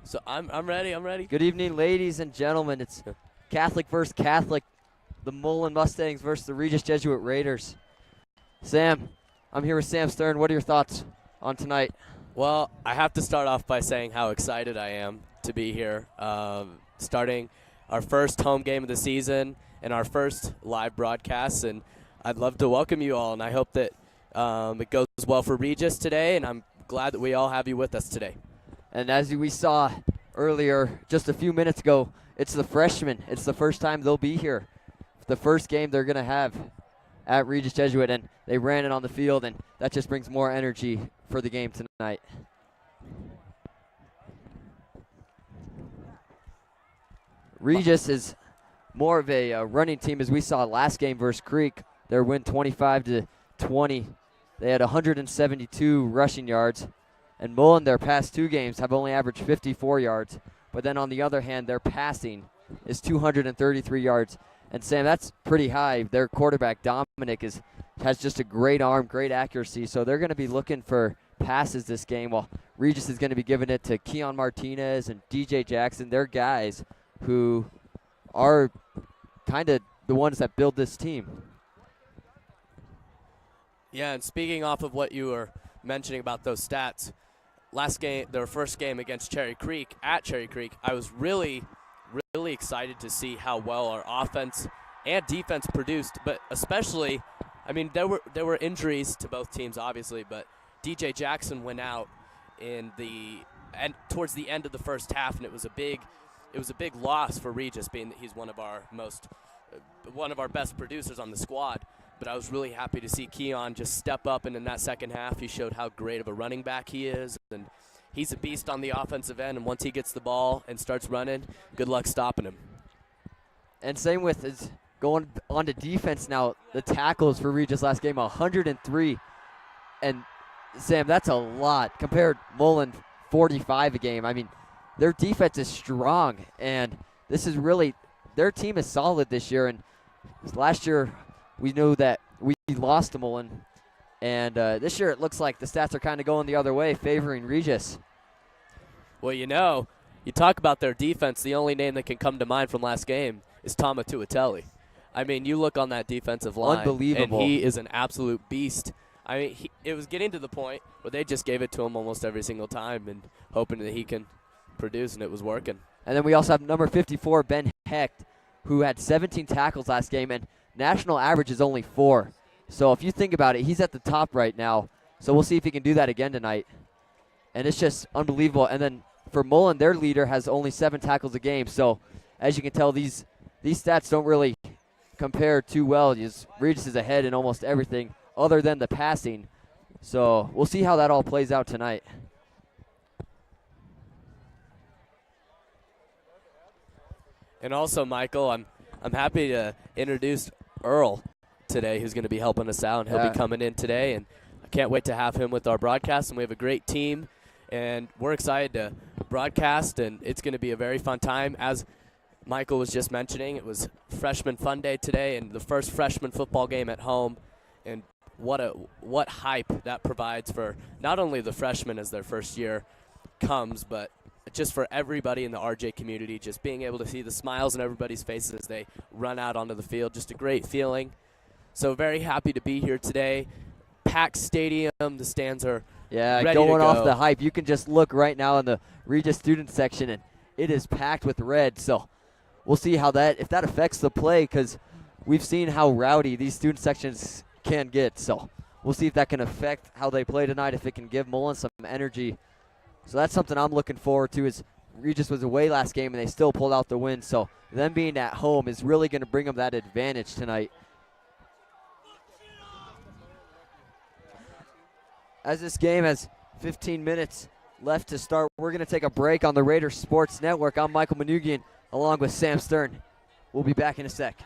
So I'm ready. I'm ready. Good evening, ladies and gentlemen. It's Catholic versus Catholic, the Mullen Mustangs versus the Regis Jesuit Raiders. Sam, I'm here with Sam Stern. What are your thoughts on tonight? Well, I have to start off by saying how excited I am to be here, starting our first home game of the season and our first live broadcast. And I'd love to welcome you all, and I hope that it goes well for Regis today, and I'm glad that we all have you with us today. And as we saw earlier, just a few minutes ago, it's the freshmen. It's the first time they'll be here. The first game they're going to have at Regis Jesuit, and they ran it on the field, and that just brings more energy for the game tonight. Regis is more of a running team, as we saw last game versus Creek. Their win 25-20. They had 172 rushing yards. And Mullen, their past two games, have only averaged 54 yards. But then on the other hand, their passing is 233 yards. And Sam, that's pretty high. Their quarterback, Dominic, has just a great arm, great accuracy. So they're going to be looking for passes this game, while Regis is going to be giving it to Keon Martinez and DJ Jackson. They're guys who are kind of the ones that build this team. Yeah, and speaking off of what you were mentioning about those stats, last game, their first game against Cherry Creek, I was really excited to see how well our offense and defense produced, but especially, I mean, there were injuries to both teams, obviously, but DJ Jackson went out towards the end of the first half, and it was a big loss for Regis, being that he's one of our best producers on the squad. But I was really happy to see Keon just step up, and in that second half, he showed how great of a running back he is. And he's a beast on the offensive end, and once he gets the ball and starts running, good luck stopping him. And same with going on to defense now. The tackles for Regis last game, 103. And Sam, that's a lot compared to Mullen, 45 a game. I mean, their defense is strong, and this is really, their team is solid this year. And last year, we knew that we lost to Mullen, and this year it looks like the stats are kind of going the other way, favoring Regis. Well, you talk about their defense, the only name that can come to mind from last game is Tama Tuatelli. I mean, you look on that defensive line, unbelievable, and he is an absolute beast. I mean, it was getting to the point where they just gave it to him almost every single time and hoping that he can produce, and it was working. And then we also have number 54, Ben Hecht, who had 17 tackles last game, and national average is only 4. So if you think about it, he's at the top right now. So we'll see if he can do that again tonight. And it's just unbelievable. And then for Mullen, their leader has only 7 tackles a game. So as you can tell, these stats don't really compare too well. Regis is ahead in almost everything other than the passing. So we'll see how that all plays out tonight. And also, Michael, I'm happy to introduce Earl today, who's going to be helping us out, and he'll be coming in today, and I can't wait to have him with our broadcast. And we have a great team, and we're excited to broadcast, and it's going to be a very fun time. As Michael was just mentioning, it was Freshman Fun Day today, and the first freshman football game at home, and what hype that provides for not only the freshmen as their first year comes, but just for everybody in the RJ community, just being able to see the smiles on everybody's faces as they run out onto the field, just a great feeling. So very happy to be here today. Packed stadium, the stands are ready going to go. Off the hype. You can just look right now in the Regis student section, and it is packed with red. So we'll see if that affects the play, because we've seen how rowdy these student sections can get. So we'll see if that can affect how they play tonight, if it can give Mullen some energy. So that's something I'm looking forward to. Is Regis was away last game, and they still pulled out the win. So them being at home is really going to bring them that advantage tonight. As this game has 15 minutes left to start, we're going to take a break on the Raiders Sports Network. I'm Michael Manoogian along with Sam Stern. We'll be back in a sec.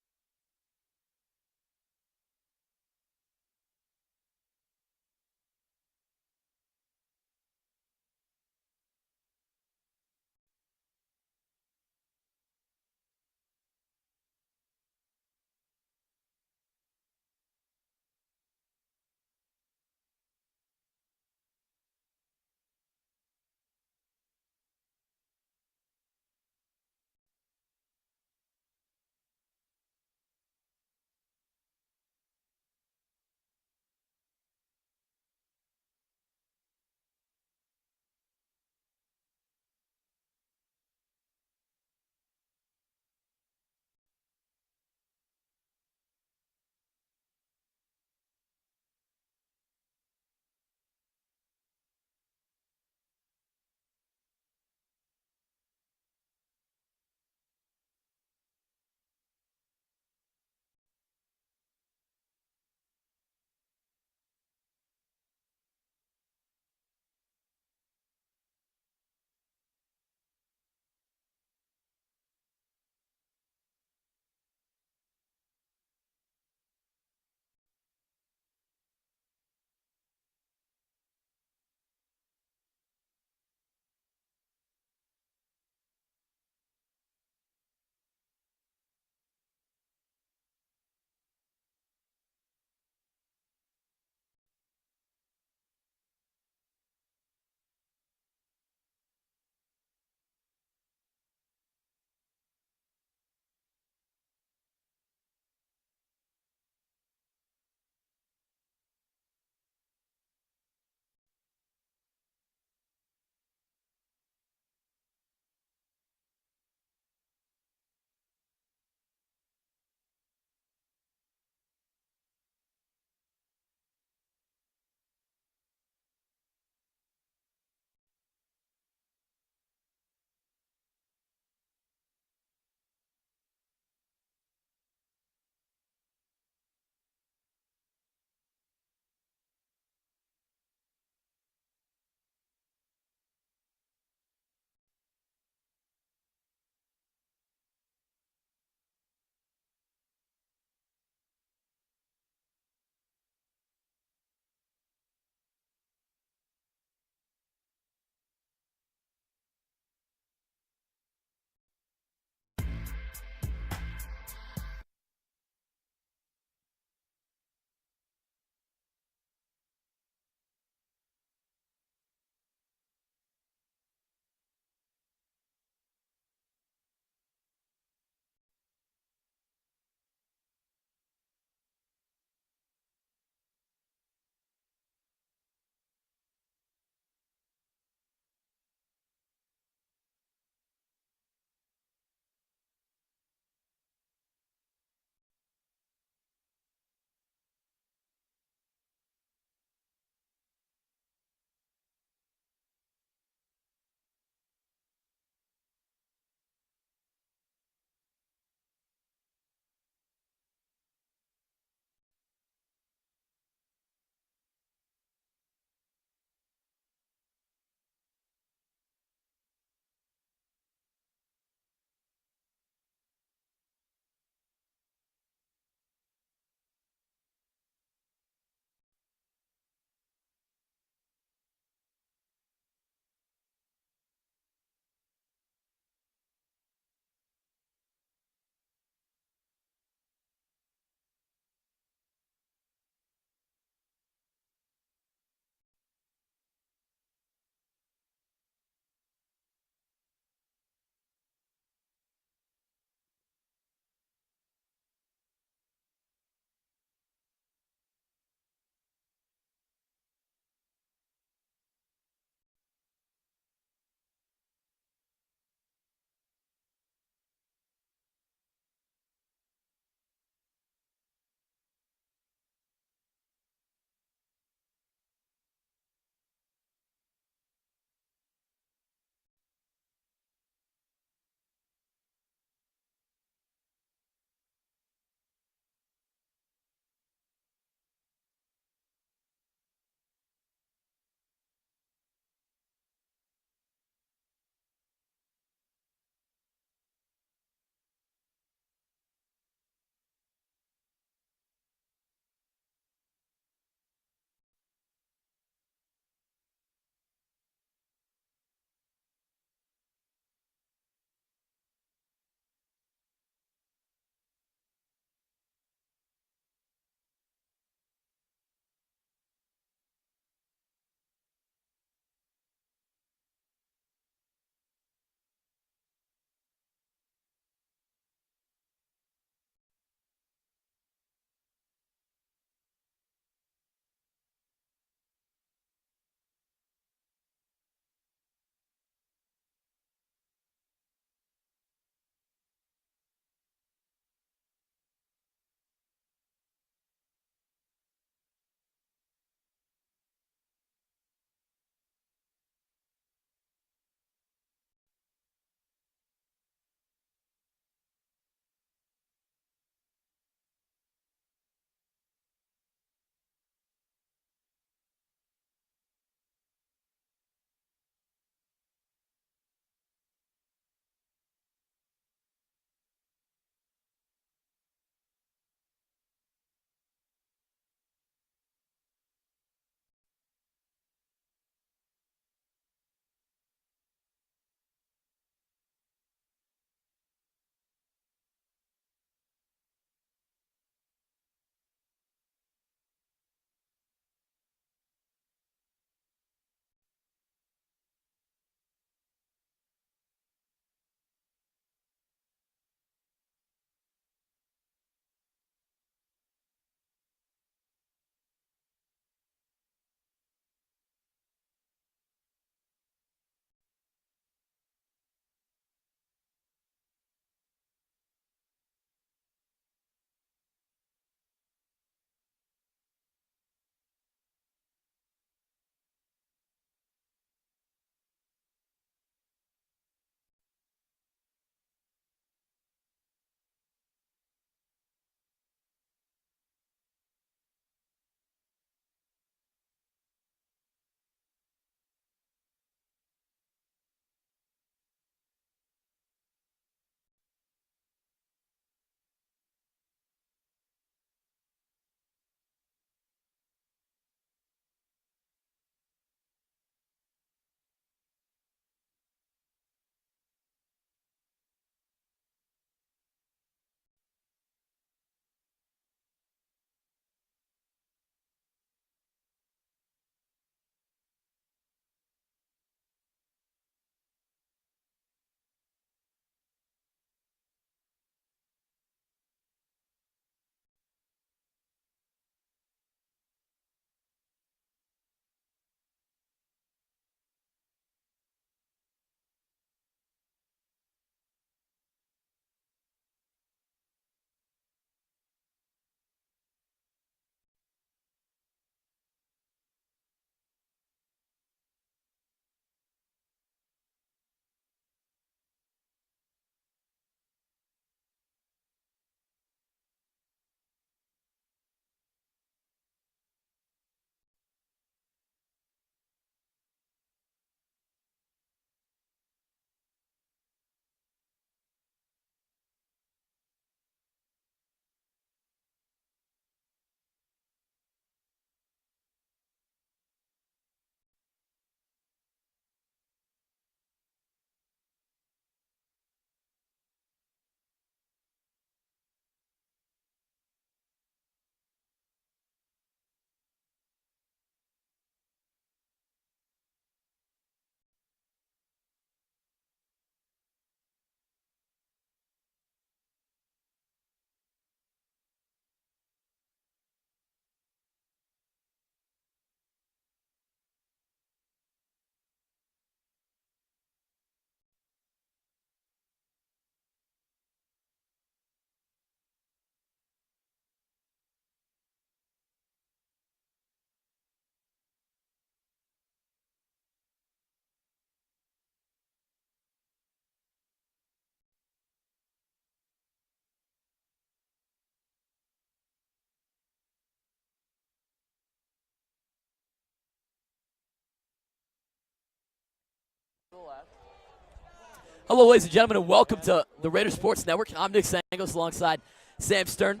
Hello, ladies and gentlemen, and welcome to the Raider Sports Network. I'm Nick Sangalis alongside Sam Stern.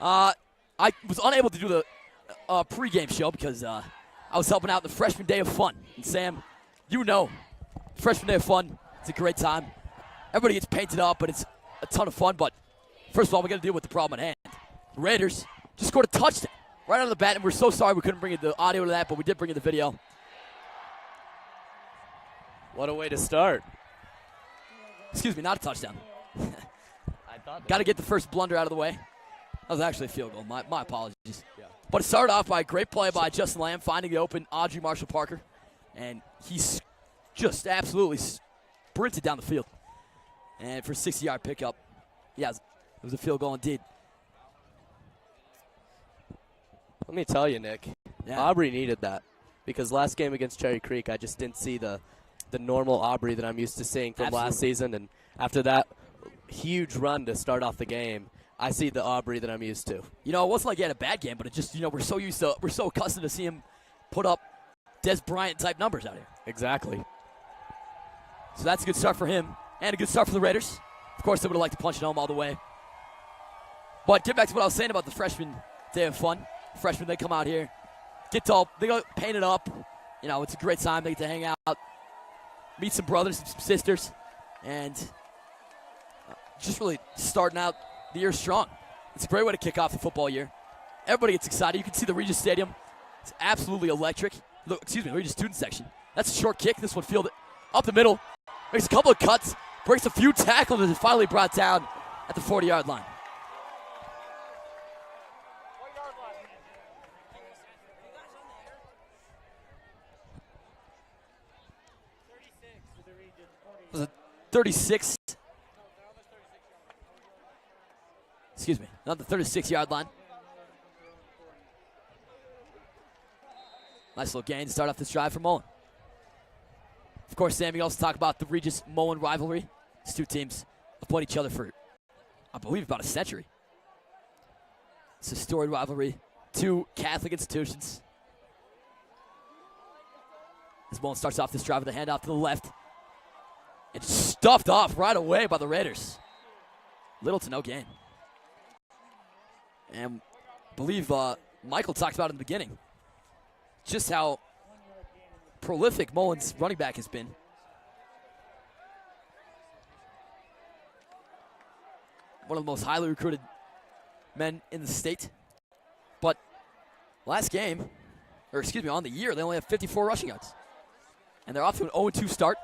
I was unable to do the pregame show because I was helping out the Freshman Day of Fun. And Sam, you know, Freshman Day of Fun, it's a great time. Everybody gets painted up, but it's a ton of fun. But first of all, we got to deal with the problem at hand. The Raiders just scored a touchdown right out of the bat, and we're so sorry we couldn't bring you the audio to that, but we did bring you the video. What a way to start. Excuse me, not a touchdown. I thought Got to get the first blunder out of the way. That was actually a field goal. My apologies. Yeah. But it started off by a great play by Justin Lamb, finding the open Audrey Marshall Parker. And he's just absolutely sprinted down the field. And for a 60-yard pickup, yeah, it was a field goal indeed. Let me tell you, Nick, Yeah. Aubrey needed that. Because last game against Cherry Creek, I just didn't see the normal Aubrey that I'm used to seeing from last season. And after that huge run to start off the game, I see the Aubrey that I'm used to. You know, it wasn't like he had a bad game, but it just, we're so accustomed to see him put up Des Bryant-type numbers out here. Exactly. So that's a good start for him, and a good start for the Raiders. Of course, they would have liked to punch it home all the way. But get back to what I was saying about the Freshman Day of Fun. Freshmen, they come out here, get tall, they go paint it up. You know, it's a great time. They get to hang out, meet some brothers and some sisters, and just really starting out the year strong. It's a great way to kick off the football year. Everybody gets excited. You can see the Regis Stadium. It's absolutely electric. Look, excuse me, the Regis student section. That's a short kick. This one fielded up the middle. Makes a couple of cuts. Breaks a few tackles and is finally brought down at the 40-yard line. Was it 36? Excuse me, not the 36-yard line. Nice little gain to start off this drive for Mullen. Of course, Sam, you also talk about the Regis-Mullen rivalry. These two teams have played each other for, I believe, about a century. It's a storied rivalry. Two Catholic institutions. As Mullen starts off this drive with a handoff to the left. It's stuffed off right away by the Raiders. Little to no gain. And I believe Michael talked about in the beginning just how prolific Mullen's running back has been. One of the most highly recruited men in the state. But last game, or excuse me, on the year, they only have 54 rushing yards. And they're off to an 0-2 start.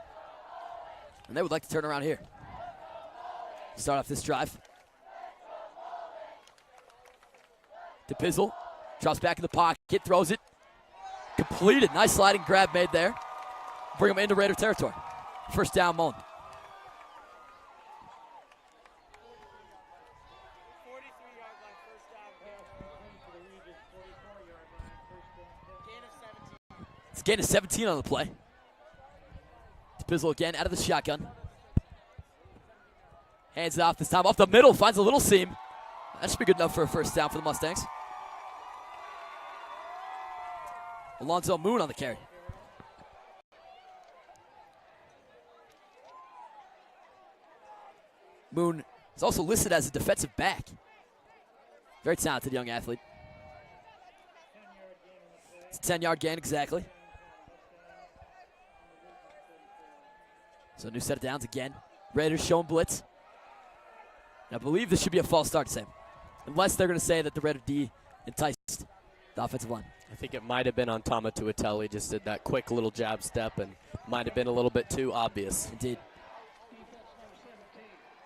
And they would like to turn around here. Start off this drive. To Pizzle. Drops back in the pocket. Throws it. Completed. Nice sliding grab made there. Bring him into Raider territory. First down, Mullen. It's a gain of 17 on the play. Pizzle again out of the shotgun. Hands it off this time. Off the middle. Finds a little seam. That should be good enough for a first down for the Mustangs. Alonzo Moon on the carry. Moon is also listed as a defensive back. Very talented young athlete. It's a 10-yard gain exactly. So a new set of downs again. Raiders showing blitz. And I believe this should be a false start, Sam. Unless they're going to say that the Raider D enticed the offensive line. I think it might have been on Tama Tuatele. Just did that quick little jab step and might have been a little bit too obvious. Indeed.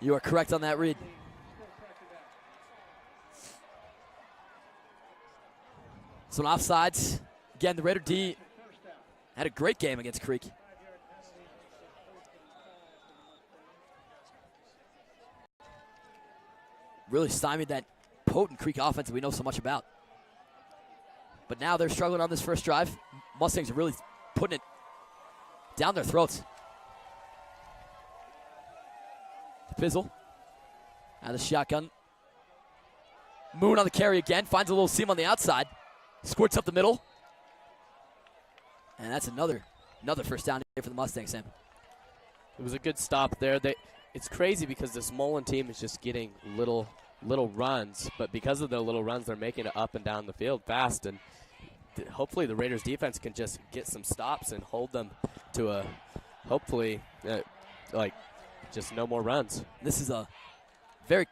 You are correct on that read. So an offsides. Again, the Raider D had a great game against Creek. Really stymied that potent Creek offense that we know so much about. But now they're struggling on this first drive. Mustangs are really putting it down their throats. Pizzle out of the shotgun. Moon on the carry again. Finds a little seam on the outside. Squirts up the middle. And that's another first down here for the Mustangs, Sam. It was a good stop there. It's crazy because this Mullen team is just getting little runs, but because of their little runs, they're making it up and down the field fast, and hopefully the Raiders defense can just get some stops and hold them to a, hopefully, just no more runs. This is a very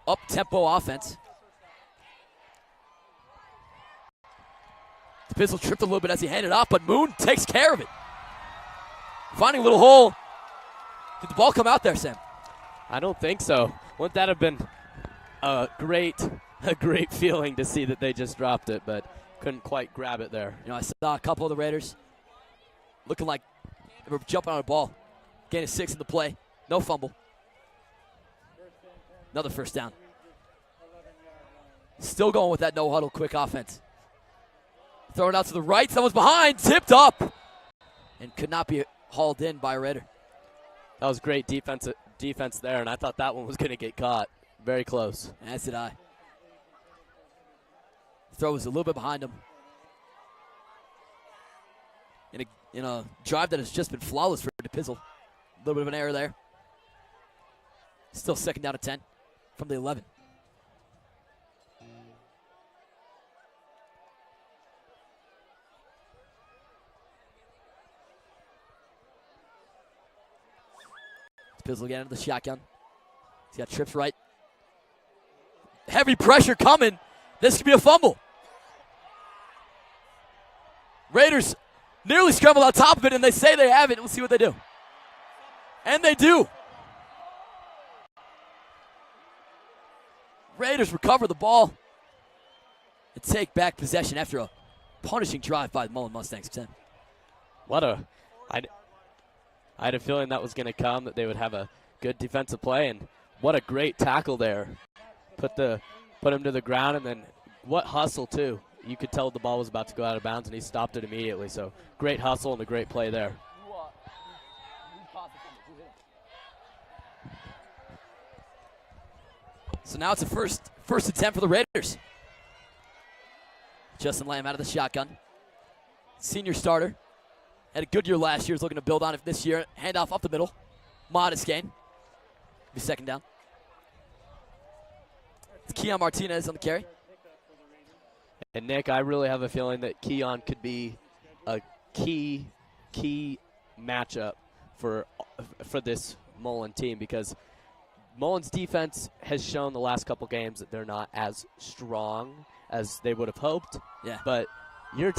up-tempo offense. The pistol tripped a little bit as he handed off, but Moon takes care of it. Finding a little hole. Did the ball come out there, Sam? I don't think so. Wouldn't that have been a great feeling to see that they just dropped it, but couldn't quite grab it there. You know, I saw a couple of the Raiders looking like they were jumping on a ball. Gain of 6 in the play. No fumble. Another first down. Still going with that no-huddle quick offense. Throwing out to the right. Someone's behind. Tipped up. And could not be hauled in by a Raider. That was great defense there, and I thought that one was going to get caught. Very close. As did I. Throw was a little bit behind him. In a drive that has just been flawless for DePizzle. A little bit of an error there. Still second down and 10 from the 11. DePizzle again into the shotgun. He's got trips right. Heavy pressure coming. This could be a fumble. Raiders nearly scrambled on top of it, and they say they have it. We'll see what they do. And they do. Raiders recover the ball and take back possession after a punishing drive by the Mullen Mustangs. I had a feeling that was going to come, that they would have a good defensive play, and what a great tackle there. Put him to the ground, and then what hustle, too. You could tell the ball was about to go out of bounds, and he stopped it immediately. So great hustle and a great play there. So now it's a first attempt for the Raiders. Justin Lamb out of the shotgun. Senior starter. Had a good year last year. Is looking to build on it this year. Handoff up the middle. Modest gain. Be second down. It's Keon Martinez on the carry. And Nick, I really have a feeling that Keon could be a key matchup for this Mullen team, because Mullen's defense has shown the last couple games that they're not as strong as they would have hoped. Yeah. But you're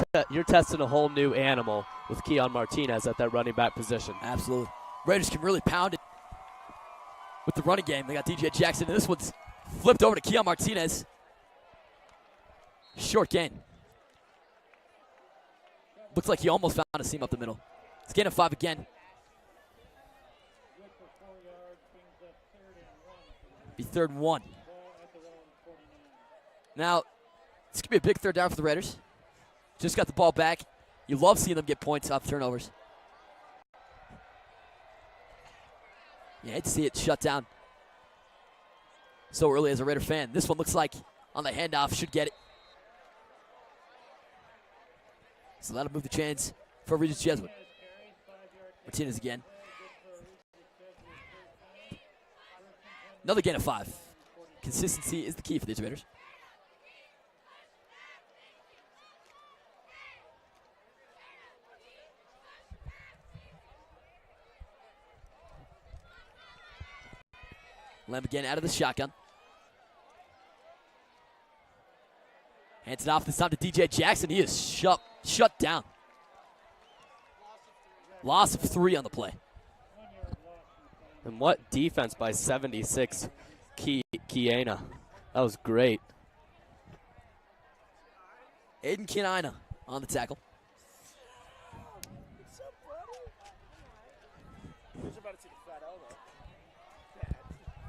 testing a whole new animal with Keon Martinez at that running back position. Absolutely. Raiders can really pound it with the running game. They got DJ Jackson, and this one's flipped over to Keon Martinez. Short gain. Looks like he almost found a seam up the middle. It's gain of 5 again. Be 3rd and 1. Now, this could be a big third down for the Raiders. Just got the ball back. You love seeing them get points off turnovers. You hate to see it shut down so early as a Raider fan. This one looks like on the handoff should get it. So that'll move the chains for Regis Jesuit. Martinez again. Another gain of 5. Consistency is the key for these Raiders. Lamb again out of the shotgun. Hands it off this time to DJ Jackson. He is shut down. Loss of 3 on the play. And what defense by 76 Kiana. That was great. Aiden Kiana on the tackle.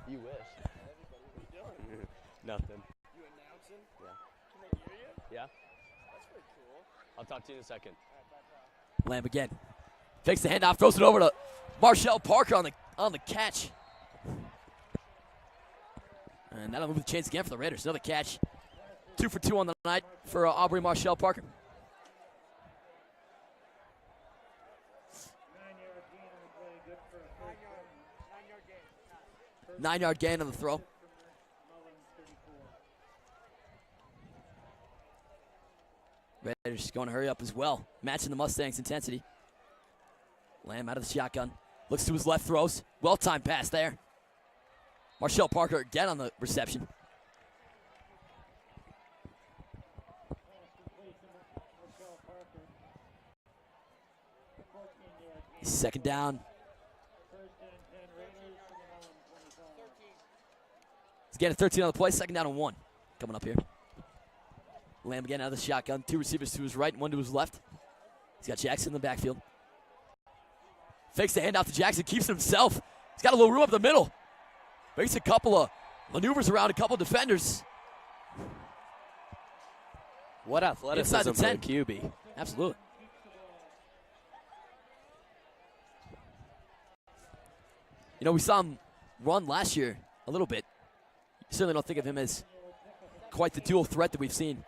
You wish. Nothing. You announcing? Yeah. Can they hear you? Yeah. That's pretty cool. I'll talk to you in a second. Lamb again. Fakes the handoff, throws it over to Marshall Parker on the catch. And that'll move the chains again for the Raiders. Another catch. 2 for 2 on the night for Aubrey Marshall Parker. 9-yard gain on the play, good for a 3rd 9-yard gain on the throw. Raiders going to hurry up as well, matching the Mustangs' intensity. Lamb out of the shotgun. Looks to his left, throws. Well-timed pass there. Marshall Parker again on the reception. Second down. He's getting 13 on the play. Second down and 1. Coming up here. Lamb again out of the shotgun. 2 receivers to his right and 1 to his left. He's got Jackson in the backfield. Fakes the handoff to Jackson. Keeps it himself. He's got a little room up the middle. Makes a couple of maneuvers around a couple of defenders. What athleticism Inside the 10. for a QB. Absolutely. You know, we saw him run last year a little bit. Certainly don't think of him as quite the dual threat that we've seen.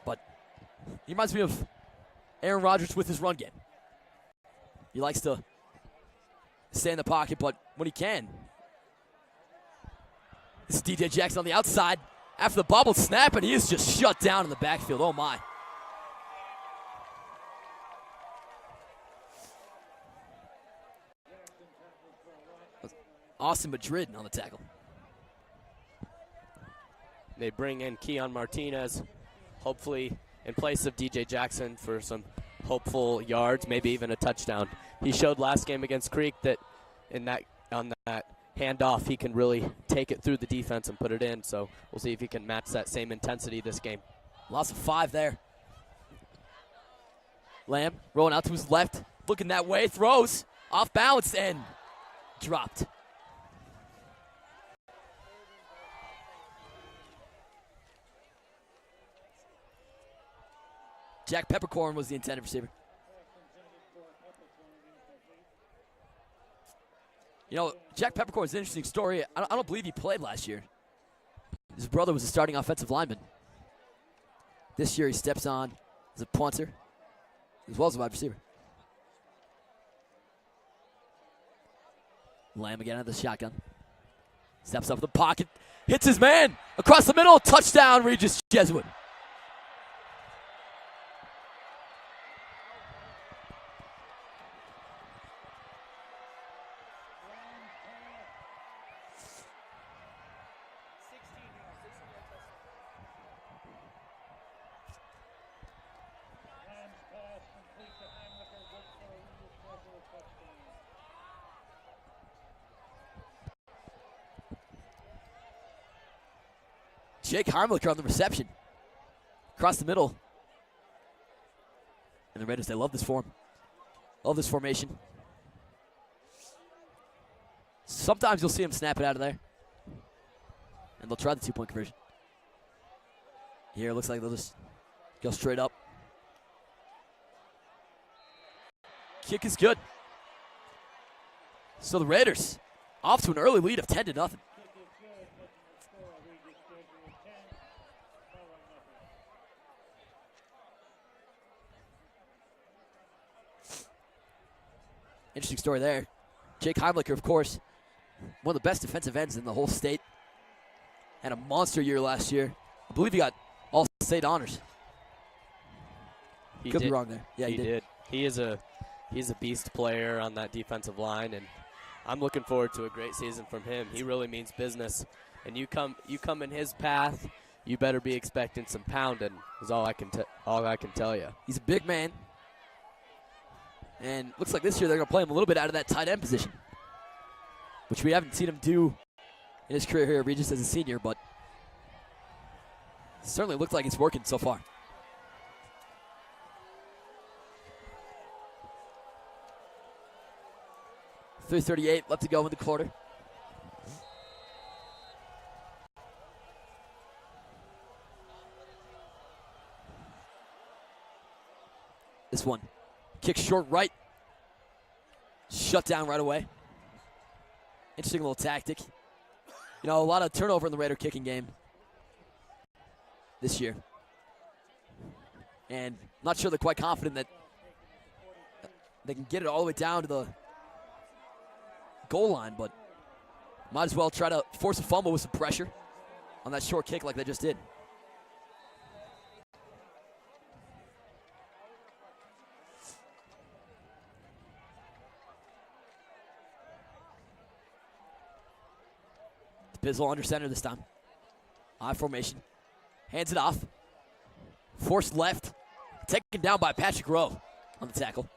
But he reminds me of Aaron Rodgers with his run game. He likes to stay in the pocket, but when he can. This is DJ Jackson on the outside. After the bubble snap, and he is just shut down in the backfield. Oh, my. Austin Madrid on the tackle. They bring in Keon Martinez, hopefully in place of DJ Jackson for some hopeful yards, maybe even a touchdown. He showed last game against Creek that on that handoff he can really take it through the defense and put it in. So we'll see if he can match that same intensity this game. Loss of 5 there. Lamb rolling out to his left, looking that way, throws off balance and dropped. Jack Peppercorn was the intended receiver. You know, Jack Peppercorn is an interesting story. I don't believe he played last year. His brother was a starting offensive lineman. This year he steps on as a punter as well as a wide receiver. Lamb again out of the shotgun. Steps up the pocket, hits his man across the middle, touchdown Regis Jesuit. Jake Harmlicker on the reception. Across the middle. And the Raiders, they love this form. Love this formation. Sometimes you'll see them snap it out of there. And they'll try the 2-point conversion. Here it looks like they'll just go straight up. Kick is good. So the Raiders off to an early lead of 10-0. Interesting story there. Jake Heimlicher, of course, one of the best defensive ends in the whole state. Had a monster year last year. I believe he got all state honors. Could be wrong there. Yeah, he did. He's a beast player on that defensive line, and I'm looking forward to a great season from him. He really means business. And you come in his path, you better be expecting some pounding. Is all I can tell you. He's a big man. And looks like this year they're going to play him a little bit out of that tight end position, which we haven't seen him do in his career here at Regis as a senior, but it certainly looks like it's working so far. .338 left to go in the quarter. This one. Kick short right. Shut down right away. Interesting little tactic. You know, a lot of turnover in the Raider kicking game this year. And not sure they're quite confident that They can get it all the way down to the goal line, but might as well try to force a fumble with some pressure on that short kick like they just did. Bizzle under center this time. I formation. Hands it off. Forced left. Taken down by Patrick Rowe on the tackle.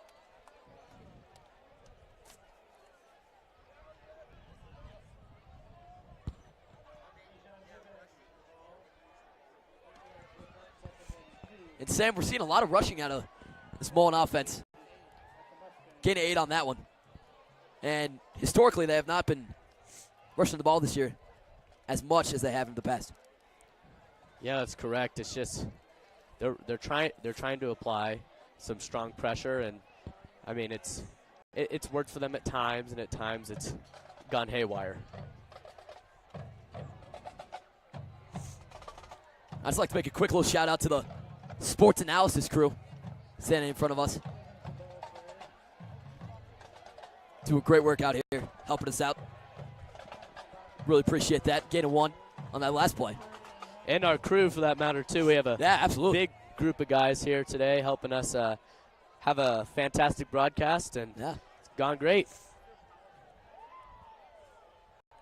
And Sam, we're seeing a lot of rushing out of this Mullen offense. Gain of 8 on that one. And historically, they have not been rushing the ball this year as much as they have in the past. Yeah, that's correct. It's just they're trying to apply some strong pressure, and I mean it's worked for them at times, and at times it's gone haywire. I'd just like to make a quick little shout out to the sports analysis crew standing in front of us. Doing great work out here, helping us out. Really appreciate that. Gain of 1 on that last play. And our crew, for that matter, too. We have a absolutely big group of guys here today helping us have a fantastic broadcast, and it's gone great.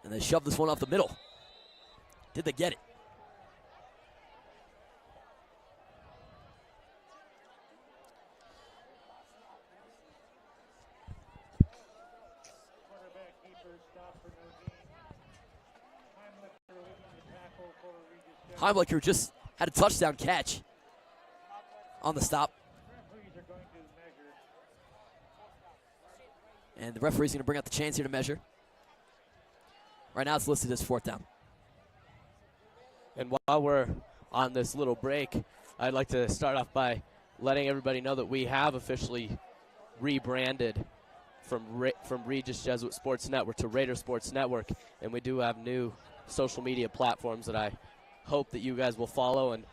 And they shoved this one off the middle. Did they get it? Heimlicher just had a touchdown catch on the stop. And the referee's going to bring out the chains here to measure. Right now it's listed as 4th down. And while we're on this little break, I'd like to start off by letting everybody know that we have officially rebranded from Regis Jesuit Sports Network to Raider Sports Network, and we do have new social media platforms that I hope that you guys will follow, and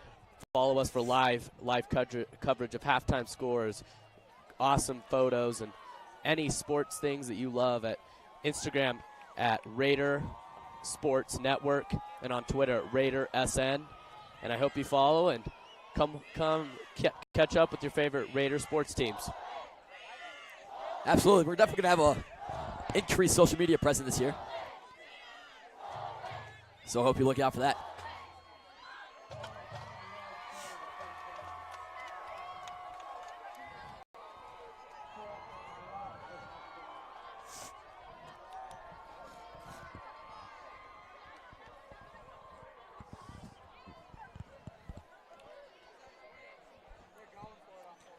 follow us for live coverage of halftime scores, awesome photos, and any sports things that you love at Instagram at Raider Sports Network, and on Twitter at Raider SN. And I hope you follow and come catch up with your favorite Raider sports teams. Absolutely. We're definitely going to have a increased social media presence this year. So I hope you look out for that.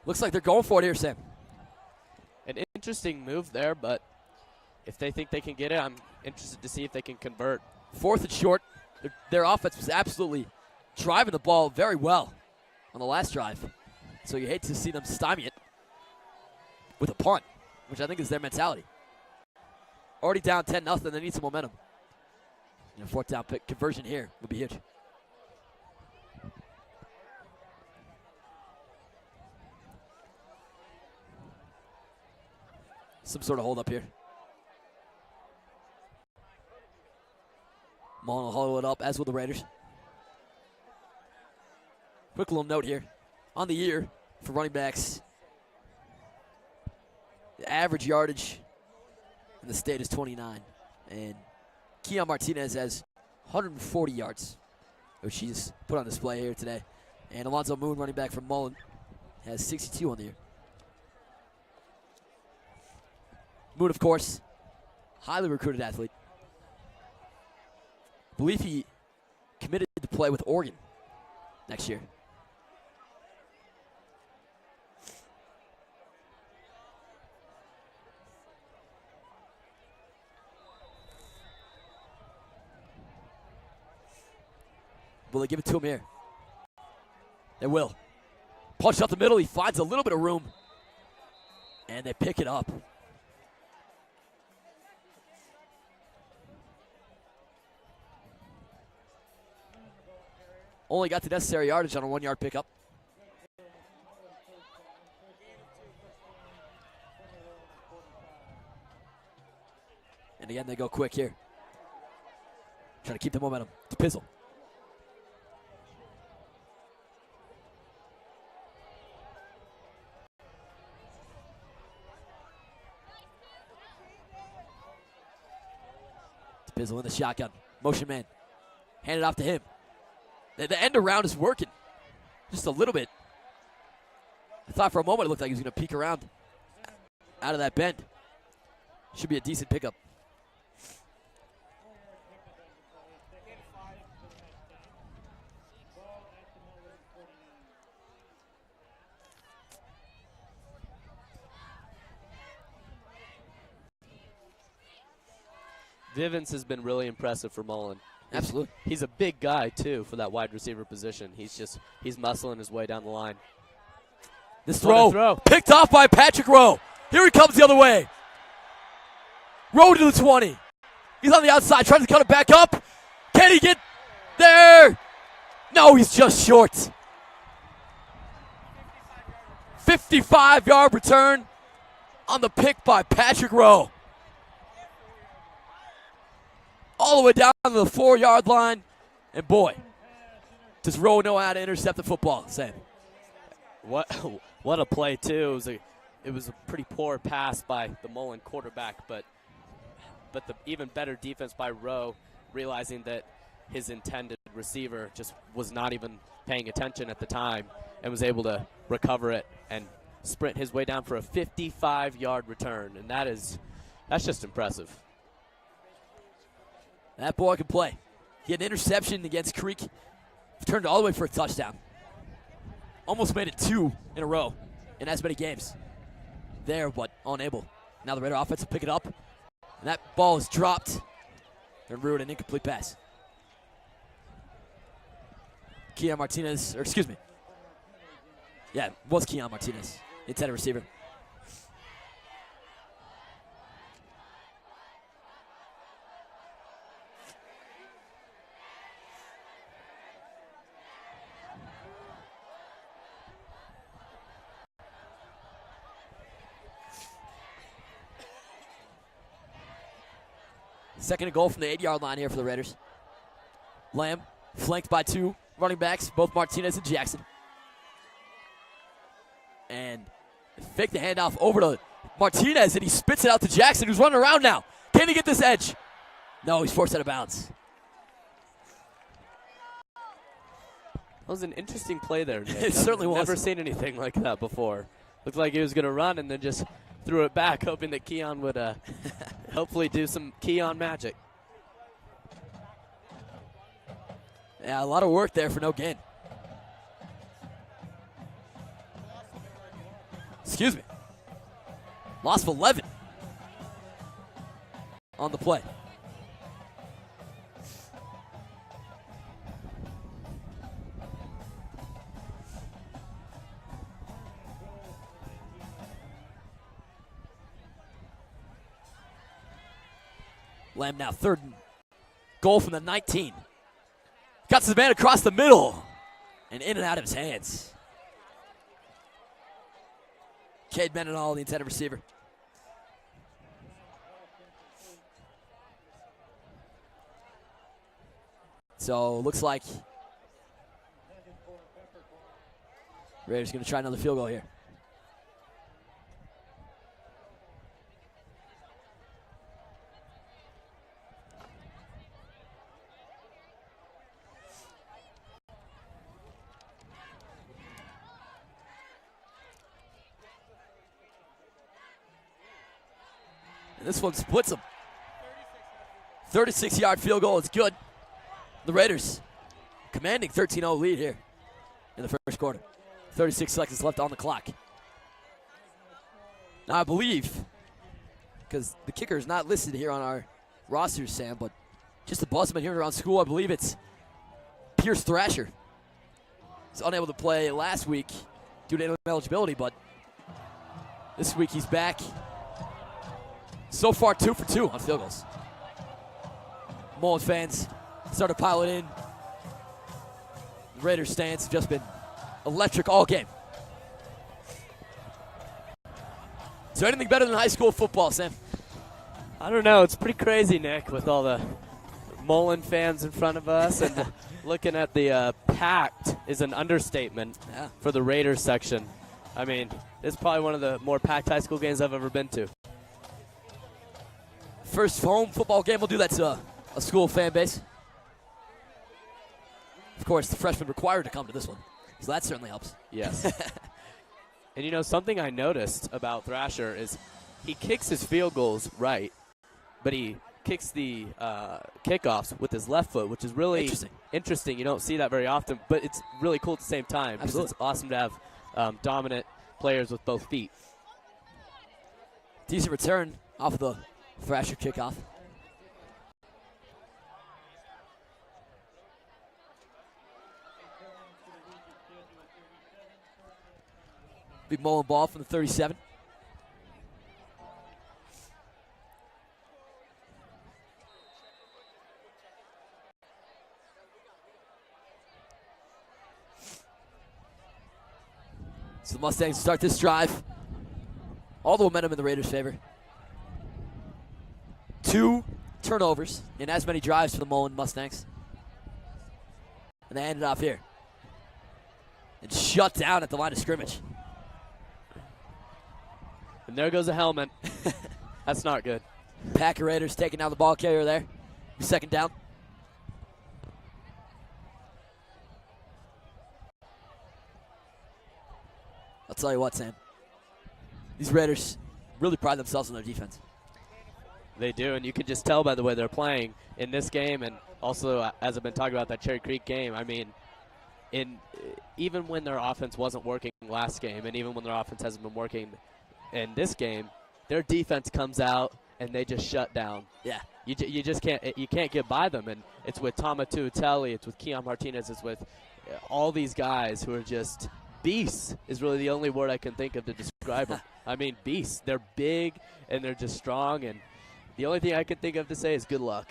Looks like they're going for it here, Sam. An interesting move there, but if they think they can get it, I'm interested to see if they can convert. 4th and short. Their offense was absolutely driving the ball very well on the last drive. So you hate to see them stymie it with a punt, which I think is their mentality. Already down 10-0, they need some momentum. 4th down pick conversion here would be huge. Some sort of hold up here. Mullen will hold it up, as will the Raiders. Quick little note here. On the year for running backs, the average yardage in the state is 29. And Keon Martinez has 140 yards, which he's put on display here today. And Alonzo Moon, running back from Mullen, has 62 on the year. Moon, of course, highly recruited athlete. I believe he committed to play with Oregon next year. Will they give it to him here? They will. Punch up the middle. He finds a little bit of room. And they pick it up. Only got the necessary yardage on a 1-yard pickup. Again, they go quick here. Trying to keep the momentum. To Pizzle. To Pizzle in the shotgun. Motion man. Hand it off to him. The end around is working. Just a little bit. I thought for a moment it looked like he was going to peek around out of that bend. Should be a decent pickup. Vivens has been really impressive for Mullen. Absolutely. He's a big guy, too, for that wide receiver position. He's muscling his way down the line. This What throw, a throw. picked off by Patrick Rowe. Here he comes the other way. Rowe to the 20. He's on the outside, trying to cut it back up. Can he get there? No, he's just short. 55-yard return on the pick by Patrick Rowe. All the way down to the 4-yard line. And boy, does Rowe know how to intercept the football, Sam. What a play, too. It was a pretty poor pass by the Mullen quarterback, but the even better defense by Rowe, realizing that his intended receiver just was not even paying attention at the time and was able to recover it and sprint his way down for a 55-yard return. And that's just impressive. That boy can play. He had an interception against Creek. Turned all the way for a touchdown. Almost made it 2 in a row in as many games. There, but unable. Now the Raider offense will pick it up. And that ball is dropped. And ruined an incomplete pass. Keon Martinez, or excuse me. Yeah, it was Keon Martinez, intended receiver. Second and goal from the 8-yard line here for the Raiders. Lamb flanked by 2 running backs, both Martinez and Jackson. And fake the handoff over to Martinez, and he spits it out to Jackson, who's running around now. Can he get this edge? No, he's forced out of bounds. That was an interesting play there, Nick. It certainly was. Never seen anything like that before. Looked like he was going to run and then just threw it back, hoping that Keon would hopefully do some Keon magic. Yeah, a lot of work there for no gain. Excuse me. Loss of 11 on the play. Lamb now third and goal from the 19. Cuts his man across the middle and in and out of his hands. Cade Mendenhall, the intended receiver. So looks like Raiders going to try another field goal here. And this one splits them. 36-yard field goal is good. The Raiders commanding 13-0 lead here in the first quarter. 36 seconds left on the clock. Now I believe, because the kicker is not listed here on our roster, Sam, but just the buzz been here around school, I believe it's Pierce Thrasher. He's unable to play last week due to ineligibility, but this week he's back. So far, 2 for 2 on field goals. Mullen fans start to pile it in. The Raiders stands have just been electric all game. Is there anything better than high school football, Sam? I don't know. It's pretty crazy, Nick, with all the Mullen fans in front of us. And looking at the packed is an understatement for the Raiders section. I mean, this is probably one of the more packed high school games I've ever been to. First home football game will do that to a school fan base. Of course, the freshmen required to come to this one, so that certainly helps. Yes. And, you know, something I noticed about Thrasher is he kicks his field goals right, but he kicks the kickoffs with his left foot, which is really interesting. You don't see that very often, but it's really cool at the same time. Absolutely. It's awesome to have dominant players with both feet. Decent return off of the Thrasher kickoff. Big Mullen ball from the 37. So the Mustangs start this drive. All the momentum in the Raiders' favor. 2 turnovers in as many drives for the Mullen Mustangs. And they ended off here. And shut down at the line of scrimmage. And there goes a helmet. That's not good. Packer Raiders taking down the ball carrier there. Second down. I'll tell you what, Sam. These Raiders really pride themselves on their defense. They do, and you can just tell by the way they're playing in this game, and also as I've been talking about that Cherry Creek game. I mean, even when their offense wasn't working last game, and even when their offense hasn't been working in this game, their defense comes out and they just shut down. Yeah, you just can't get by them, and it's with Tama Tuatelli, it's with Keon Martinez, it's with all these guys who are just beasts. Is really the only word I can think of to describe them. I mean, beasts. They're big and they're just strong, and the only thing I can think of to say is good luck.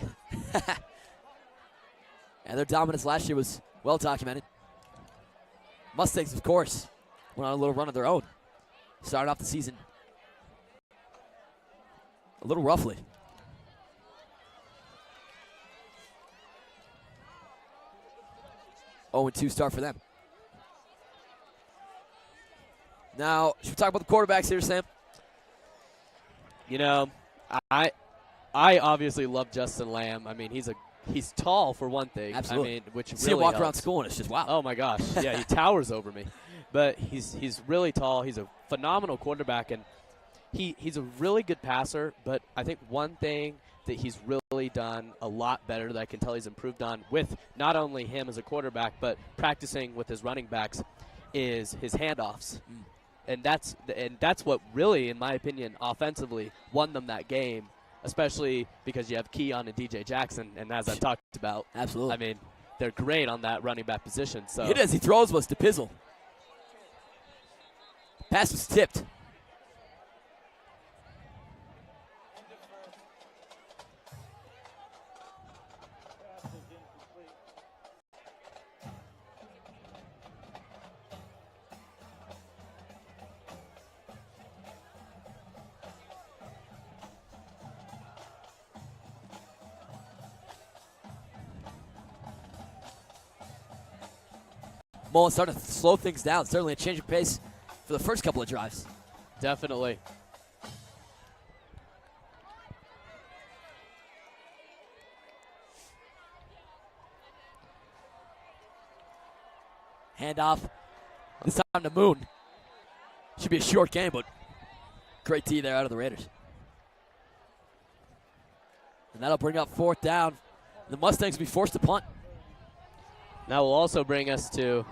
And their dominance last year was well documented. Mustangs, of course, went on a little run of their own. Started off the season a little roughly. Oh, and 2 start for them. Now, should we talk about the quarterbacks here, Sam? You know, I obviously love Justin Lamb. I mean, he's tall for one thing. Absolutely. I mean, which See really him walk helps. around school and it's just wow. Oh my gosh, yeah, he towers over me. But he's really tall. He's a phenomenal quarterback, and he's a really good passer. But I think one thing that he's really done a lot better that I can tell he's improved on with not only him as a quarterback, but practicing with his running backs, is his handoffs. And that's what really, in my opinion, offensively won them that game, especially because you have Keon and DJ Jackson, and as I talked about, absolutely. I mean, they're great on that running back position. So Hit as he throws was to Pizzle. Pass was tipped. Mullen starting to slow things down. Certainly a change of pace for the first couple of drives. Definitely. Handoff. This time to Moon. Should be a short game, but great D there out of the Raiders. And that'll bring up 4th down. The Mustangs will be forced to punt. That will also bring us to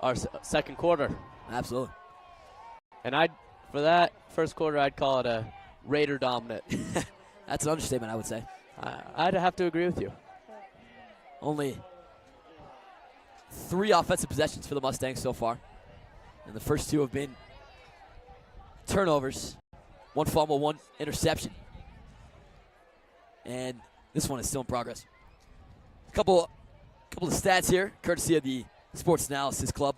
our second quarter. Absolutely. And for that first quarter, I'd call it a Raider dominant. That's an understatement, I would say. I'd have to agree with you. Only 3 offensive possessions for the Mustangs so far. And the first 2 have been turnovers. 1 fumble, 1 interception. And this one is still in progress. A couple of stats here, courtesy of the Sports Analysis Club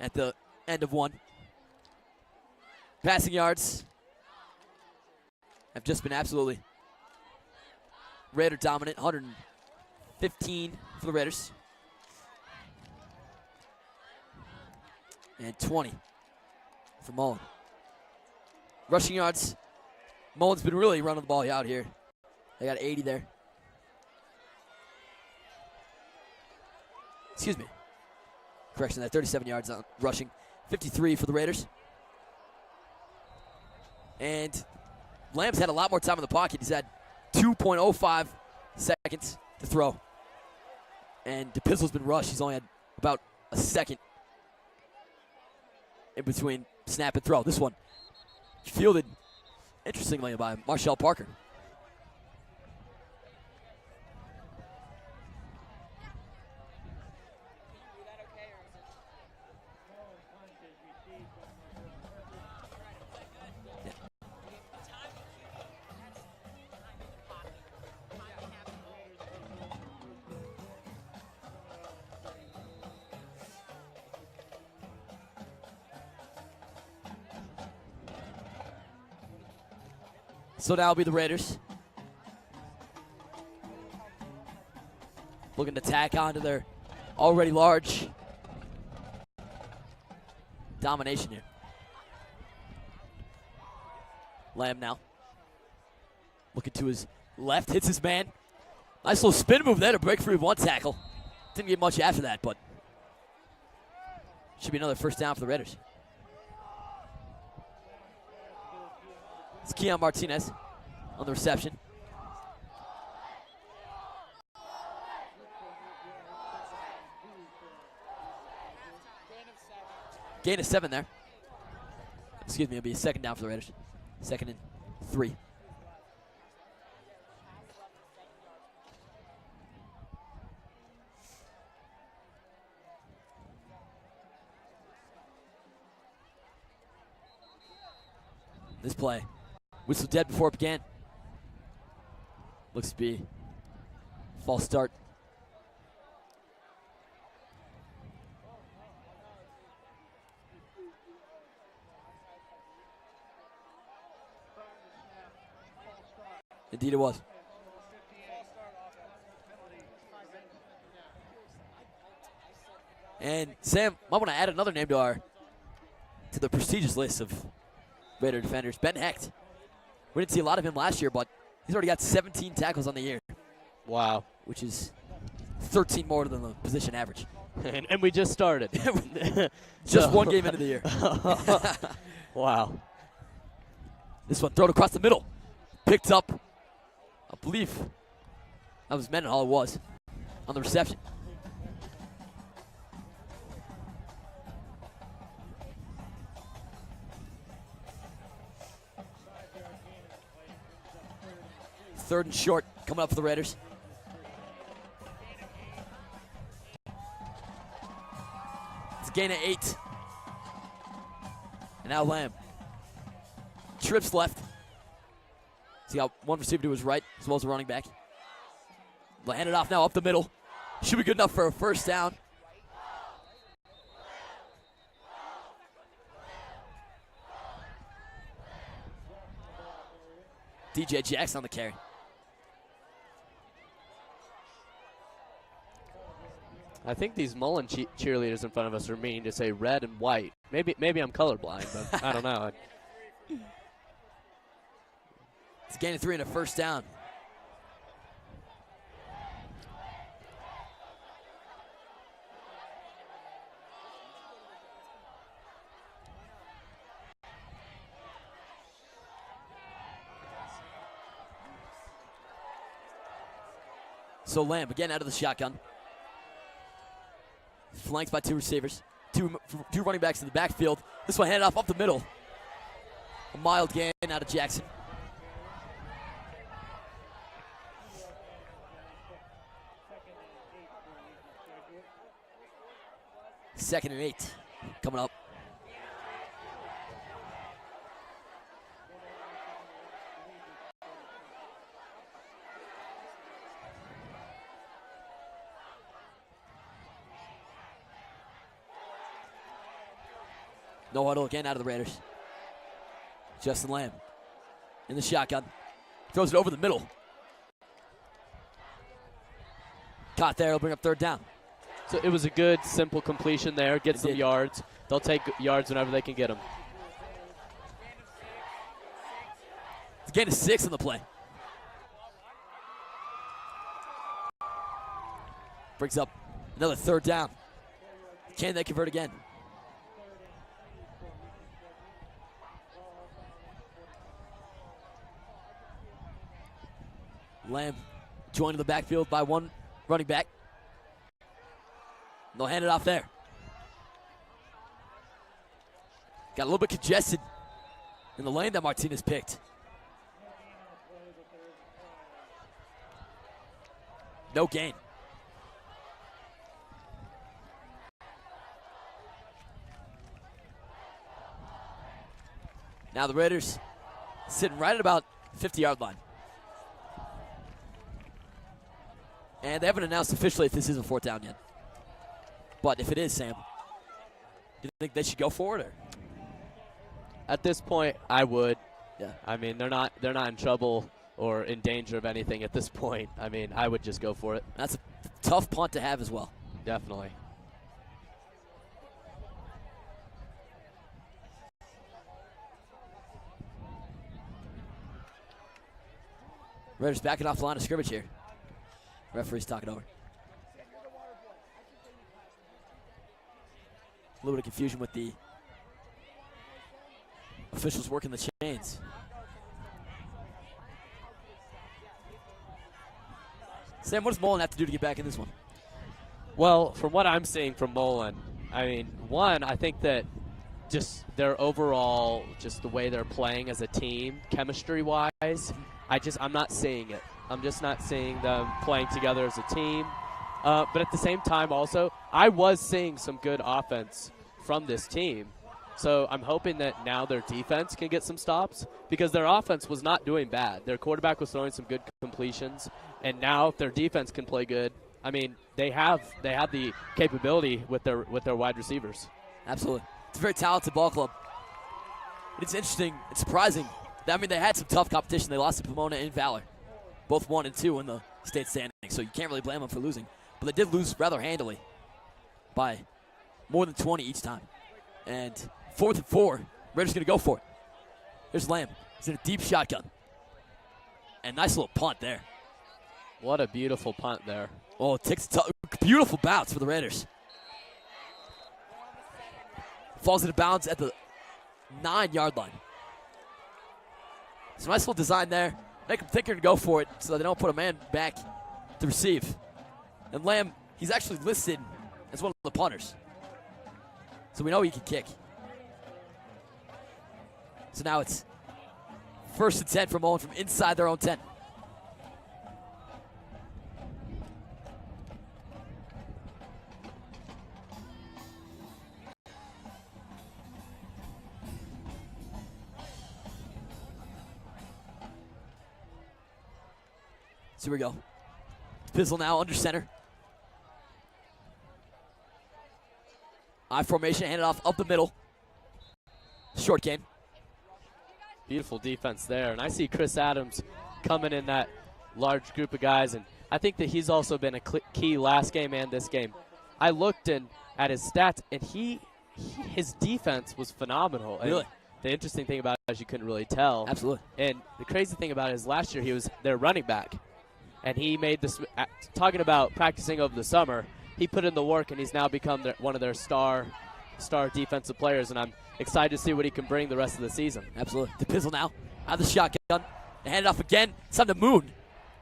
at the end of one. Passing yards, have just been absolutely Raider dominant. 115 for the Raiders. And 20 for Mullen. Rushing yards. Mullen's been really running the ball out here. They got 80 there. Excuse me. Correction, that 37 yards on rushing. 53 for the Raiders. And Lamb's had a lot more time in the pocket. He's had 2.05 seconds to throw. And DePizzle's been rushed. He's only had about a second in between snap and throw. This one fielded, interestingly, by Marshall Parker. So now will be the Raiders. Looking to tack onto their already large domination here. Lamb now. Looking to his left, hits his man. Nice little spin move there to break free with one tackle. Didn't get much after that, but should be another first down for the Raiders. It's Keon Martinez on the reception. Gain of 7 there. Excuse me, it'll be a second down for the Raiders. 2nd and 3. This play. Whistle dead before it began. Looks to be false start. Indeed it was. And Sam, I want to add another name to the prestigious list of Raider defenders. Ben Hecht. We didn't see a lot of him last year, but he's already got 17 tackles on the year. Wow. Which is 13 more than the position average. and we just started. Just one game into the year. Wow. This one thrown across the middle. Picked up, I believe that was Mendenhall, it was, on the reception. Third and short coming up for the Raiders. It's a gain of 8. And now Lamb. Trips left. He's got one receiver to his right as well as a running back. They'll hand it off now up the middle. Should be good enough for a first down. DJ Jackson on the carry. I think these Mullen cheerleaders in front of us are mean to say red and white. Maybe I'm colorblind, but I don't know. It's a gain of 3 and a first down. So Lamb again out of the shotgun. Flanked by 2 receivers. Two running backs in the backfield. This one handed off up the middle. A mild gain out of Jackson. Second and 8 coming up. No huddle again out of the Raiders. Justin Lamb in the shotgun. Throws it over the middle. Caught there. He'll bring up third down. So it was a good, simple completion there. Get some yards. They'll take yards whenever they can get them. It's a gain of 6 on the play. Brings up another third down. Can they convert again? Lamb joined in the backfield by one running back. They'll hand it off there. Got a little bit congested in the lane that Martinez picked. No gain. Now the Raiders sitting right at about 50-yard line. And they haven't announced officially if this is a fourth down yet. But if it is, Sam, do you think they should go for it? Or? At this point, I would. Yeah. I mean, they're not in trouble or in danger of anything at this point. I mean, I would just go for it. That's a tough punt to have as well. Definitely. Raiders backing off the line of scrimmage here. Referee's talking over. A little bit of confusion with the officials working the chains. Sam, what does Mullen have to do to get back in this one? Well, from what I'm seeing from Mullen, I mean, one, I think that just their overall, just the way they're playing as a team, chemistry-wise, I'm not seeing it. I'm just not seeing them playing together as a team. But at the same time, also, I was seeing some good offense from this team. So I'm hoping that now their defense can get some stops because their offense was not doing bad. Their quarterback was throwing some good completions. And now if their defense can play good, I mean, they have the capability with their wide receivers. Absolutely. It's a very talented ball club. It's interesting. It's surprising. I mean, they had some tough competition. They lost to Pomona and Valor, both 1 and 2 in the state standing, so you can't really blame them for losing. But they did lose rather handily by more than 20 each time. And 4th and 4, Raiders going to go for it. Here's Lamb. He's in a deep shotgun. And nice little punt there. What a beautiful punt there. Oh, it takes a beautiful bounce for the Raiders. Falls into bounds at the 9-yard line. It's a nice little design there. Make them think they're going to go for it so they don't put a man back to receive. And Lamb, he's actually listed as one of the punters. So we know he can kick. So now it's 1st and 10 for Mullen from inside their own 10. So here we go. Pizzle now under center. I formation, handed off up the middle. Short game. Beautiful defense there. And I see Chris Adams coming in that large group of guys. And I think that he's also been a key last game and this game. I looked at his stats, and his defense was phenomenal. Really? And the interesting thing about it is you couldn't really tell. Absolutely. And the crazy thing about it is last year he was their running back. And he made this, talking about practicing over the summer, he put in the work, and he's now become one of their star defensive players, and I'm excited to see what he can bring the rest of the season. Absolutely. The Pizzle now out of the shotgun. They hand it off again. It's on the Moon.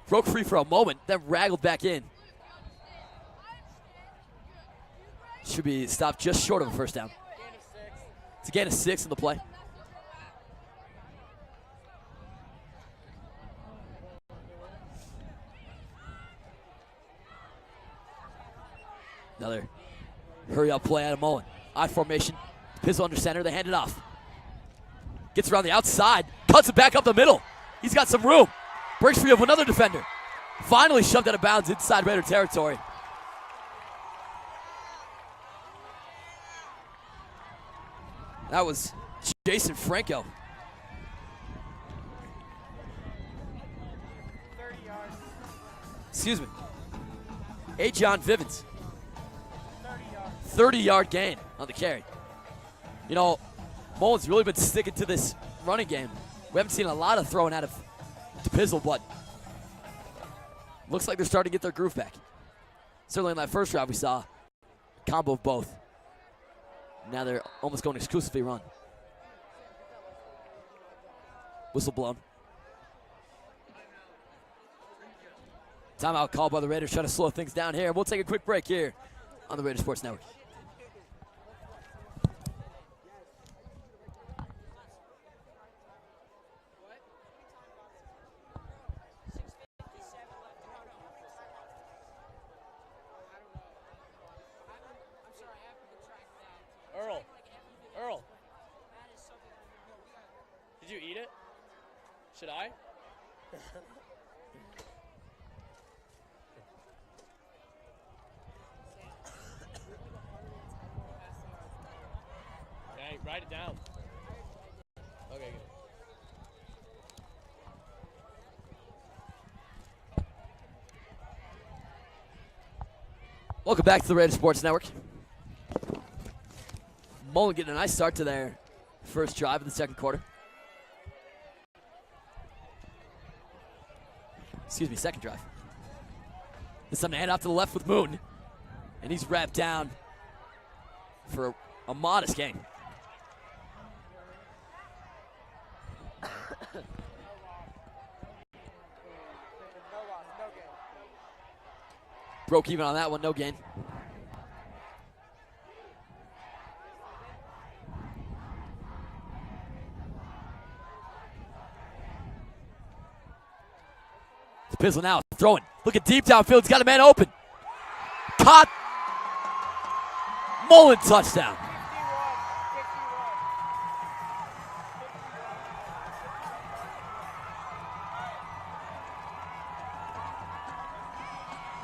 Broke free for a moment, then raggled back in. Should be stopped just short of a first down. It's a gain of 6 in the play. Another hurry-up play out of Mullen. I formation. Pizzle under center. They hand it off. Gets around the outside. Cuts it back up the middle. He's got some room. Breaks free of another defender. Finally shoved out of bounds inside Raider territory. That was Jason Franco. excuse me, Ajon Vivens. 30-yard gain on the carry. You know, Mullen's really been sticking to this running game. We haven't seen a lot of throwing out of DePizzle, but looks like they're starting to get their groove back. Certainly in that first drive we saw a combo of both. Now they're almost going exclusively run. Whistle blown. Timeout called by the Raiders, trying to slow things down here. We'll take a quick break here on the Raiders Sports Network. Earl. Did you eat it? Should I? Okay, write it down. Okay, good. Welcome back to the Raiders Sports Network. Mullen getting a nice start to their first drive of the second quarter. Excuse me, second drive. This time to hand off to the left with Moon. And he's wrapped down for a modest gain. Broke even on that one, no gain. Pizzle now throwing. Look at deep downfield. He's got a man open. Caught. Mullen touchdown.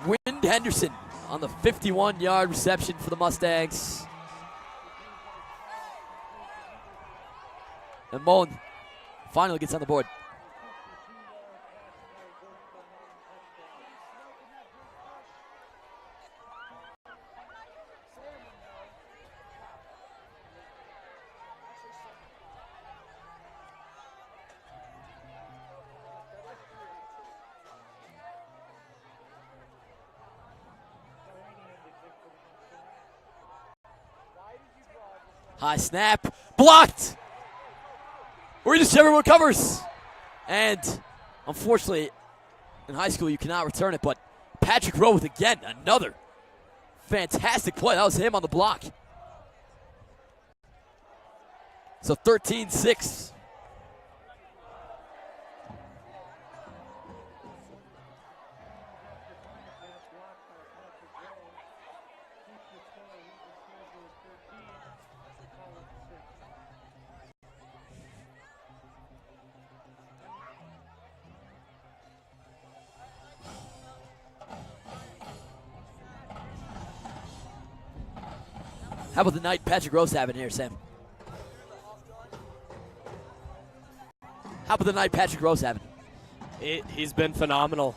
Wind Henderson on the 51-yard reception for the Mustangs. And Mullen finally gets on the board. High snap, blocked. Regis Jesuit covers. And unfortunately, in high school you cannot return it, but Patrick Rowe with again another fantastic play. That was him on the block. So 13-6. How about the night Patrick Rowe's having here, Sam? How about the night Patrick Rowe's having? He's been phenomenal.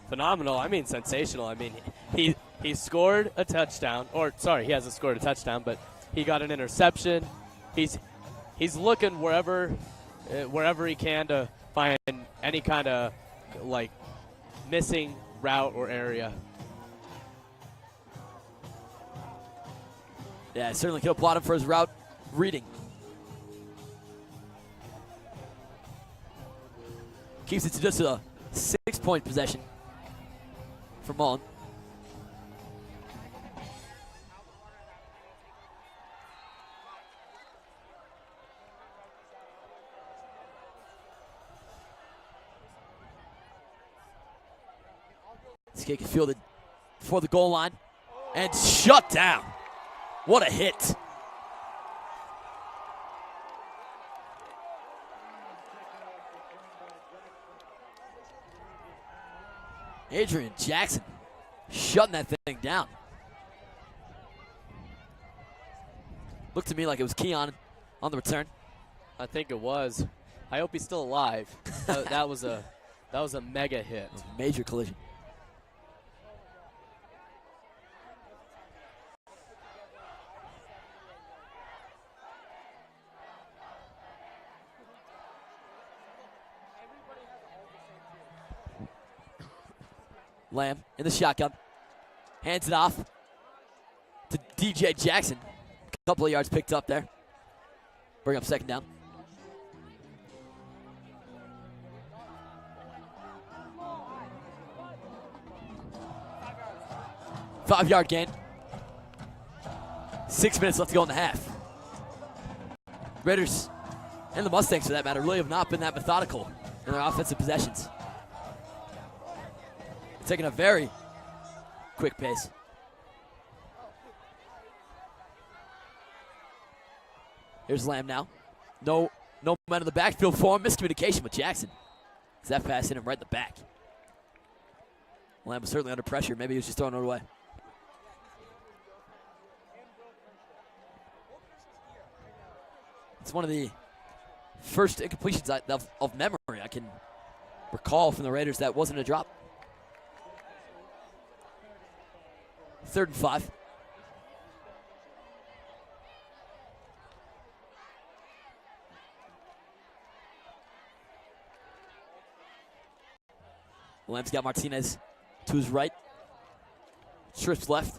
Phenomenal. I mean, sensational. I mean, he scored a touchdown. Or sorry, he hasn't scored a touchdown, but he got an interception. He's looking wherever he can to find any kind of like missing route or area. Yeah, I certainly could applaud him for his route reading. Keeps it to just a 6-point possession for Mullen. This kick is fielded before the goal line and shut down. What a hit. Adrian Jackson shutting that thing down. Looked to me like it was Keon on the return. I think it was. I hope he's still alive. that was a mega hit. Major collision. Lamb in the shotgun. Hands it off to DJ Jackson. A couple of yards picked up there. Bring up second down. Five-yard gain. 6 minutes left to go in the half. Raiders, and the Mustangs for that matter, really have not been that methodical in their offensive possessions. Taking a very quick pace. Here's Lamb now. No man in the backfield for him. Miscommunication with Jackson. That pass hit him right in the back. Lamb was certainly under pressure. Maybe he was just throwing it away. It's one of the first incompletions of memory I can recall from the Raiders that wasn't a drop. 3rd and 5. Lamb's got Martinez to his right. Trips left.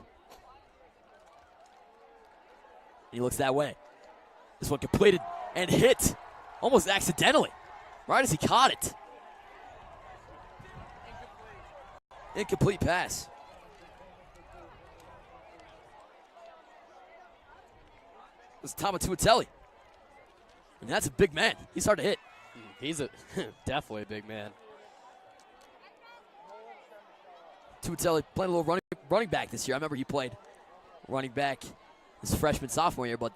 He looks that way. This one completed and hit almost accidentally, right as he caught it. Incomplete pass. It was Tama Tuatelli. And that's a big man. He's hard to hit. He's a definitely a big man. Tuatelli playing a little running back this year. I remember he played running back his freshman, sophomore year, but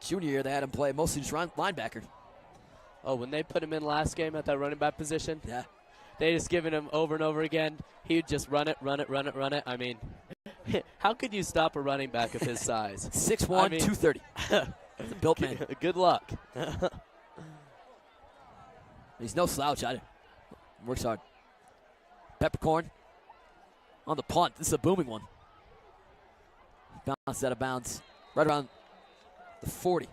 junior year they had him play mostly just linebacker. Oh, when they put him in last game at that running back position, yeah, they just given him over and over again. He'd just run it. I mean, how could you stop a running back of his size? 6'1", 230. He's a built man. Good luck. He's no slouch either. Works hard. Peppercorn on the punt. This is a booming one. Bounced out of bounds right around the 40.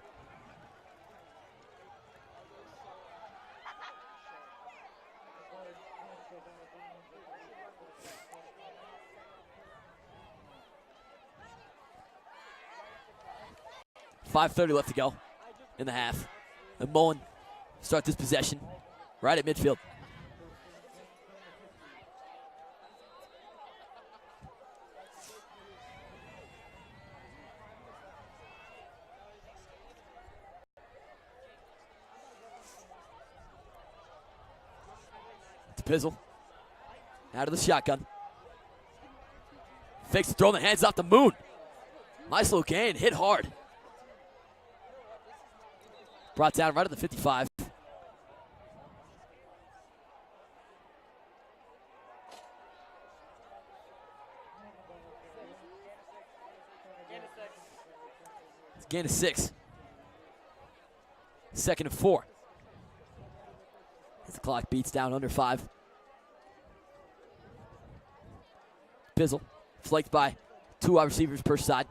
.5:30 left to go in the half. And Mullen start this possession right at midfield. Pizzle out of the shotgun. Fakes the throw, the hands off the Moon. Nice little gain, hit hard. Brought down right at the 55. It's gain of 6. 2nd and 4. As the clock beats down under 5. Pizzle, flanked by 2 wide receivers per side.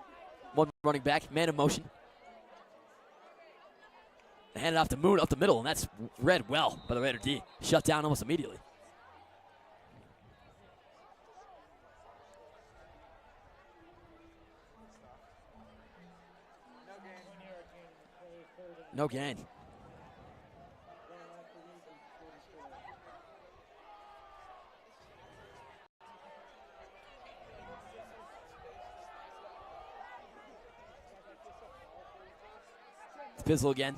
1 running back, man in motion. They hand it off to Moon up the middle, and that's read well by the Raider D. Shut down almost immediately. No gain. Pizzle again.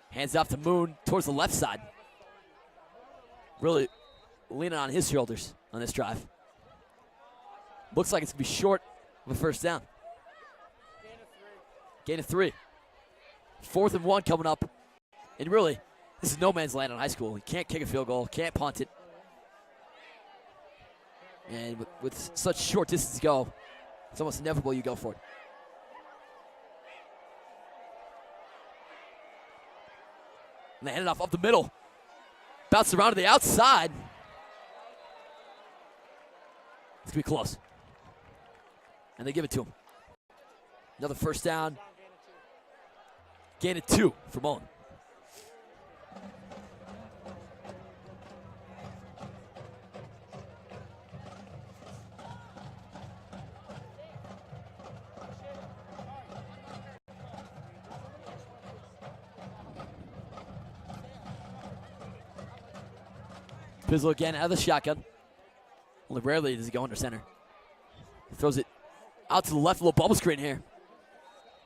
Hands off to Moon towards the left side. Really leaning on his shoulders on this drive. Looks like it's going to be short of a first down. Gain of 3. 4th and 1 coming up. And really, this is no man's land in high school. He can't kick a field goal, can't punt it. And with such short distance to go, it's almost inevitable you go for it. And they hand it off up the middle. Bounce around to the outside. It's going to be close. And they give it to him. Another first down. Gain of 2 for Mullen. Pizzle again out of the shotgun. Only rarely does he go under center. Throws it out to the left, a little bubble screen here.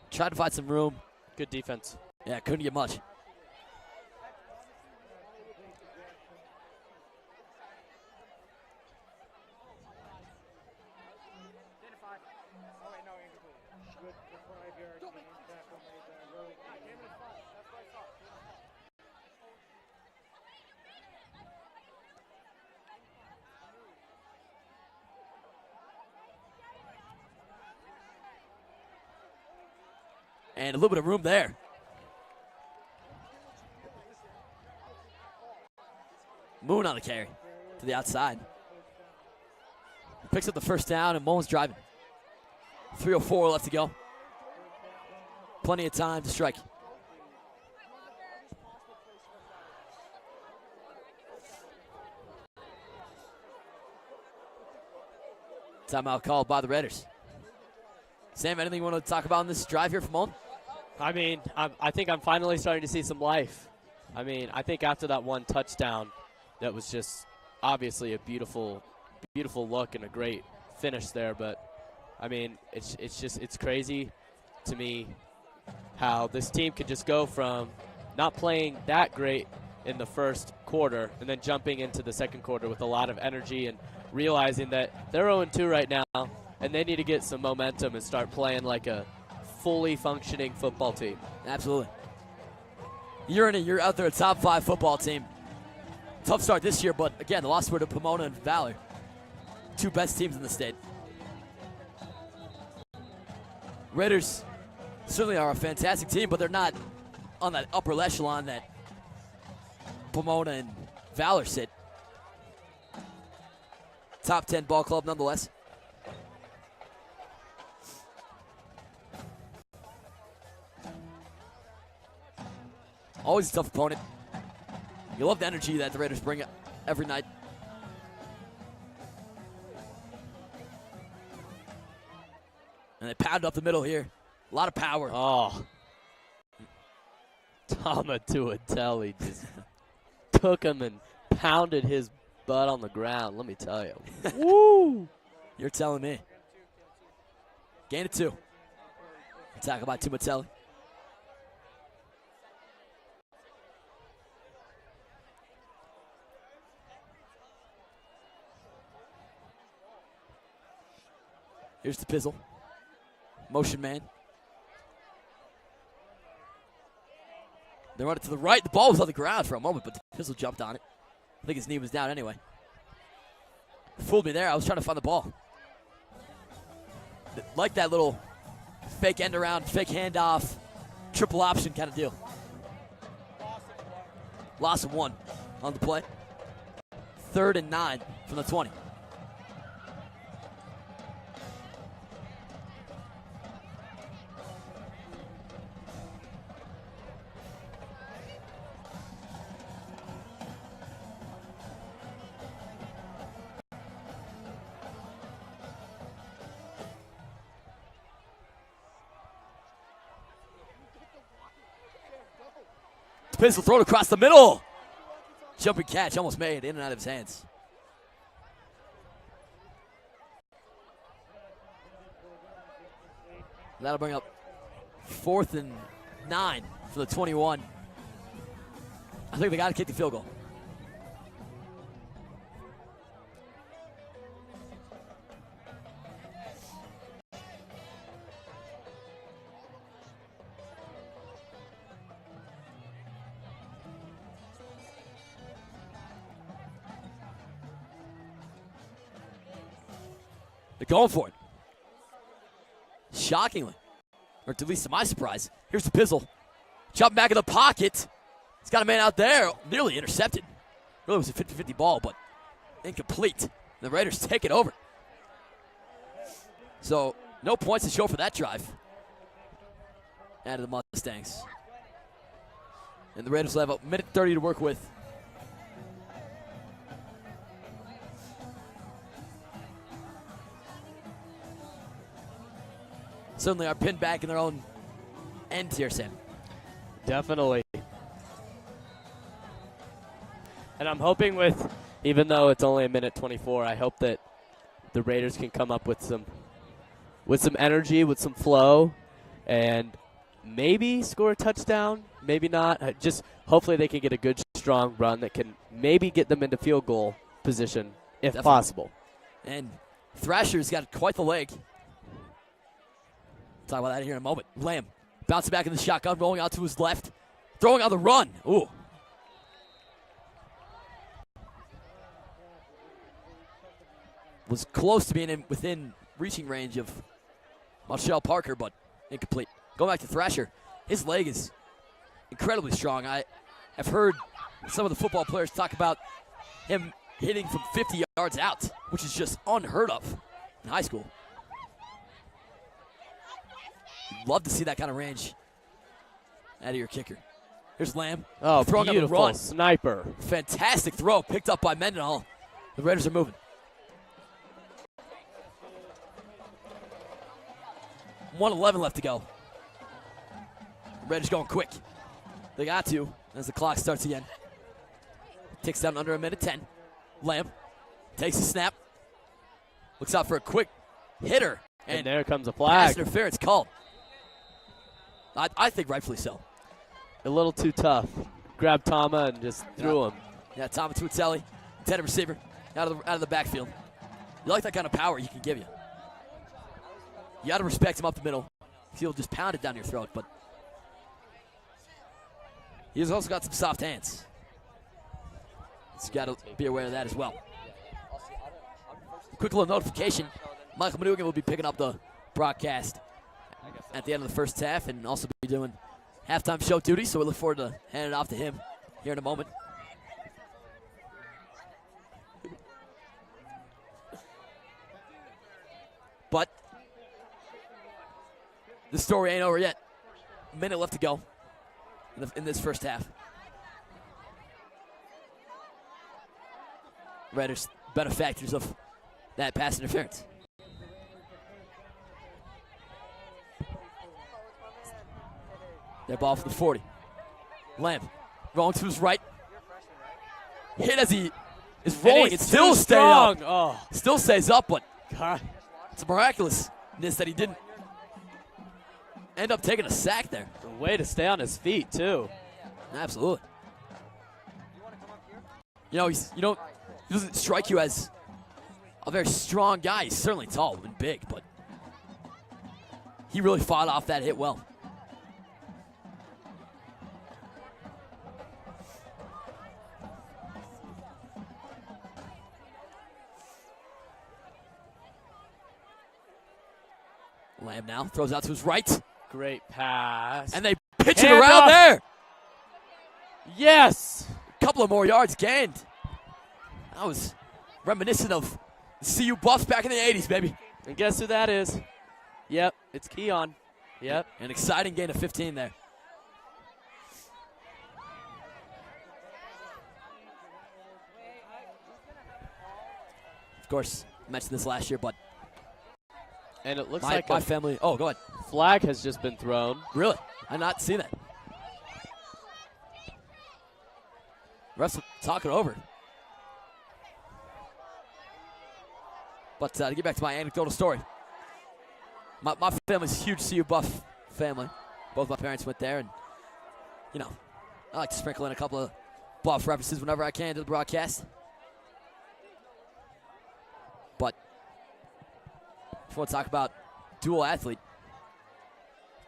Tried to find some room. Good defense. Yeah, couldn't get much. And a little bit of room there. Moon on the carry to the outside. Picks up the first down, and Mullen's driving. 3:04 left to go. Plenty of time to strike. Timeout called by the Raiders. Sam, anything you want to talk about in this drive here from Mullen? I mean, I think I'm finally starting to see some life. I mean, I think after that one touchdown, that was just obviously a beautiful, beautiful look and a great finish there. But, I mean, it's crazy to me how this team could just go from not playing that great in the first quarter and then jumping into the second quarter with a lot of energy and realizing that they're 0-2 right now and they need to get some momentum and start playing like a fully functioning football team. Absolutely. Year in and year out, they're a top 5 football team. Tough start this year, but again, the loss were to Pomona and Valor. 2 best teams in the state. Raiders certainly are a fantastic team, but they're not on that upper echelon that Pomona and Valor sit. Top 10 ball club nonetheless. Always a tough opponent. You love the energy that the Raiders bring every night. And they pound up the middle here. A lot of power. Oh. Tomatuatelli just took him and pounded his butt on the ground, let me tell you. Woo! You're telling me. Gain of 2. Talk about Tomatelli. Here's the Pizzle. Motion man. They run it to the right. The ball was on the ground for a moment, but the Pizzle jumped on it. I think his knee was down anyway. Fooled me there. I was trying to find the ball. Like that little fake end around, fake handoff, triple option kind of deal. Loss of 1 on the play. 3rd and 9 from the 20. Pizzle thrown across the middle. Jumping catch almost made in and out of his hands. That'll bring up 4th and 9 for the 21. I think they got to kick the field goal. They're going for it. Shockingly, or at least to my surprise. Here's the Pizzle. Jumping back in the pocket. He's got a man out there. Nearly intercepted. Really was a 50-50 ball, but incomplete. The Raiders take it over. So, no points to show for that drive. And the Mustangs. And the Raiders will have a minute 30 to work with. Certainly are pinned back in their own end here, Sam. Definitely. And I'm hoping with even though it's only a minute 24, I hope that the Raiders can come up with some energy, with some flow, and maybe score a touchdown, maybe not. Just hopefully they can get a good, strong run that can maybe get them into field goal position, if Definitely. possible. And Thrasher's got quite the leg. Talk about that here in a moment. Lamb bouncing back in the shotgun, rolling out to his left, throwing on the run. Ooh. Was close to being within reaching range of Marshall Parker, but incomplete. Going back to Thrasher, his leg is incredibly strong. I've heard some of the football players talk about him hitting from 50 yards out, which is just unheard of in high school. Love to see that kind of range out of your kicker. Here's Lamb. Oh, throwing on the beautiful run. sniper. Fantastic throw, picked up by Mendenhall. The Raiders are moving. 1:11 left to go. The Raiders going quick. They got to as the clock starts again. Ticks down under a minute 10. Lamb takes a snap. Looks out for a quick hitter. And there comes a Pass flag. interference called. I think rightfully so. A little too tough. Grabbed Tama and just threw him. Yeah, Thomas Tuitzelli, intended receiver, out of the backfield. You like that kind of power he can give you. You got to respect him up the middle. He'll just pound it down your throat, but he's also got some soft hands. He's got to be aware of that as well. Quick little notification. Michael Manoogian will be picking up the broadcast at the end of the first half and also be doing halftime show duty, so we look forward to handing it off to him here in a moment. But the story ain't over yet. A minute left to go in this first half. Raiders benefactors of that pass interference. Their ball for the 40. Lamb rolling to his right. Hit as he is rolling. It still stays up. Oh, Still stays up, but God. it's a miraculousness that he didn't end up taking a sack there. The way to stay on his feet, too. Absolutely. He doesn't strike you as a very strong guy. He's certainly tall and big, but he really fought off that hit well. Lamb now throws out to his right, Great pass. and they pitch it Hand around off. there. Yes. A couple of more yards gained. That was reminiscent of the CU Buffs back in the 80s, baby. And guess who that is? Yep, it's Keon. Yep. An exciting gain of 15 there. Of course, I mentioned this last year, but And it looks my like a family. Oh, go ahead. flag has just been thrown. Really? I did not see that. Refs talking over. But to get back to my anecdotal story, my family's a huge CU Buff family. Both my parents went there, and I like to sprinkle in a couple of Buff references whenever I can to the broadcast. But if you want to talk about dual athlete,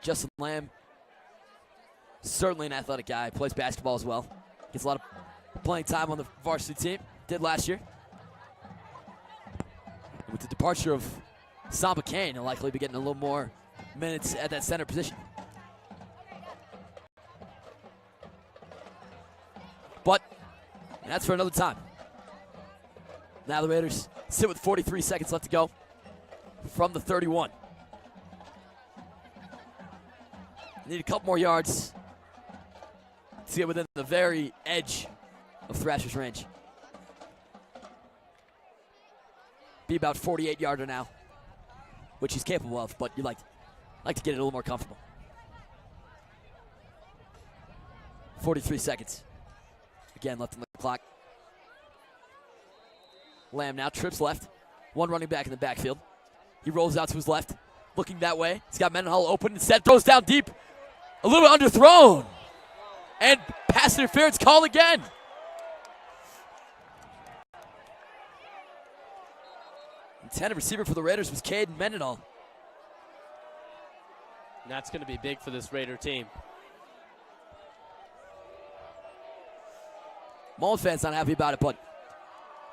Justin Lamb, certainly an athletic guy, plays basketball as well. Gets a lot of playing time on the varsity team, did last year. And with the departure of Samba Kane, he'll likely be getting a little more minutes at that center position. But that's for another time. Now the Raiders sit with 43 seconds left to go from the 31. Need a couple more yards to get within the very edge of Thrasher's range. Be about 48-yarder now, which he's capable of, but you'd like to get it a little more comfortable. 43 seconds. Again, left on the clock. Lamb now trips left. One running back in the backfield. He rolls out to his left, looking that way. He's got Mendenhall open. Instead, throws down deep. A little bit underthrown. And pass interference called again. Intended receiver for the Raiders was Caden Mendenhall. And that's going to be big for this Raider team. Mullen fans not happy about it, but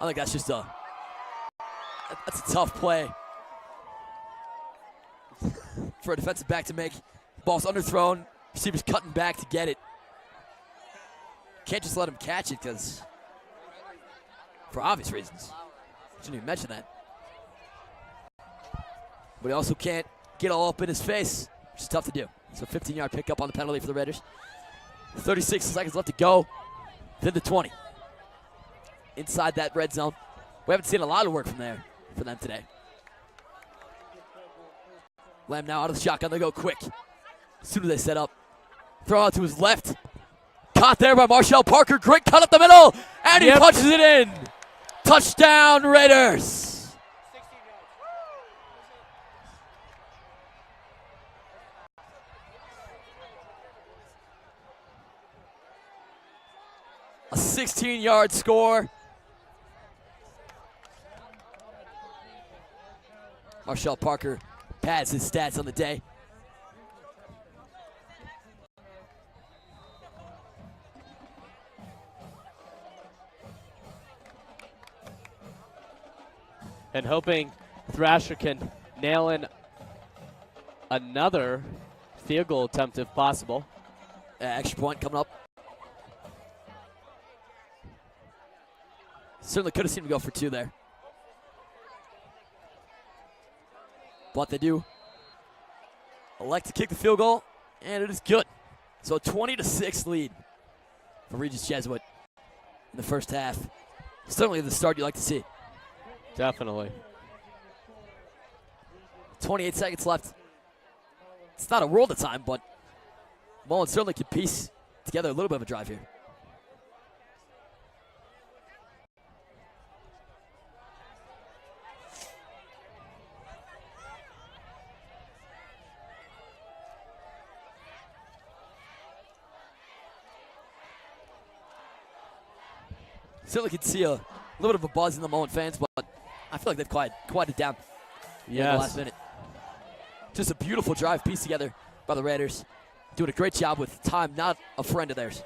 I think that's just that's a tough play for a defensive back to make. Ball's underthrown. Receiver's cutting back to get it. Can't just let him catch it because, for obvious reasons. Shouldn't even mention that. But he also can't get all up in his face, which is tough to do. So 15-yard pickup on the penalty for the Raiders. 36 seconds left to go. Then the 20. Inside that red zone. We haven't seen a lot of work from there for them today. Lamb now out of the shotgun. They go quick. As soon as they set up. Throw out to his left. Caught there by Marshall Parker. Great cut up the middle. And he punches it in. Touchdown, Raiders. A 16-yard score. Marshall Parker pads his stats on the day. And hoping Thrasher can nail in another field goal attempt if possible. Extra point coming up. Certainly could have seen him go for two there. But they do elect to kick the field goal, and it is good. So a 20-6 lead for Regis Jesuit in the first half. Certainly the start you like to see. Definitely. 28 seconds left. It's not a world of time, but Mullen certainly could piece together a little bit of a drive here. Certainly could see a little bit of a buzz in the Mullen fans, but I feel like they've quieted down in the last minute. Just a beautiful drive pieced together by the Raiders. Doing a great job with time, not a friend of theirs.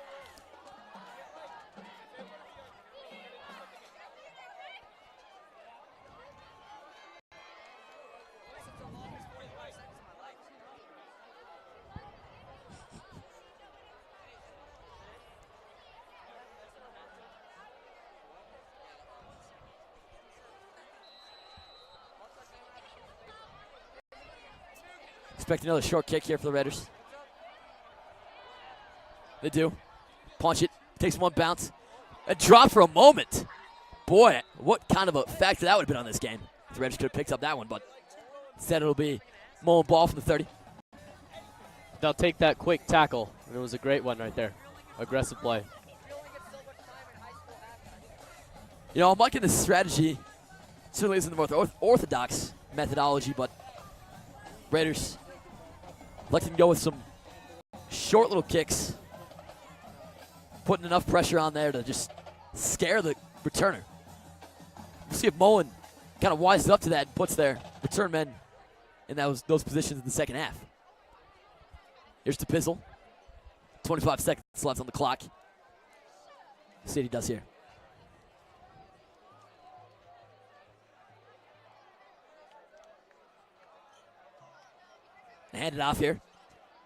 Expect another short kick here for the Raiders. They do. Punch it. Takes one bounce. A drop for a moment. Boy, what kind of a factor that would have been on this game. The Raiders could have picked up that one, but instead it'll be Mullen ball from the 30. They'll take that quick tackle. And it was a great one right there. Aggressive play. You know, I'm liking this strategy. Certainly isn't the most orthodox methodology, but Raiders like to go with some short little kicks, putting enough pressure on there to just scare the returner. We'll see if Mullen kind of wises up to that and puts their return men in those positions in the second half. Here's to Pizzle. 25 seconds left on the clock. See what he does here. Hand it off here.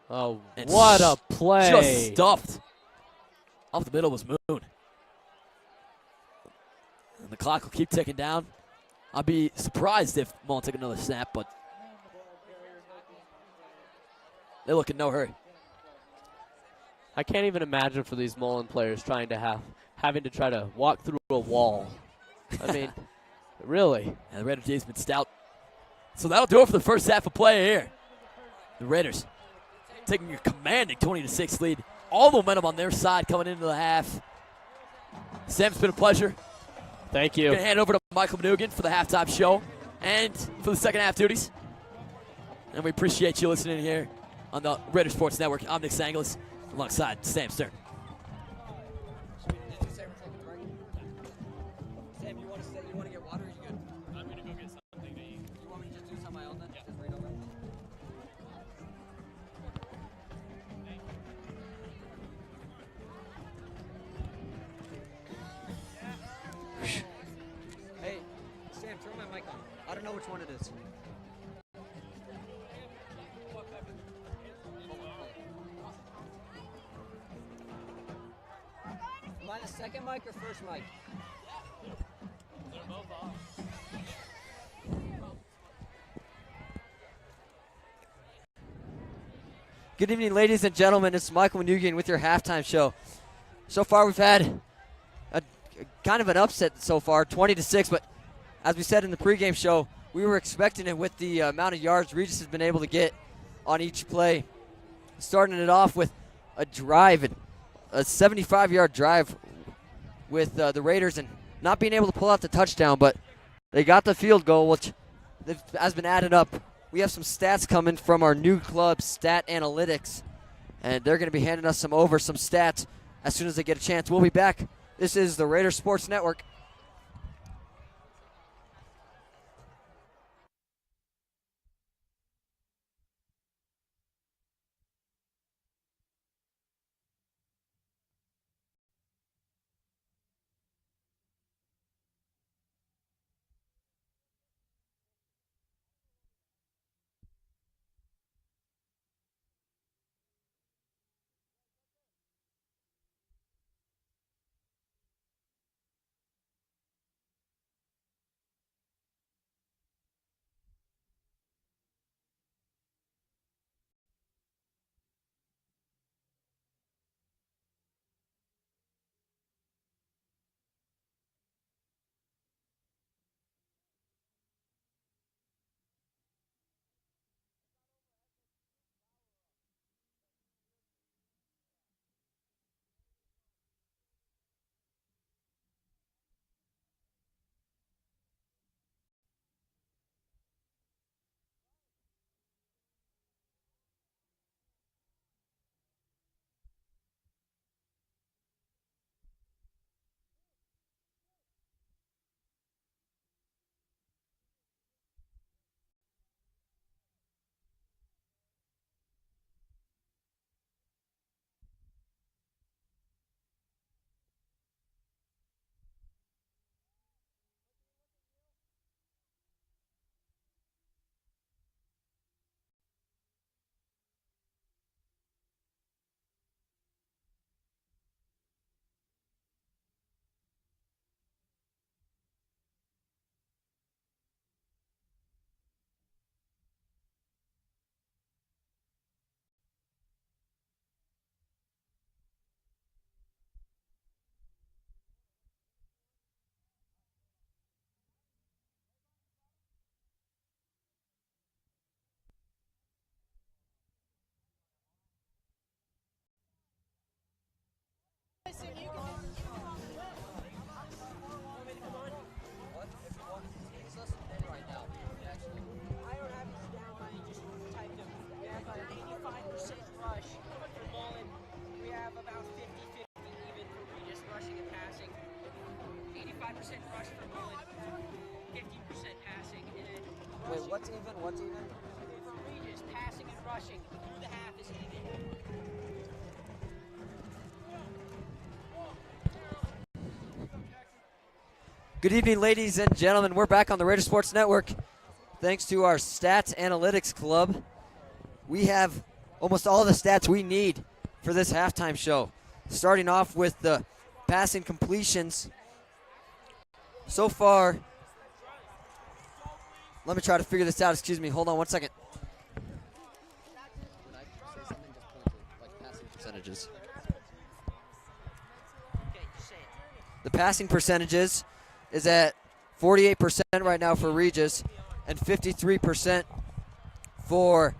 Oh, And what a play. Just stuffed. Off the middle was Moon. And the clock will keep ticking down. I'll be surprised if Mullen took another snap, but they look in no hurry. I can't even imagine for these Mullen players having to try to walk through a wall. I mean, really. And the Raider team's been stout. So that'll do it for the first half of play here. The Raiders taking a commanding 20-6 lead. All the momentum on their side coming into the half. Sam, it's been a pleasure. Thank you. Going to hand it over to Michael Manoogian for the halftime show and for the second half duties. And we appreciate you listening here on the Raider Sports Network. I'm Nick Sangalis alongside Sam Stern. Sam, you want to get water? Or you good? I'm going to go get something to eat. You want me to just do some of my own then? Yeah. Just right over. Hey, Sam, turn my mic on. I don't know which one it is. Am I the second mic or first mic? They're both off. Good evening, ladies and gentlemen. It's Michael Manoogian with your halftime show. So far, we've had a kind of an upset so far, 20-6. But as we said in the pregame show, we were expecting it with the amount of yards Regis has been able to get on each play. Starting it off with a drive, a 75-yard drive with the Raiders, and not being able to pull out the touchdown, but they got the field goal, which has been added up. We have some stats coming from our new club, Stat Analytics, and they're going to be handing us some stats as soon as they get a chance. We'll be back. This is the Raider Sports Network. Wait, what's even? What's even? For Regis, passing and rushing through the half is even. Good evening, ladies and gentlemen. We're back on the Raider Sports Network. Thanks to our Stats Analytics Club, we have almost all the stats we need for this halftime show. Starting off with the passing completions. So far, let me try to figure this out. Excuse me. Hold on one second. Percentages. The passing percentages is at 48% right now for Regis and 53% for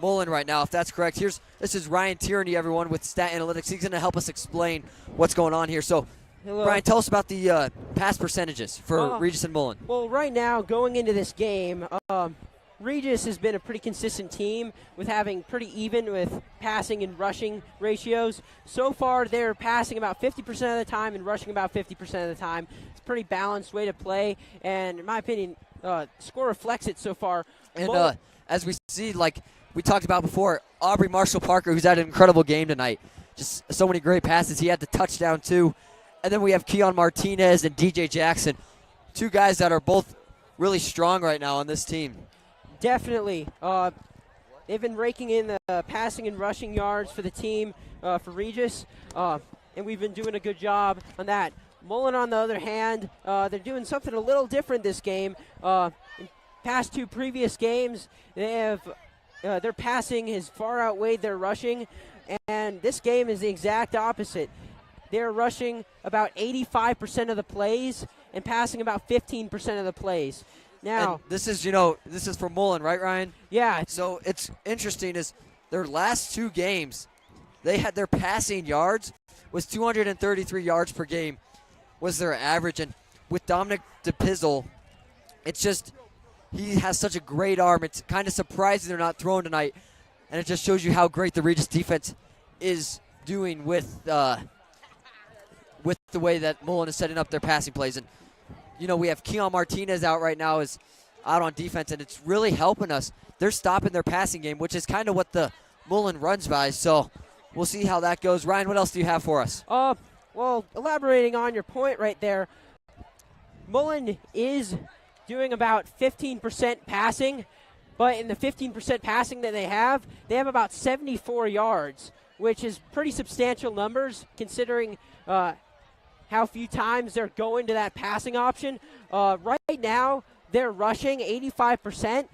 Mullen right now, if that's correct. This is Ryan Tierney, everyone, with Stat Analytics. He's going to help us explain what's going on here. So Hello. Brian, tell us about the pass percentages for Regis and Mullen. Well, right now, going into this game, Regis has been a pretty consistent team with having pretty even with passing and rushing ratios. So far, they're passing about 50% of the time and rushing about 50% of the time. It's a pretty balanced way to play, and in my opinion, score reflects it so far. And as we see, like we talked about before, Aubrey Marshall Parker, who's had an incredible game tonight. Just so many great passes. He had the touchdown, too. And then we have Keon Martinez and DJ Jackson, two guys that are both really strong right now on this team. Definitely. They've been raking in the passing and rushing yards for the team for Regis, and we've been doing a good job on that. Mullen, on the other hand, they're doing something a little different this game. In past two previous games, they have their passing has far outweighed their rushing, and this game is the exact opposite. They're rushing about 85% of the plays and passing about 15% of the plays. Now, and this is for Mullen, right, Ryan? Yeah. So it's interesting is their last two games, they had their passing yards was 233 yards per game was their average. And with Dominic DePizzle, it's just he has such a great arm. It's kind of surprising they're not throwing tonight. And it just shows you how great the Regis defense is doing with the way that Mullen is setting up their passing plays. And, we have Keon Martinez out right now is out on defense, and it's really helping us. They're stopping their passing game, which is kind of what the Mullen runs by. So we'll see how that goes. Ryan, what else do you have for us? Well, elaborating on your point right there, Mullen is doing about 15% passing, but in the 15% passing that they have about 74 yards, which is pretty substantial numbers considering how few times they're going to that passing option. Right now, they're rushing 85%.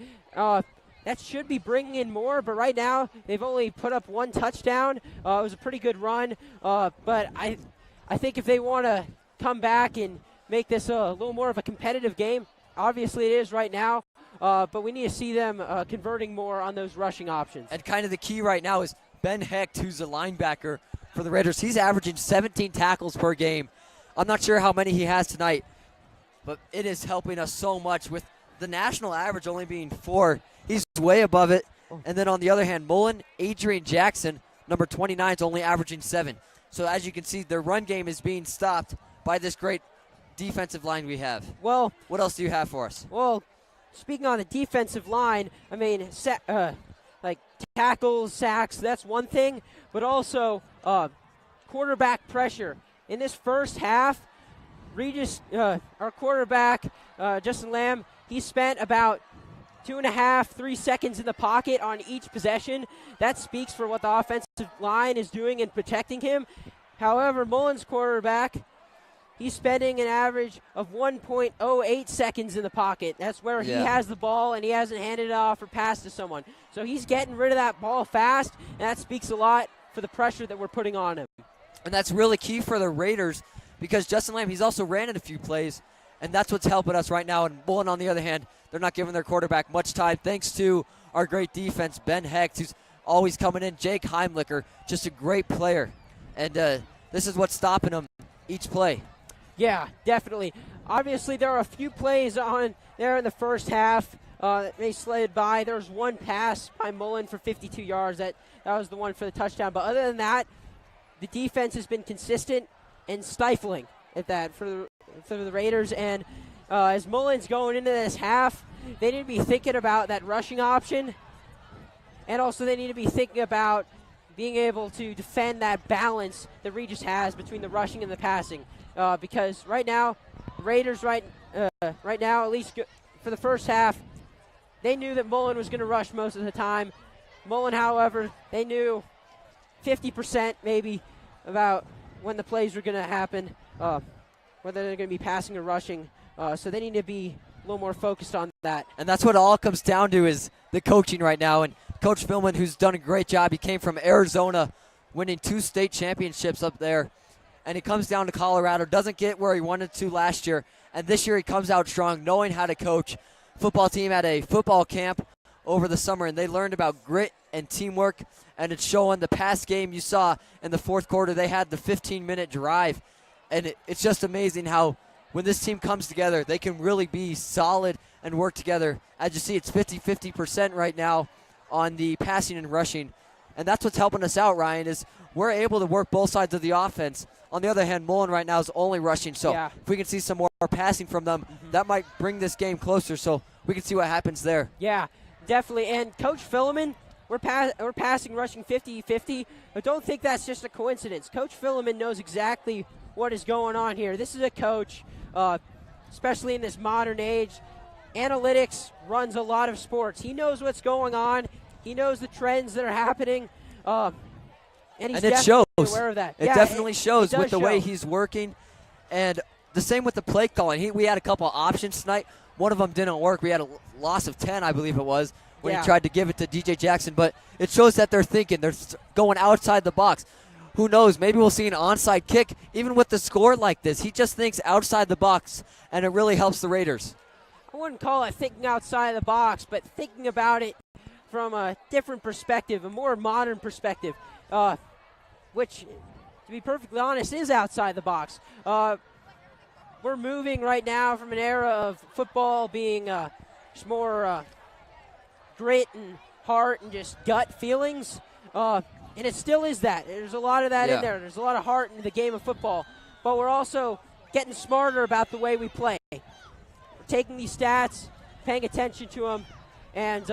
That should be bringing in more, but right now they've only put up one touchdown. It was a pretty good run, but I think if they want to come back and make this a little more of a competitive game, obviously it is right now, but we need to see them converting more on those rushing options. And kind of the key right now is Ben Hecht, who's a linebacker for the Raiders. He's averaging 17 tackles per game. I'm not sure how many he has tonight, but it is helping us so much with the national average only being 4. He's way above it. And then on the other hand, Mullen, Adrian Jackson, number 29, is only averaging 7. So as you can see, their run game is being stopped by this great defensive line we have. Well, what else do you have for us? Well, speaking on the defensive line, I mean, like tackles, sacks, that's one thing, but also quarterback pressure. In this first half, Regis, our quarterback, Justin Lamb, he spent about 2.5, 3 seconds in the pocket on each possession. That speaks for what the offensive line is doing in protecting him. However, Mullen's quarterback, he's spending an average of 1.08 seconds in the pocket. That's where he has the ball and he hasn't handed it off or passed to someone. So he's getting rid of that ball fast, and that speaks a lot for the pressure that we're putting on him. And that's really key for the Raiders because Justin Lamb, he's also ran in a few plays, and that's what's helping us right now. And Mullen, on the other hand, they're not giving their quarterback much time thanks to our great defense, Ben Hecht, who's always coming in, Jake Heimlicher, just a great player. And this is what's stopping them each play. Yeah, definitely. Obviously, there are a few plays on there in the first half that they slid by. There was one pass by Mullen for 52 yards. That was the one for the touchdown. But other than that, the defense has been consistent and stifling at that for the Raiders. And as Mullen's going into this half, they need to be thinking about that rushing option. And also they need to be thinking about being able to defend that balance that Regis has between the rushing and the passing. Because right now, the Raiders right now, at least for the first half, they knew that Mullen was going to rush most of the time. Mullen, however, they knew 50% maybe about when the plays were going to happen, whether they're going to be passing or rushing. So they need to be a little more focused on that. And that's what it all comes down to is the coaching right now. And Coach Philman, who's done a great job, he came from Arizona, winning 2 state championships up there. And he comes down to Colorado, doesn't get where he wanted to last year. And this year he comes out strong, knowing how to coach. Football team at a football camp over the summer, and they learned about grit and teamwork, and it's showing. The past game you saw in the fourth quarter, they had the 15-minute drive, And it's just amazing how when this team comes together, they can really be solid and work together. As you see, it's 50-50% right now on the passing and rushing. And that's what's helping us out, Ryan, is we're able to work both sides of the offense. On the other hand, Mullen right now is only rushing. So if we can see some more passing from them, that might bring this game closer. So we can see what happens there. Yeah, definitely. And Coach Philemon, we're passing, rushing 50-50. But don't think that's just a coincidence. Coach Philemon knows exactly what is going on here. This is a coach, especially in this modern age. Analytics runs a lot of sports. He knows what's going on. He knows the trends that are happening. And he's it shows. aware of that. It definitely shows with the way he's working. And the same with the play calling. We had a couple of options tonight. One of them didn't work. We had a loss of 10, I believe it was, when he tried to give it to DJ Jackson. But it shows that they're thinking. They're going outside the box. Who knows? Maybe we'll see an onside kick. Even with the score like this, he just thinks outside the box, and it really helps the Raiders. I wouldn't call it thinking outside the box, but thinking about it from a different perspective, a more modern perspective, which, to be perfectly honest, is outside the box. We're moving right now from an era of football being just more grit and heart and just gut feelings, and it still is that. There's a lot of that in there. There's a lot of heart in the game of football, but we're also getting smarter about the way we play. We're taking these stats, paying attention to them, and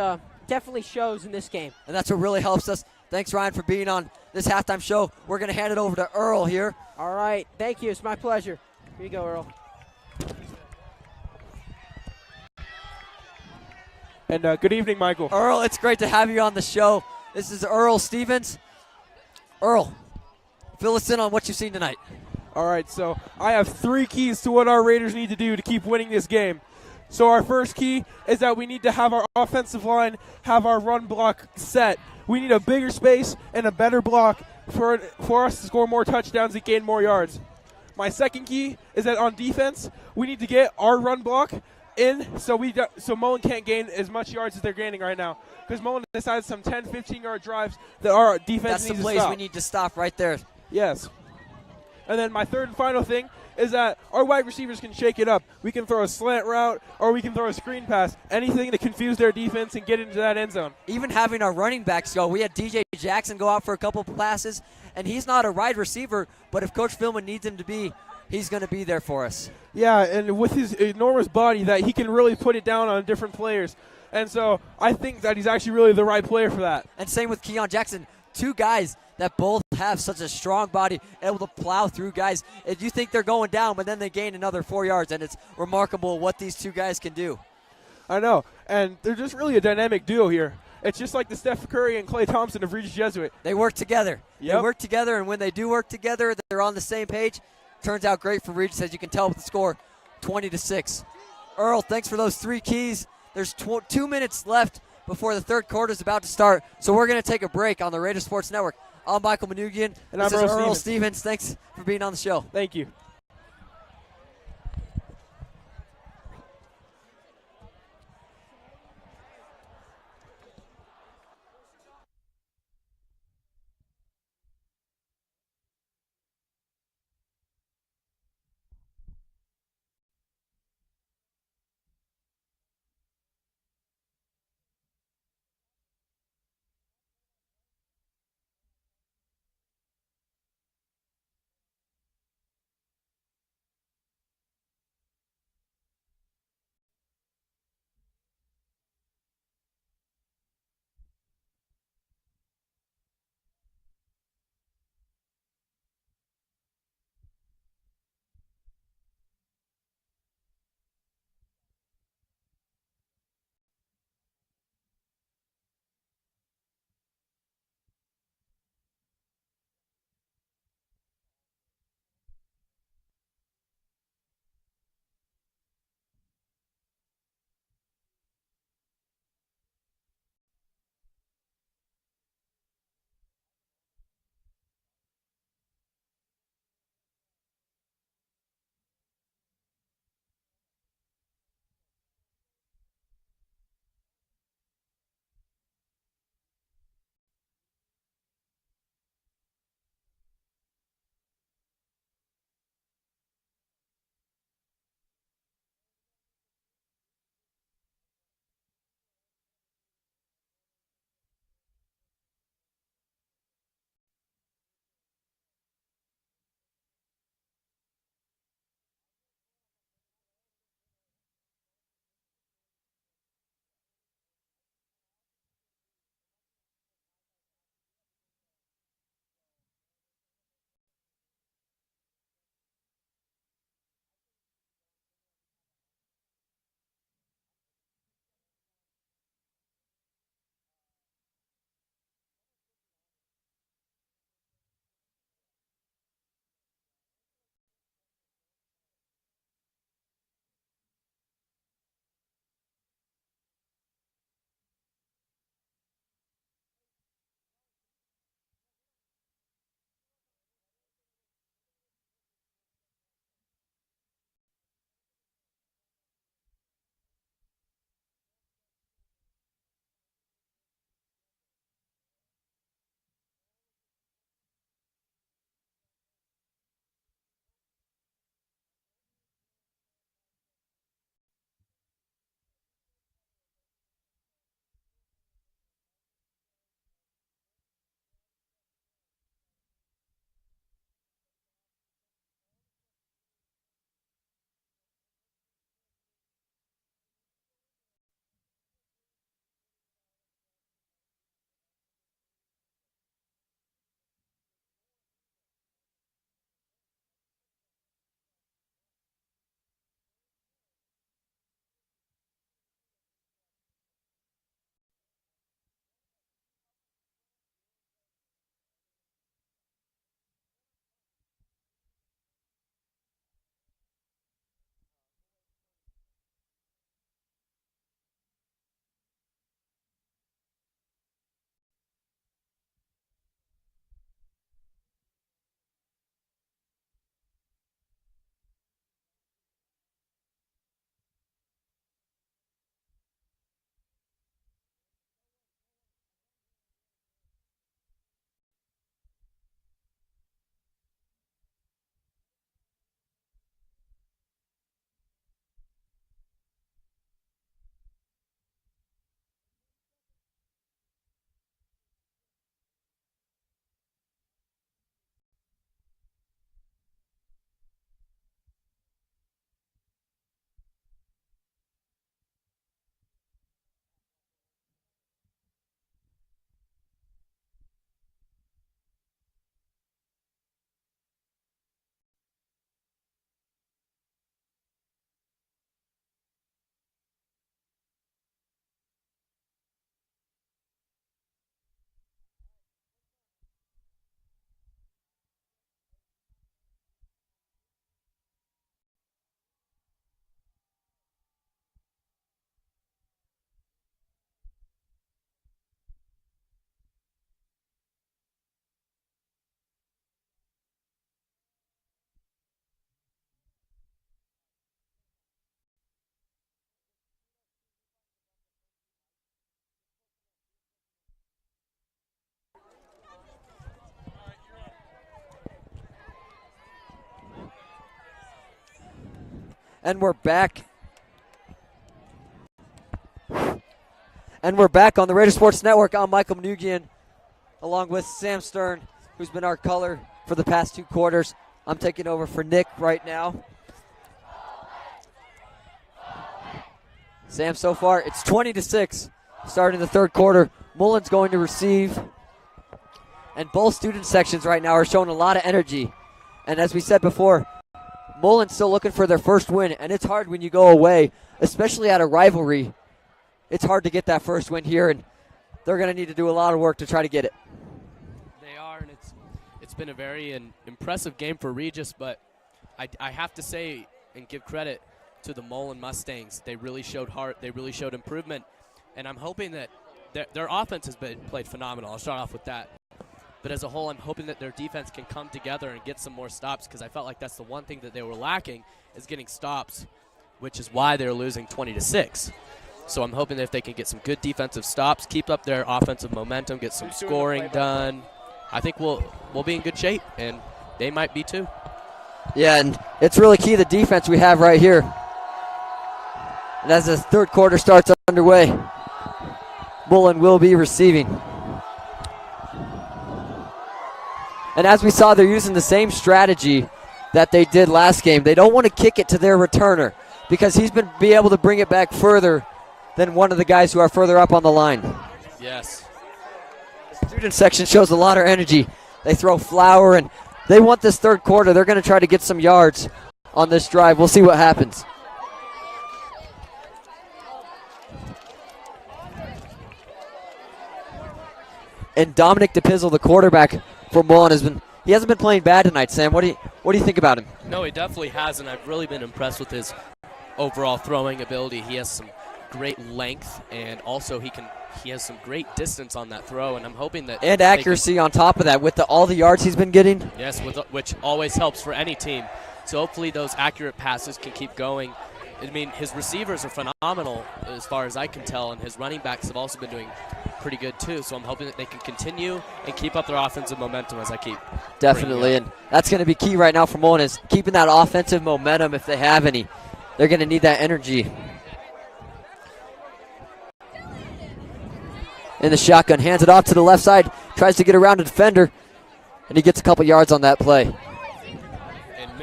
definitely shows in this game. And that's what really helps us. Thanks, Ryan, for being on this halftime show. We're going to hand it over to Earl here. All right. Thank you. It's my pleasure. Here you go, Earl. And good evening, Michael. Earl, it's great to have you on the show. This is Earl Stevens. Earl, fill us in on what you've seen tonight. All right, so I have 3 keys to what our Raiders need to do to keep winning this game. So our first key is that we need to have our offensive line have our run block set. We need a bigger space and a better block for us to score more touchdowns and gain more yards. My second key is that on defense, we need to get our run block in so Mullen can't gain as much yards as they're gaining right now. Because Mullen decided some 10, 15-yard drives that our defense needs to stop. That's the plays we need to stop right there. Yes. And then my third and final thing is that our wide receivers can shake it up. We can throw a slant route or we can throw a screen pass, anything to confuse their defense and get into that end zone. Even having our running backs go, we had DJ Jackson go out for a couple passes, and he's not a wide receiver, but if Coach Philman needs him to be, he's going to be there for us. Yeah, and with his enormous body that he can really put it down on different players. And so I think that he's actually really the right player for that. And same with Keon Jackson, 2 guys that both have such a strong body, able to plow through guys. If you think they're going down, but then they gain another 4 yards, and it's remarkable what these 2 guys can do. I know, and they're just really a dynamic duo here. It's just like the Steph Curry and Klay Thompson of Regis Jesuit. They work together. Yep. They work together, and when they do work together, they're on the same page. Turns out great for Regis, as you can tell with the score, 20-6. Earl, thanks for those 3 keys. There's 2 minutes left before the third quarter is about to start, so we're going to take a break on the Raider Sports Network. I'm Michael Manoogian. And this I'm is Earl Stevens. Thanks for being on the show. Thank you. And we're back. And we're back on the Raider Sports Network. I'm Michael Manoogian, along with Sam Stern, who's been our color for the past 2 quarters. I'm taking over for Nick right now. Sam, so far it's 20-6. Starting the 3rd quarter, Mullen's going to receive. And both student sections right now are showing a lot of energy. And as we said before, Mullen's still looking for their first win, and it's hard when you go away, especially at a rivalry. It's hard to get that first win here, and they're going to need to do a lot of work to try to get it. They are, and it's been a very impressive game for Regis, but I have to say and give credit to the Mullen Mustangs. They really showed heart. They really showed improvement, and I'm hoping that their offense has been played phenomenal. I'll start off with that. But as a whole, I'm hoping that their defense can come together and get some more stops, because I felt like that's the one thing that they were lacking is getting stops, which is why they're losing 20-6. So I'm hoping that if they can get some good defensive stops, keep up their offensive momentum, get some scoring done, I think we'll be in good shape, and they might be too. Yeah, and it's really key the defense we have right here. And as the 3rd quarter starts underway, Mullen will be receiving. And as we saw, they're using the same strategy that they did last game. They don't want to kick it to their returner because he's been be able to bring it back further than one of the guys who are further up on the line. Yes. The student section shows a lot of energy. They throw flour, and they want this 3rd quarter. They're going to try to get some yards on this drive. We'll see what happens. And Dominic DePizzle, the quarterback for Mullen, he hasn't been playing bad tonight. Sam, what do you think about him? No, he definitely hasn't. I've really been impressed with his overall throwing ability. He has some great length, and also he has some great distance on that throw, and I'm hoping that and accuracy on top of that with all the yards he's been getting. Yes, which always helps for any team. So hopefully those accurate passes can keep going. I mean, his receivers are phenomenal as far as I can tell, and his running backs have also been doing pretty good too. So I'm hoping that they can continue and keep up their offensive momentum as I keep. Definitely, and that's going to be key right now for Mullen is keeping that offensive momentum if they have any. They're going to need that energy. In the shotgun, hands it off to the left side, tries to get around a defender, and he gets a couple yards on that play. And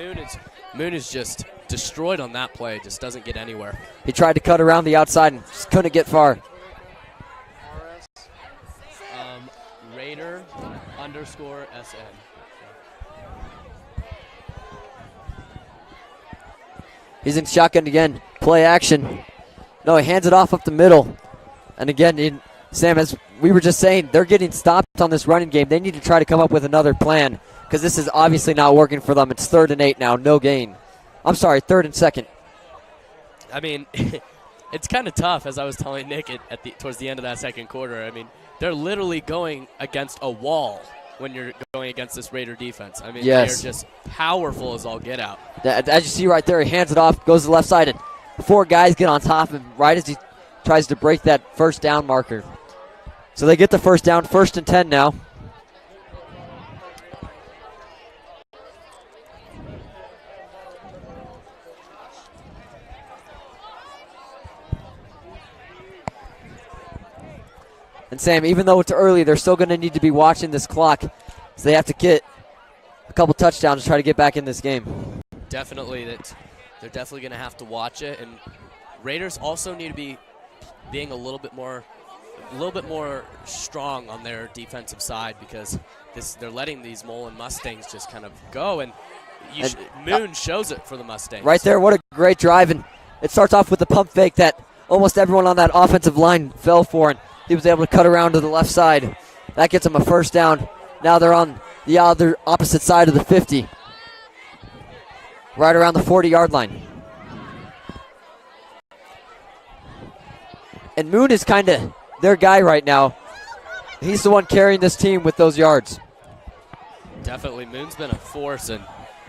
Moon is just destroyed on that play, just doesn't get anywhere. He tried to cut around the outside and just couldn't get far. Raider _SN. He's in shotgun again, play action. No, he hands it off up the middle. And again, Sam, as we were just saying, they're getting stopped on this running game. They need to try to come up with another plan because this is obviously not working for them. It's 3rd and 8 now, no gain. I'm sorry, 3rd and 2nd. I mean, it's kind of tough, as I was telling Nick towards the end of that 2nd quarter. I mean, they're literally going against a wall when you're going against this Raider defense. I mean, yes. They're just powerful as all get out. As you see right there, he hands it off, goes to the left side, and 4 guys get on top of him right as he tries to break that first down marker. So they get the first down, 1st and 10 now. And Sam, even though it's early, they're still going to need to be watching this clock. So they have to get a couple touchdowns to try to get back in this game. Definitely, they're definitely going to have to watch it. And Raiders also need to be being a little bit more strong on their defensive side because they're letting these Mullen Mustangs just kind of go. And Moon shows it for the Mustangs. Right there, what a great drive. And it starts off with the pump fake that almost everyone on that offensive line fell for. And he was able to cut around to the left side. That gets him a first down. Now they're on the other opposite side of the 50. Right around the 40-yard line. And Moon is kind of their guy right now. He's the one carrying this team with those yards. Definitely, Moon's been a force. And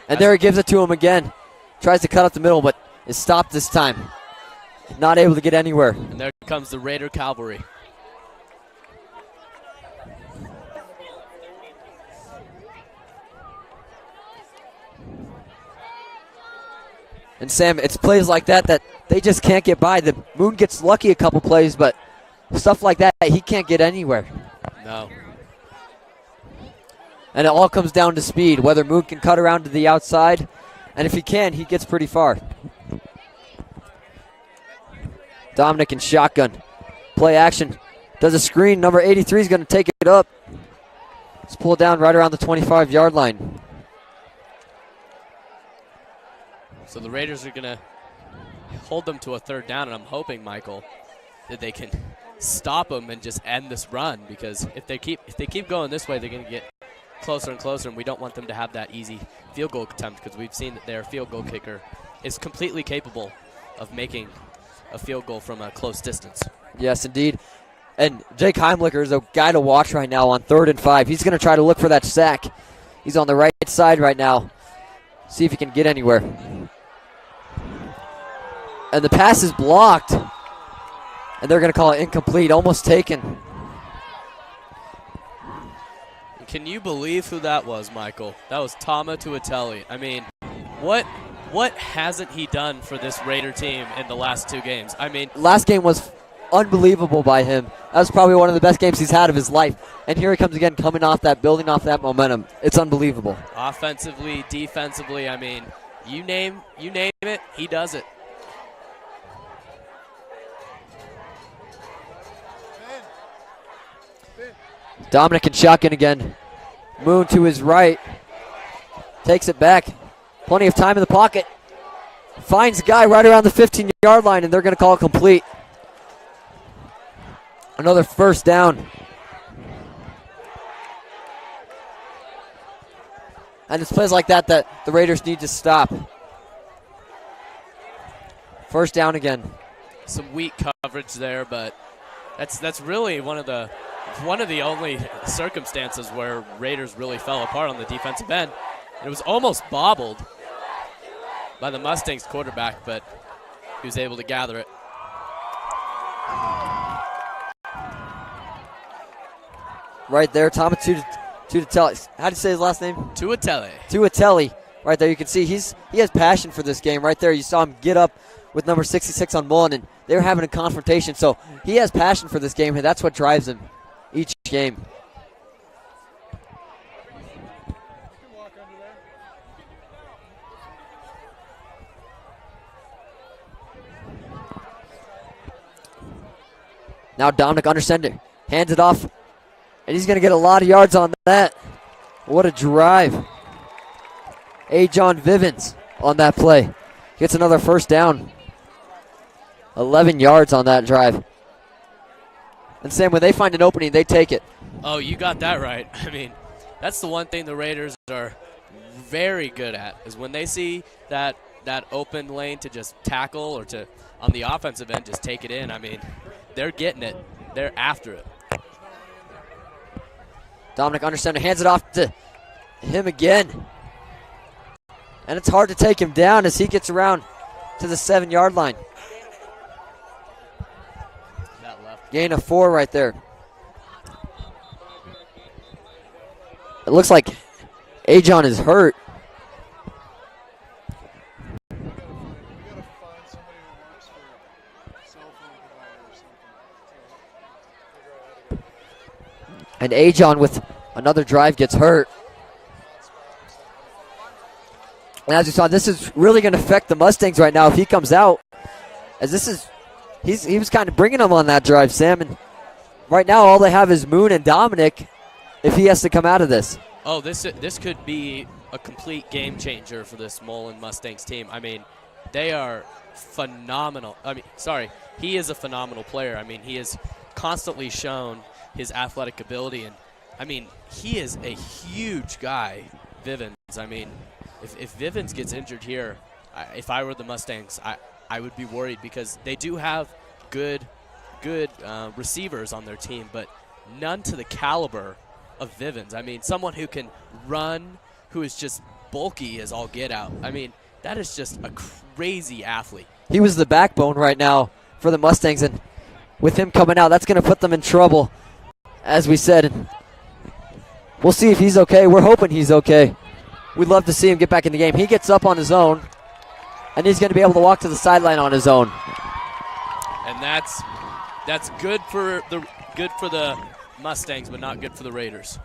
there he gives it to him again. Tries to cut up the middle, but is stopped this time. Not able to get anywhere. And there comes the Raider Cavalry. And Sam, it's plays like that that they just can't get by. The Moon gets lucky a couple plays, but stuff like that, he can't get anywhere. No. And it all comes down to speed, whether Moon can cut around to the outside, and if he can, he gets pretty far. Dominic in shotgun. Play action. Does a screen. Number 83 is going to take it up. It's pulled down right around the 25-yard line. So the Raiders are going to hold them to a third down, and I'm hoping, Michael, that they can stop them and just end this run, because if they keep going this way, they're going to get closer and closer, and we don't want them to have that easy field goal attempt, because we've seen that their field goal kicker is completely capable of making a field goal from a close distance. Yes, indeed. And Jake Heimlicher is a guy to watch right now on 3rd and 5. He's going to try to look for that sack. He's on the right side right now. See if he can get anywhere. And the pass is blocked. And they're going to call it incomplete, almost taken. Can you believe who that was, Michael? That was Tama Tuateli. I mean, what hasn't he done for this Raider team in the last 2 games? I mean, last game was unbelievable by him. That was probably one of the best games he's had of his life. And here he comes again, coming off that, building off that momentum. It's unbelievable. Offensively, defensively, I mean, you name it, he does it. Dominic in shotgun again. Moon to his right. Takes it back. Plenty of time in the pocket. Finds a guy right around the 15-yard line, and they're going to call it complete. Another first down. And it's plays like that the Raiders need to stop. First down again. Some weak coverage there, but that's really one of the only circumstances where Raiders really fell apart on the defensive end. It was almost bobbled by the Mustangs quarterback, but he was able to gather it. Right there, Tama Tuateli. How do you say his last name? Tuateli. Tuateli. Right there, you can see he has passion for this game. Right there, you saw him get up with number 66 on Mullen, and they were having a confrontation. So he has passion for this game, and that's what drives him each game. Now Dominic under center. Hands it off. And he's going to get a lot of yards on that. What a drive. John Vivens on that play. Gets another first down. 11 yards on that drive. And Sam, when they find an opening, they take it. Oh, you got that right. I mean, that's the one thing the Raiders are very good at, is when they see that open lane to just tackle, or to, on the offensive end, just take it in. I mean, they're getting it. They're after it. Dominic under center, hands it off to him again. And it's hard to take him down as he gets around to the 7-yard line. That left. Gain of 4 right there. It looks like Ajon is hurt. And Ajon with another drive gets hurt. And as you saw, this is really going to affect the Mustangs right now if he comes out. As he was kind of bringing them on that drive, Sam. And right now, all they have is Moon and Dominic if he has to come out of this. Oh, this could be a complete game changer for this Mullen Mustangs team. I mean, they are phenomenal. He is a phenomenal player. I mean, he has constantly shown his athletic ability, and I mean, he is a huge guy, Vivens. I mean, if Vivens gets injured here, if I were the Mustangs, I would be worried, because they do have good receivers on their team, but none to the caliber of Vivens. I mean, someone who can run, who is just bulky as all get out. I mean, that is just a crazy athlete. He was the backbone right now for the Mustangs, and with him coming out, that's going to put them in trouble, as we said. We'll see if he's okay. We're hoping he's okay. We'd love to see him get back in the game. He gets up on his own, and he's going to be able to walk to the sideline on his own. And that's good for the Mustangs, but not good for the Raiders.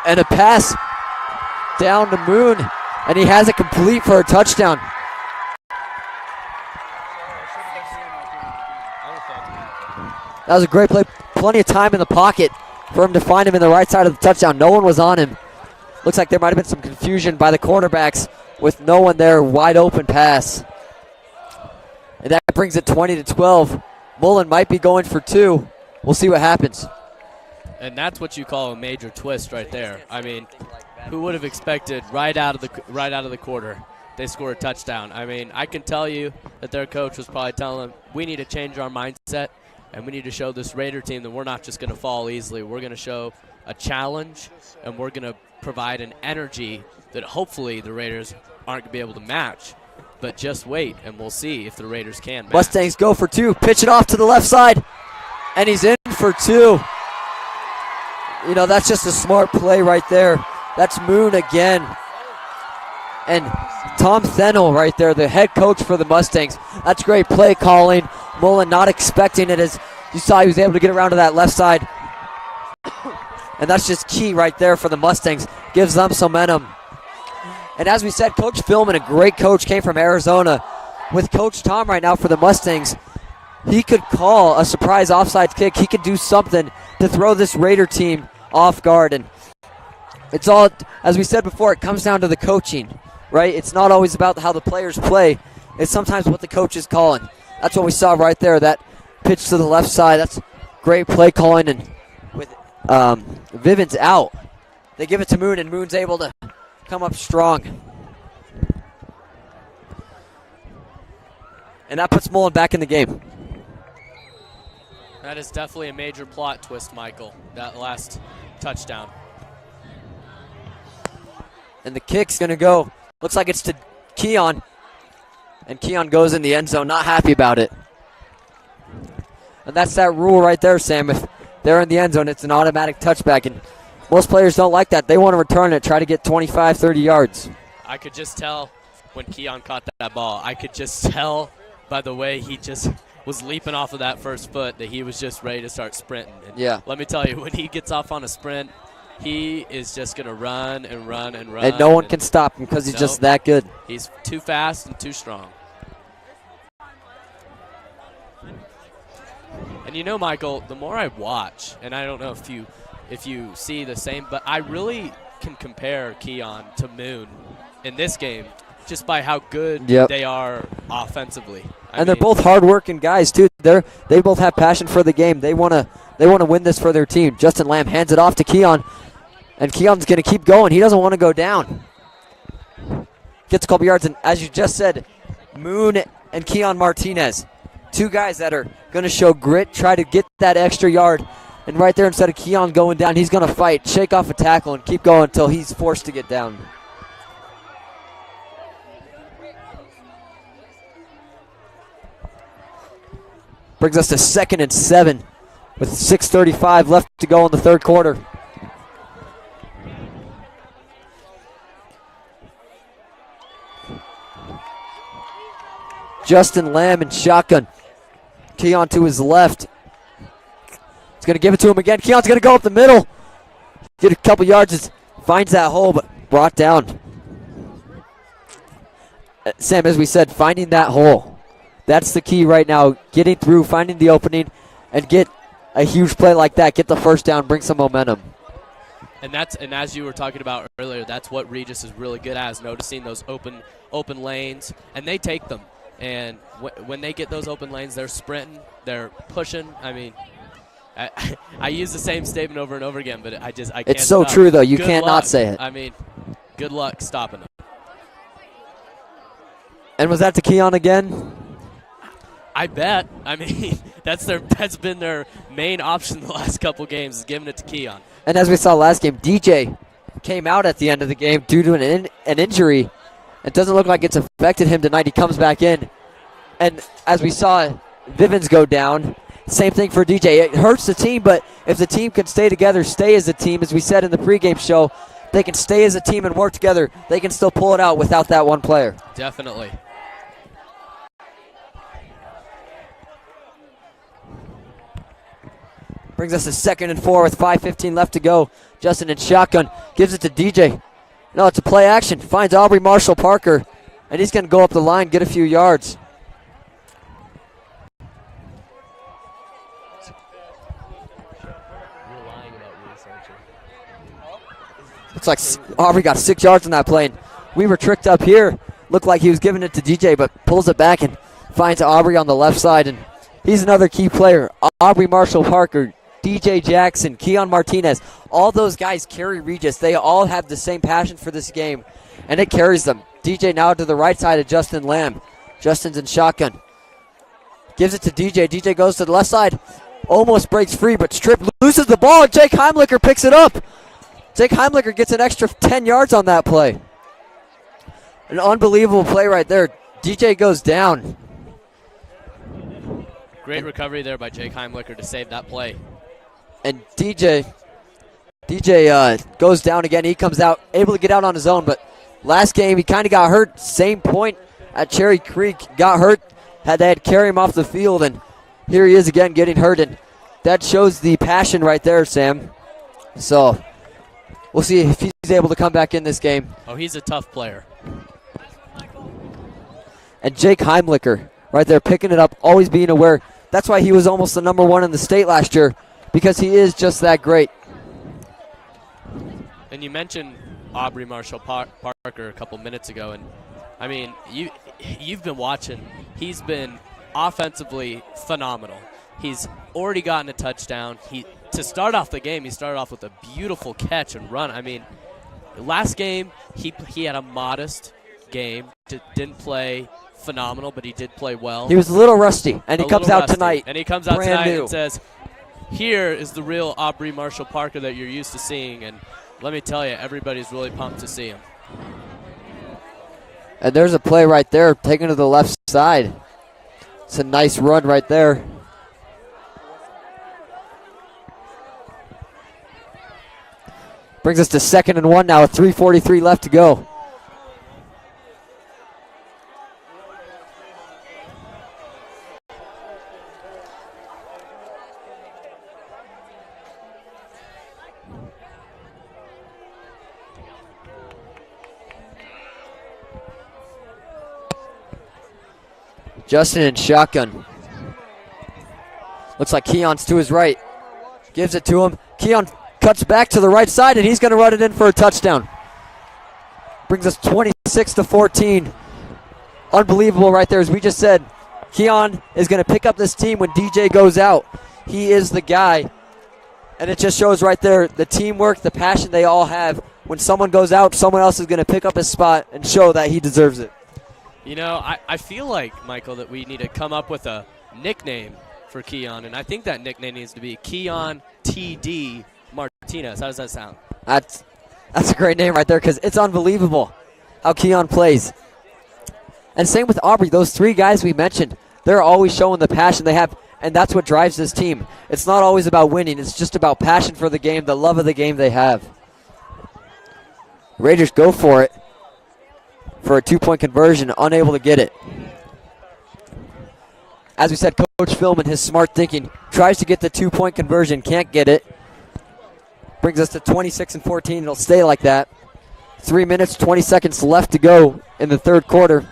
And a pass down to Moon, and he has it complete for a touchdown. That was a great play. Plenty of time in the pocket for him to find him in the right side of the touchdown. No one was on him. Looks like there might have been some confusion by the quarterbacks with no one there. Wide open pass. And that brings it 20-12. Mullen might be going for 2. We'll see what happens. And that's what you call a major twist right there. I mean, who would have expected right out of the quarter they score a touchdown? I mean, I can tell you that their coach was probably telling them, we need to change our mindset, and we need to show this Raider team that we're not just going to fall easily. We're going to show a challenge, and we're going to provide an energy that hopefully the Raiders aren't going to be able to match. But just wait, and we'll see if the Raiders can match. Mustangs go for 2. Pitch it off to the left side, and he's in for 2. You know, that's just a smart play right there. That's Moon again. And Tom Thenell right there, the head coach for the Mustangs. That's great play calling. Mullen not expecting it, as you saw he was able to get around to that left side. And that's just key right there for the Mustangs. Gives them some momentum. And as we said, Coach Philman, a great coach, came from Arizona. With Coach Tom right now for the Mustangs, he could call a surprise offside kick. He could do something to throw this Raider team off guard. And it's all, as we said before, it comes down to the coaching, right? It's not always about how the players play. It's sometimes what the coach is calling. That's what we saw right there, that pitch to the left side. That's great play calling. And with Vivian's out, they give it to Moon, and Moon's able to come up strong. And that puts Mullen back in the game. That is definitely a major plot twist, Michael, that last touchdown. And the kick's going to go, looks like it's to Keon. And Keon goes in the end zone, not happy about it. And that's that rule right there, Sam. If they're in the end zone, it's an automatic touchback. And most players don't like that. They want to return it, try to get 25, 30 yards. I could just tell when Keon caught that ball. I could just tell by the way he just was leaping off of that first foot that he was just ready to start sprinting. And yeah. Let me tell you, when he gets off on a sprint, he is just going to run and run and run. And no one can stop him because he's just that good. He's too fast and too strong. And you know, Michael, the more I watch, and I don't know if you see the same, but I really can compare Keon to Moon in this game just by how good they are offensively. And they're both hard-working guys too. They both have passion for the game. They want to win this for their team. Justin Lamb hands it off to Keon, and Keon's going to keep going. He doesn't want to go down. Gets a couple yards, and as you just said, Moon and Keon Martinez, two guys that are going to show grit, try to get that extra yard. And right there, instead of Keon going down, he's going to fight, shake off a tackle, and keep going until he's forced to get down. Brings us to 2nd and 7 with 6:35 left to go in the third quarter. Justin Lamb in shotgun. Keon to his left. He's going to give it to him again. Keon's going to go up the middle. Get a couple yards. Finds that hole, but brought down. Sam, as we said, finding that hole. That's the key right now. Getting through, finding the opening, and get a huge play like that. Get the first down, bring some momentum. And as you were talking about earlier, that's what Regis is really good at, is noticing those open lanes, and they take them. And when they get those open lanes, they're sprinting, they're pushing. I mean, I use the same statement over and over again, but I can't. It's so stop. true, though. You Good can't luck. not say it. I mean, good luck stopping them. And was that to Keon again? I bet. I mean, that's been their main option the last couple games, is giving it to Keon. And as we saw last game, DJ came out at the end of the game due to an injury. It doesn't look like it's affected him tonight. He comes back in. And as we saw Vivens go down, same thing for DJ. It hurts the team, but if the team can stay together, stay as a team, as we said in the pregame show, they can stay as a team and work together, they can still pull it out without that one player. Definitely. Brings us to 2nd and 4 with 5:15 left to go. Justin in shotgun, gives it to DJ. No, it's a play action. Finds Aubrey Marshall Parker, and he's going to go up the line, get a few yards. Looks like Aubrey got 6 yards on that play, and we were tricked up here. Looked like he was giving it to DJ, but pulls it back and finds Aubrey on the left side, and he's another key player. Aubrey Marshall Parker, DJ Jackson, Keon Martinez, all those guys carry Regis. They all have the same passion for this game, and it carries them. DJ now to the right side of Justin Lamb. Justin's in shotgun. Gives it to DJ. DJ goes to the left side. Almost breaks free, but stripped, loses the ball, and Jake Heimlicher picks it up. Jake Heimlicher gets an extra 10 yards on that play. An unbelievable play right there. DJ goes down. Great recovery there by Jake Heimlicher to save that play. And DJ goes down again. He comes out, able to get out on his own, but last game he kind of got hurt. Same point at Cherry Creek. Got hurt. They had to carry him off the field, and here he is again getting hurt. And that shows the passion right there, Sam. So we'll see if he's able to come back in this game. Oh, he's a tough player. And Jake Heimlicher right there picking it up, always being aware. That's why he was almost the number one in the state last year, because he is just that great. And you mentioned Aubrey Marshall Parker a couple minutes ago, and I mean, you've been watching. He's been offensively phenomenal. He's already gotten a touchdown. To start off the game, he started off with a beautiful catch and run. I mean, last game he had a modest game. Didn't play phenomenal, but he did play well. He was a little rusty, and he comes out tonight. And he comes out brand tonight new. and says, here is the real Aubrey Marshall Parker that you're used to seeing. And let me tell you, everybody's really pumped to see him. And there's a play right there, taken to the left side. It's a nice run right there. Brings us to 2nd and 1 now with 3:43 left to go. Justin in shotgun. Looks like Keon's to his right. Gives it to him. Keon cuts back to the right side, and he's going to run it in for a touchdown. Brings us 26-14. Unbelievable right there. As we just said, Keon is going to pick up this team when DJ goes out. He is the guy. And it just shows right there the teamwork, the passion they all have. When someone goes out, someone else is going to pick up his spot and show that he deserves it. You know, I feel like, Michael, that we need to come up with a nickname for Keon, and I think that nickname needs to be Keon TD Martinez. How does that sound? That's a great name right there, because it's unbelievable how Keon plays. And same with Aubrey. Those three guys we mentioned, they're always showing the passion they have, and that's what drives this team. It's not always about winning. It's just about passion for the game, the love of the game they have. Raiders go for it for a 2-point conversion, unable to get it. As we said, Coach Philman, his smart thinking, tries to get the 2-point conversion, can't get it. Brings us to 26-14. It'll stay like that. 3 minutes, 20 seconds left to go in the third quarter.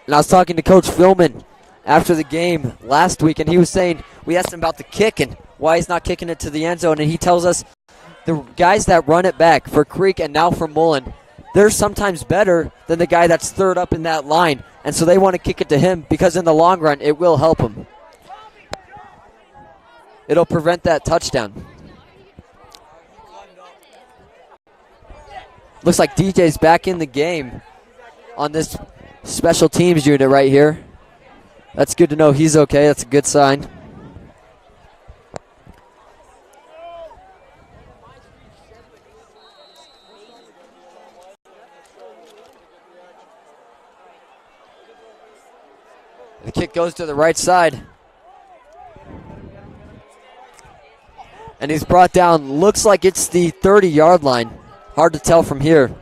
And I was talking to Coach Philman after the game last week, and he was saying, we asked him about the kick and why he's not kicking it to the end zone, and he tells us the guys that run it back for Creek and now for Mullen, they're sometimes better than the guy that's third up in that line, and so they want to kick it to him because in the long run it will help him. It'll prevent that touchdown. Looks like DJ's back in the game on this special teams unit right here. That's good to know he's okay. That's a good sign. The kick goes to the right side. And he's brought down, looks like it's the 30-yard line. Hard to tell from here.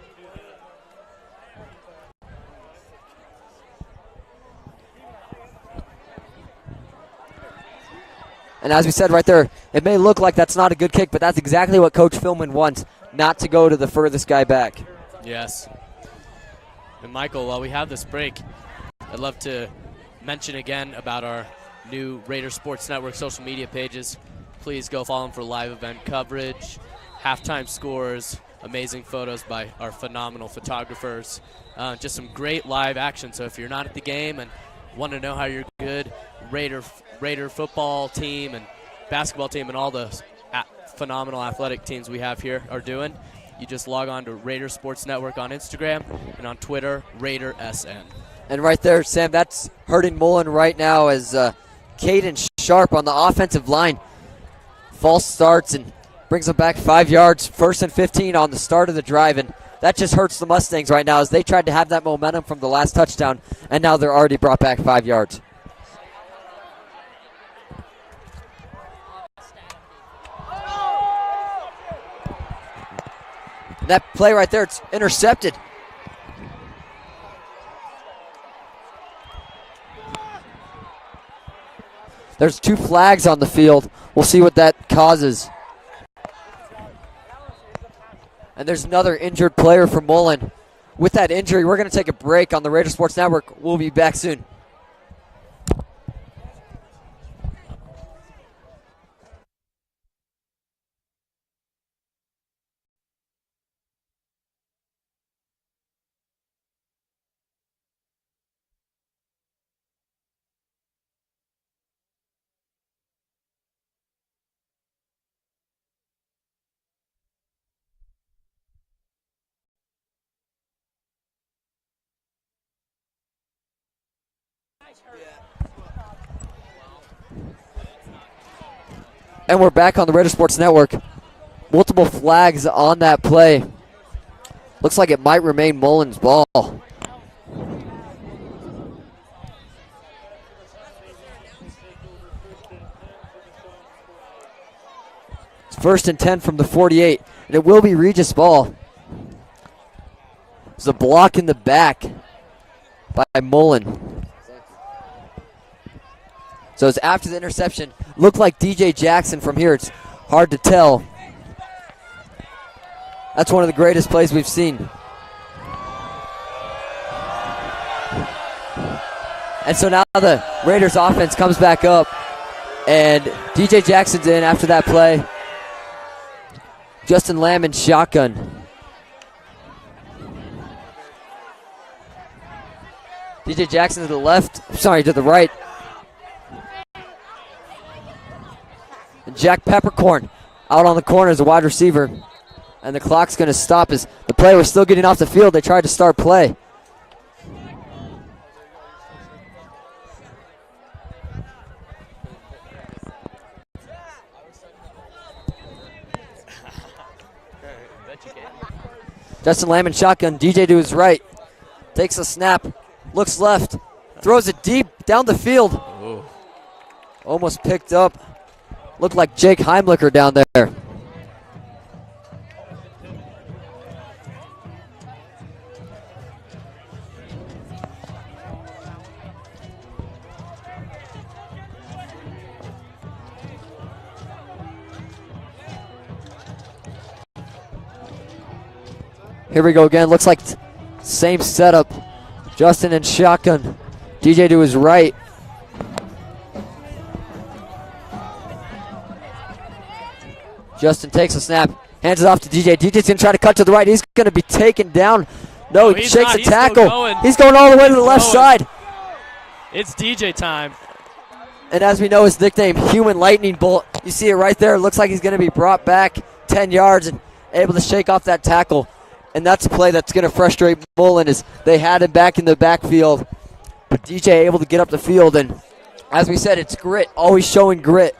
And as we said right there, it may look like that's not a good kick, but that's exactly what Coach Philman wants, not to go to the furthest guy back. Yes. And Michael, while we have this break, I'd love to mention again about our new Raider Sports Network social media pages. Please go follow them for live event coverage, halftime scores, amazing photos by our phenomenal photographers, just some great live action. So if you're not at the game and want to know how your good Raider football team and basketball team and all the phenomenal athletic teams we have here are doing, you just log on to Raider Sports Network on Instagram and on Twitter, RaiderSN. And right there, Sam, that's hurting Mullen right now as Caden Sharp on the offensive line false starts and brings them back 5 yards, 1st and 15 on the start of the drive. And that just hurts the Mustangs right now as they tried to have that momentum from the last touchdown, and now they're already brought back 5 yards. And that play right there, it's intercepted. There's 2 flags on the field. We'll see what that causes. And there's another injured player for Mullen. With that injury, we're going to take a break on the Raider Sports Network. We'll be back soon. And we're back on the Raider Sports Network. Multiple flags on that play. Looks like it might remain Mullen's ball. It's 1st and 10 from the 48, and it will be Regis' ball. There's a block in the back by Mullen. So it's after the interception. Looked like DJ Jackson from here. It's hard to tell. That's one of the greatest plays we've seen. And so now the Raiders offense comes back up. And DJ Jackson's in after that play. Justin Lamb in shotgun. DJ Jackson to the left. Sorry, to the right. Jack Peppercorn out on the corner as a wide receiver. And the clock's going to stop as the play was still getting off the field. They tried to start play. Justin Lamb in shotgun. DJ to his right. Takes a snap. Looks left. Throws it deep down the field. Ooh. Almost picked up. Looked like Jake Heimlicher down there. Here we go again. Looks like same setup. Justin in shotgun. DJ to his right. Justin takes a snap, hands it off to DJ. DJ's going to try to cut to the right. He's going to be taken down. No, he shakes a tackle. He's going all the way to the left side. It's DJ time. And as we know, his nickname, Human Lightning Bolt. You see it right there. It looks like he's going to be brought back 10 yards and able to shake off that tackle. And that's a play that's going to frustrate Mullen, is they had him back in the backfield. But DJ able to get up the field, and as we said, it's grit, always showing grit.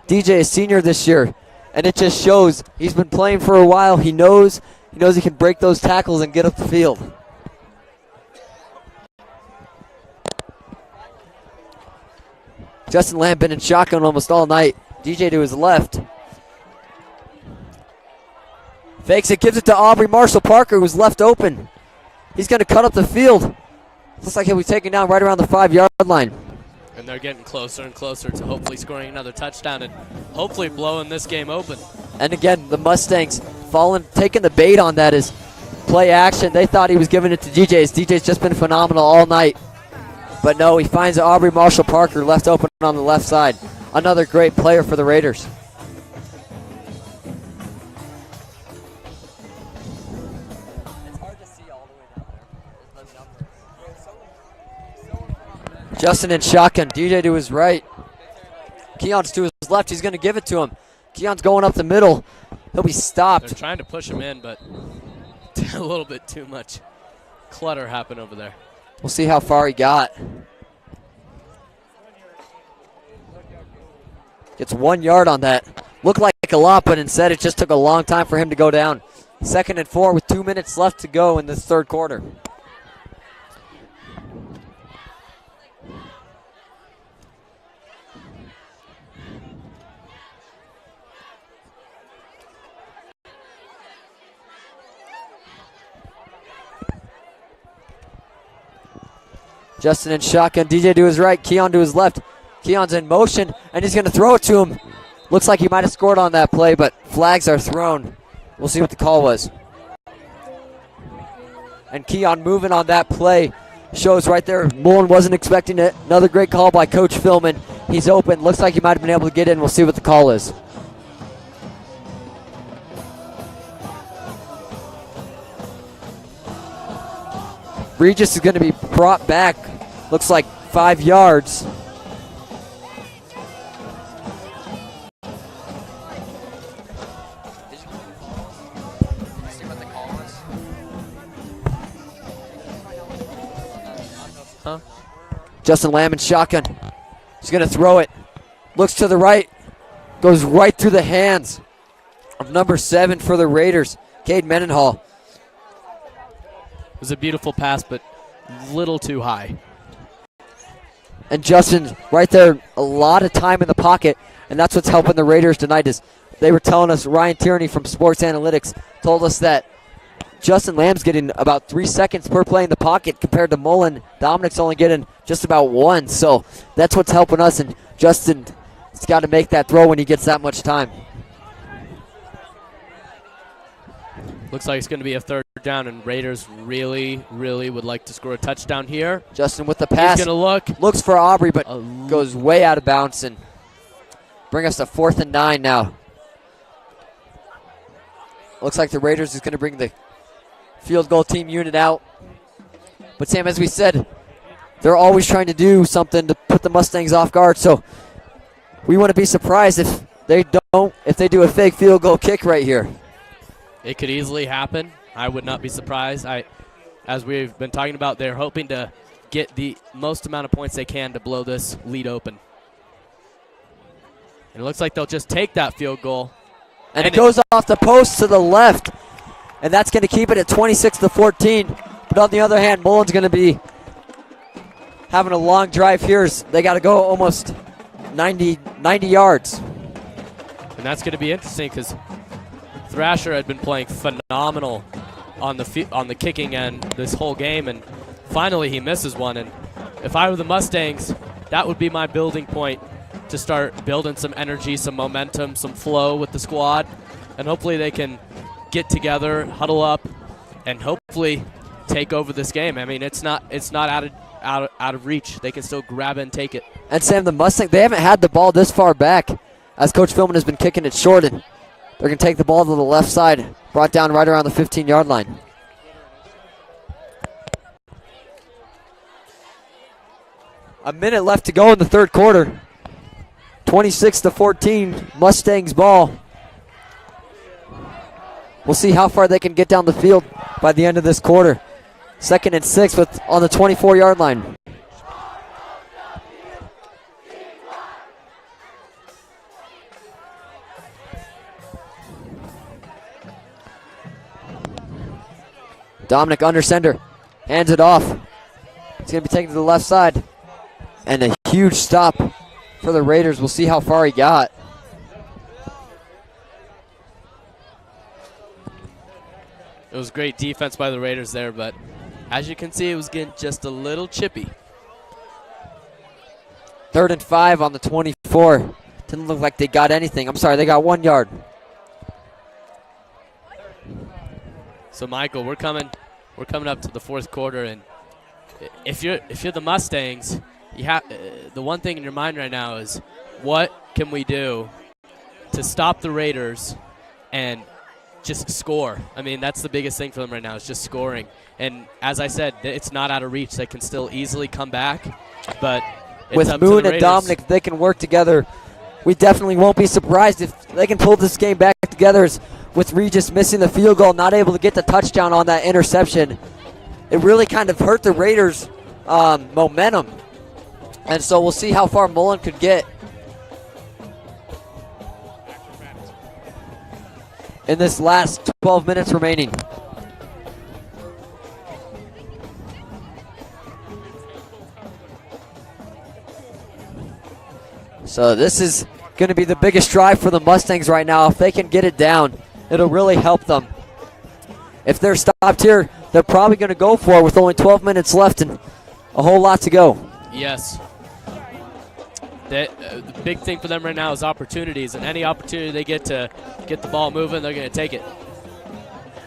DJ is senior this year, and it just shows. He's been playing for a while. He knows he can break those tackles and get up the field. Justin Lamb been in shotgun almost all night. DJ to his left. Fakes it, gives it to Aubrey Marshall Parker, who's left open. He's going to cut up the field. Looks like he'll be taken down right around the 5-yard line. And they're getting closer and closer to hopefully scoring another touchdown and hopefully blowing this game open. And again, the Mustangs taking the bait on that is play action. They thought he was giving it to DJ's. DJ's just been phenomenal all night. But no, he finds Aubrey Marshall Parker left open on the left side. Another great player for the Raiders. Justin in shotgun. DJ to his right. Keon's to his left. He's going to give it to him. Keon's going up the middle. He'll be stopped. They're trying to push him in, but a little bit too much clutter happened over there. We'll see how far he got. Gets 1 yard on that. Looked like a lot, but instead it just took a long time for him to go down. 2nd and 4 with 2 minutes left to go in this third quarter. Justin in shotgun, DJ to his right, Keon to his left. Keon's in motion, and he's going to throw it to him. Looks like he might have scored on that play, but flags are thrown. We'll see what the call was. And Keon moving on that play shows right there. Mullen wasn't expecting it. Another great call by Coach Philman. He's open. Looks like he might have been able to get in. We'll see what the call is. Regis is going to be brought back. Looks like 5 yards. Justin Lamb in shotgun. He's going to throw it. Looks to the right. Goes right through the hands of number 7 for the Raiders, Cade Mendenhall. It was a beautiful pass, but a little too high. And Justin right there, a lot of time in the pocket, and that's what's helping the Raiders tonight. Is they were telling us, Ryan Tierney from Sports Analytics told us that Justin Lamb's getting about 3 seconds per play in the pocket compared to Mullen. Dominic's only getting just about 1, so that's what's helping us, and Justin's got to make that throw when he gets that much time. Looks like it's going to be a 3rd down, and Raiders really, really would like to score a touchdown here. Justin with the pass. He's going to look. Looks for Aubrey, but goes way out of bounds and bring us to 4th and 9 now. Looks like the Raiders is going to bring the field goal team unit out. But Sam, as we said, they're always trying to do something to put the Mustangs off guard. So we want to be surprised if they do a fake field goal kick right here. It could easily happen. I would not be surprised. As we've been talking about, they're hoping to get the most amount of points they can to blow this lead open. And it looks like they'll just take that field goal. And it goes off the post to the left. And that's going to keep it at 26-14. But on the other hand, Mullen's going to be having a long drive here. They got to go almost 90 yards. And that's going to be interesting because Thrasher had been playing phenomenal on the kicking end this whole game, and finally he misses one. And if I were the Mustangs, that would be my building point to start building some energy, some momentum, some flow with the squad, and hopefully they can get together, huddle up, and hopefully take over this game. I mean, it's not out of reach. They can still grab it and take it. And Sam, the Mustangs, they haven't had the ball this far back as Coach Philman has been kicking it short, and they're going to take the ball to the left side, brought down right around the 15-yard line. A minute left to go in the third quarter. 26-14, Mustangs ball. We'll see how far they can get down the field by the end of this quarter. 2nd and 6 on the 24-yard line. Dominic under center, hands it off. He's going to be taken to the left side. And a huge stop for the Raiders. We'll see how far he got. It was great defense by the Raiders there, but as you can see, it was getting just a little chippy. 3rd and 5 on the 24. Didn't look like they got anything. I'm sorry, they got 1 yard. So Michael, we're coming up to the 4th quarter, and if you're the Mustangs, you have the one thing in your mind right now is what can we do to stop the Raiders and just score. I mean, that's the biggest thing for them right now is just scoring. And as I said, it's not out of reach. They can still easily come back, but it's with up to Moon the and Raiders. Dominic, if they can work together, we definitely won't be surprised if they can pull this game back together. With Regis missing the field goal, not able to get the touchdown on that interception, it really kind of hurt the Raiders' momentum. And so we'll see how far Mullen could get in this last 12 minutes remaining. So this is going to be the biggest drive for the Mustangs right now. If they can get it down, it'll really help them. If they're stopped here, they're probably going to go for it with only 12 minutes left and a whole lot to go. Yes. The big thing for them right now is opportunities, and any opportunity they get to get the ball moving, they're going to take it.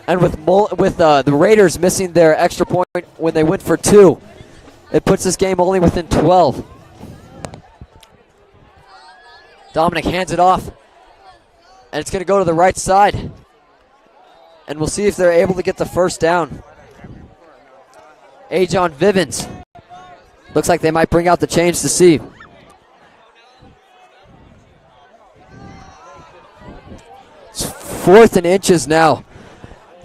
And with the Raiders missing their extra point when they went for 2, it puts this game only within 12. Dominic hands it off, and it's going to go to the right side. And we'll see if they're able to get the first down. Ajon Vivens. Looks like they might bring out the change to see. It's 4th and inches now.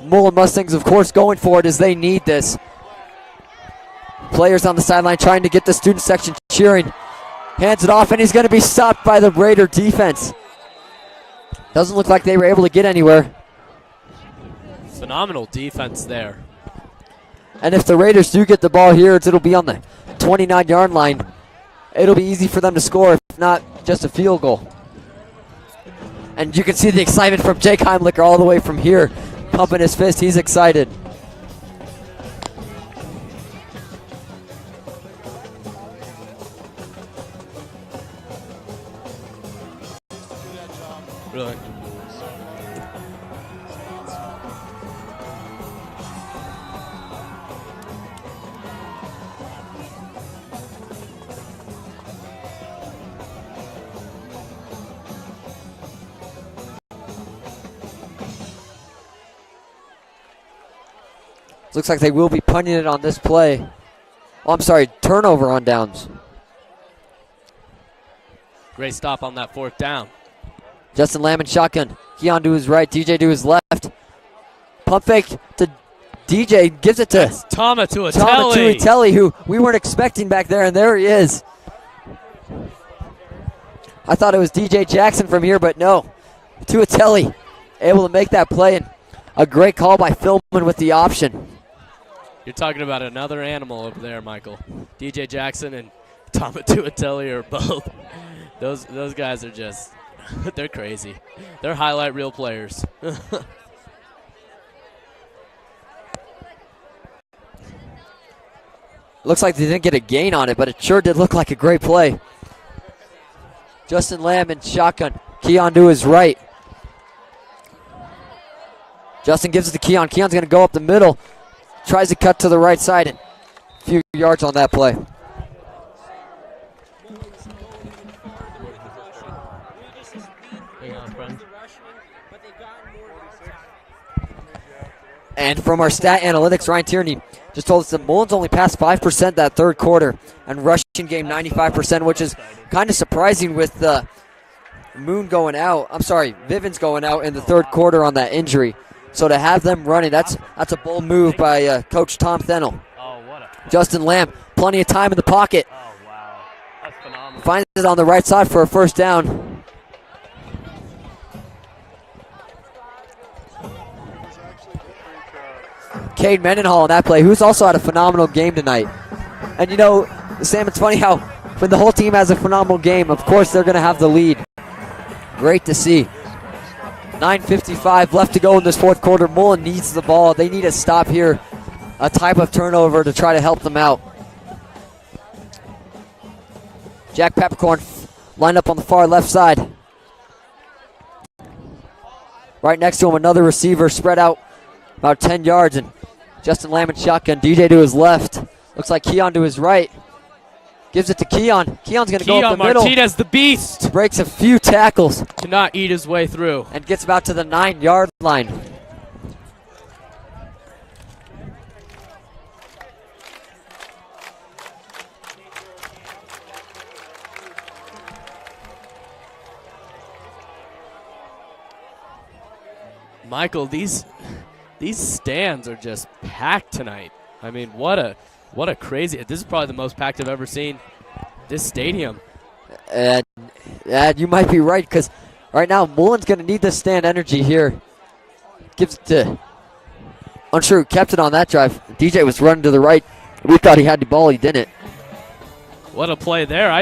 Mullen Mustangs, of course, going for it as they need this. Players on the sideline trying to get the student section cheering. Hands it off, and he's going to be stopped by the Raider defense. Doesn't look like they were able to get anywhere. Phenomenal defense there. And if the Raiders do get the ball here, it'll be on the 29-yard line. It'll be easy for them to score, if not just a field goal. And you can see the excitement from Jake Heimlicher all the way from here, pumping his fist. He's excited. Really. Looks like they will be punting it on this play. Oh, I'm sorry, turnover on downs. Great stop on that 4th down. Justin Lamb and shotgun. Keon to his right, DJ to his left. Pump fake to DJ, gives it to Tama Tuateli. Tuateli, who we weren't expecting back there, and there he is. I thought it was DJ Jackson from here, but no. Tuateli able to make that play, and a great call by Philman with the option. You're talking about another animal over there, Michael. DJ Jackson and Tama Tuateli are both. Those guys are just, they're crazy. They're highlight reel players. Looks like they didn't get a gain on it, but it sure did look like a great play. Justin Lamb in shotgun. Keon to his right. Justin gives it to Keon. Keon's going to go up the middle. Tries to cut to the right side. And a few yards on that play. And from our stat analytics, Ryan Tierney just told us that Mullins only passed 5% that 3rd quarter and rushing game 95%, which is kind of surprising with Vivens going out in the 3rd quarter on that injury. So to have them running, that's a bold move by Coach Tom Thenell. Oh, what a. Justin Lamb, plenty of time in the pocket. Oh, wow. That's phenomenal. Finds it on the right side for a first down. Cade Mendenhall on that play, who's also had a phenomenal game tonight. And you know, Sam, it's funny how when the whole team has a phenomenal game, of course they're going to have the lead. Great to see. 9:55 left to go in this fourth quarter. Mullen needs the ball. They need a stop here, a type of turnover to try to help them out. Jack Peppercorn lined up on the far left side. Right next to him, another receiver spread out about 10 yards. And Justin Lamb in shotgun. DJ to his left. Looks like Keon to his right. Gives it to Keon. Keon's going to go up the middle. Martinez, the beast. Breaks a few tackles. Cannot eat his way through. And gets about to the 9-yard line. Michael, these stands are just packed tonight. I mean, what a crazy. This is probably the most packed I've ever seen this stadium. And you might be right, because right now Mullen's going to need the stand energy here. Gives it to, unsure who kept it on that drive. DJ was running to the right. We thought he had the ball. He didn't. What a play there.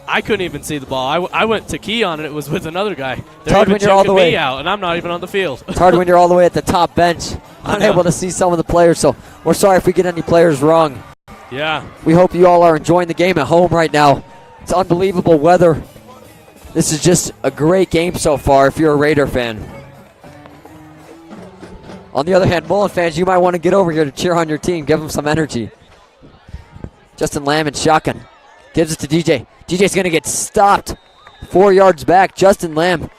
I couldn't even see the ball. I went to Keon, and it was with another guy. It's hard when you're all the way out, and I'm not even on the field. It's hard when you're all the way at the top bench, unable to see some of the players. So we're sorry if we get any players wrong. Yeah. We hope you all are enjoying the game at home right now. It's unbelievable weather. This is just a great game so far if you're a Raider fan. On the other hand, Mullen fans, you might want to get over here to cheer on your team. Give them some energy. Justin Lamb in shotgun. Gives it to DJ. DJ's going to get stopped 4 yards back. Justin Lamb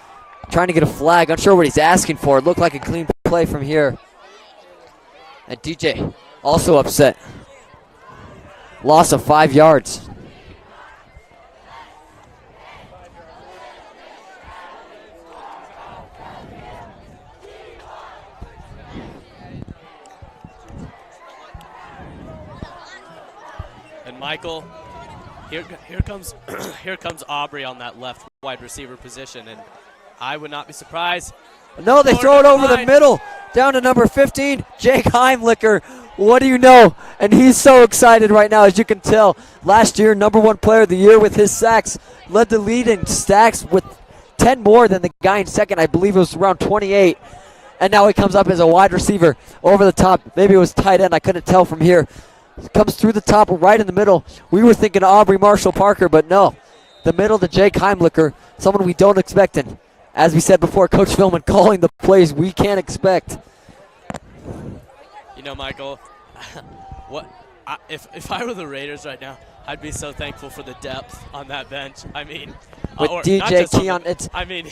trying to get a flag. Unsure what he's asking for. It looked like a clean play from here. And DJ also upset. Loss of 5 yards. And Michael, here comes here comes Aubrey on that left wide receiver position, and I would not be surprised. No, they throw it over the middle, down to number 15, Jake Heimlicher. What do you know? And he's so excited right now, as you can tell. Last year, #1 player of the year with his sacks, led the lead in sacks with 10 more than the guy in second. I believe it was around 28. And now he comes up as a wide receiver over the top. Maybe it was tight end. I couldn't tell from here. Comes through the top, right in the middle. We were thinking Aubrey Marshall Parker, but no. The middle to Jake Heimlicher, someone we don't expect. And as we said before, Coach Philman calling the plays we can't expect. You know, Michael, if I were the Raiders right now, I'd be so thankful for the depth on that bench. I mean, with DJ, Keon, it's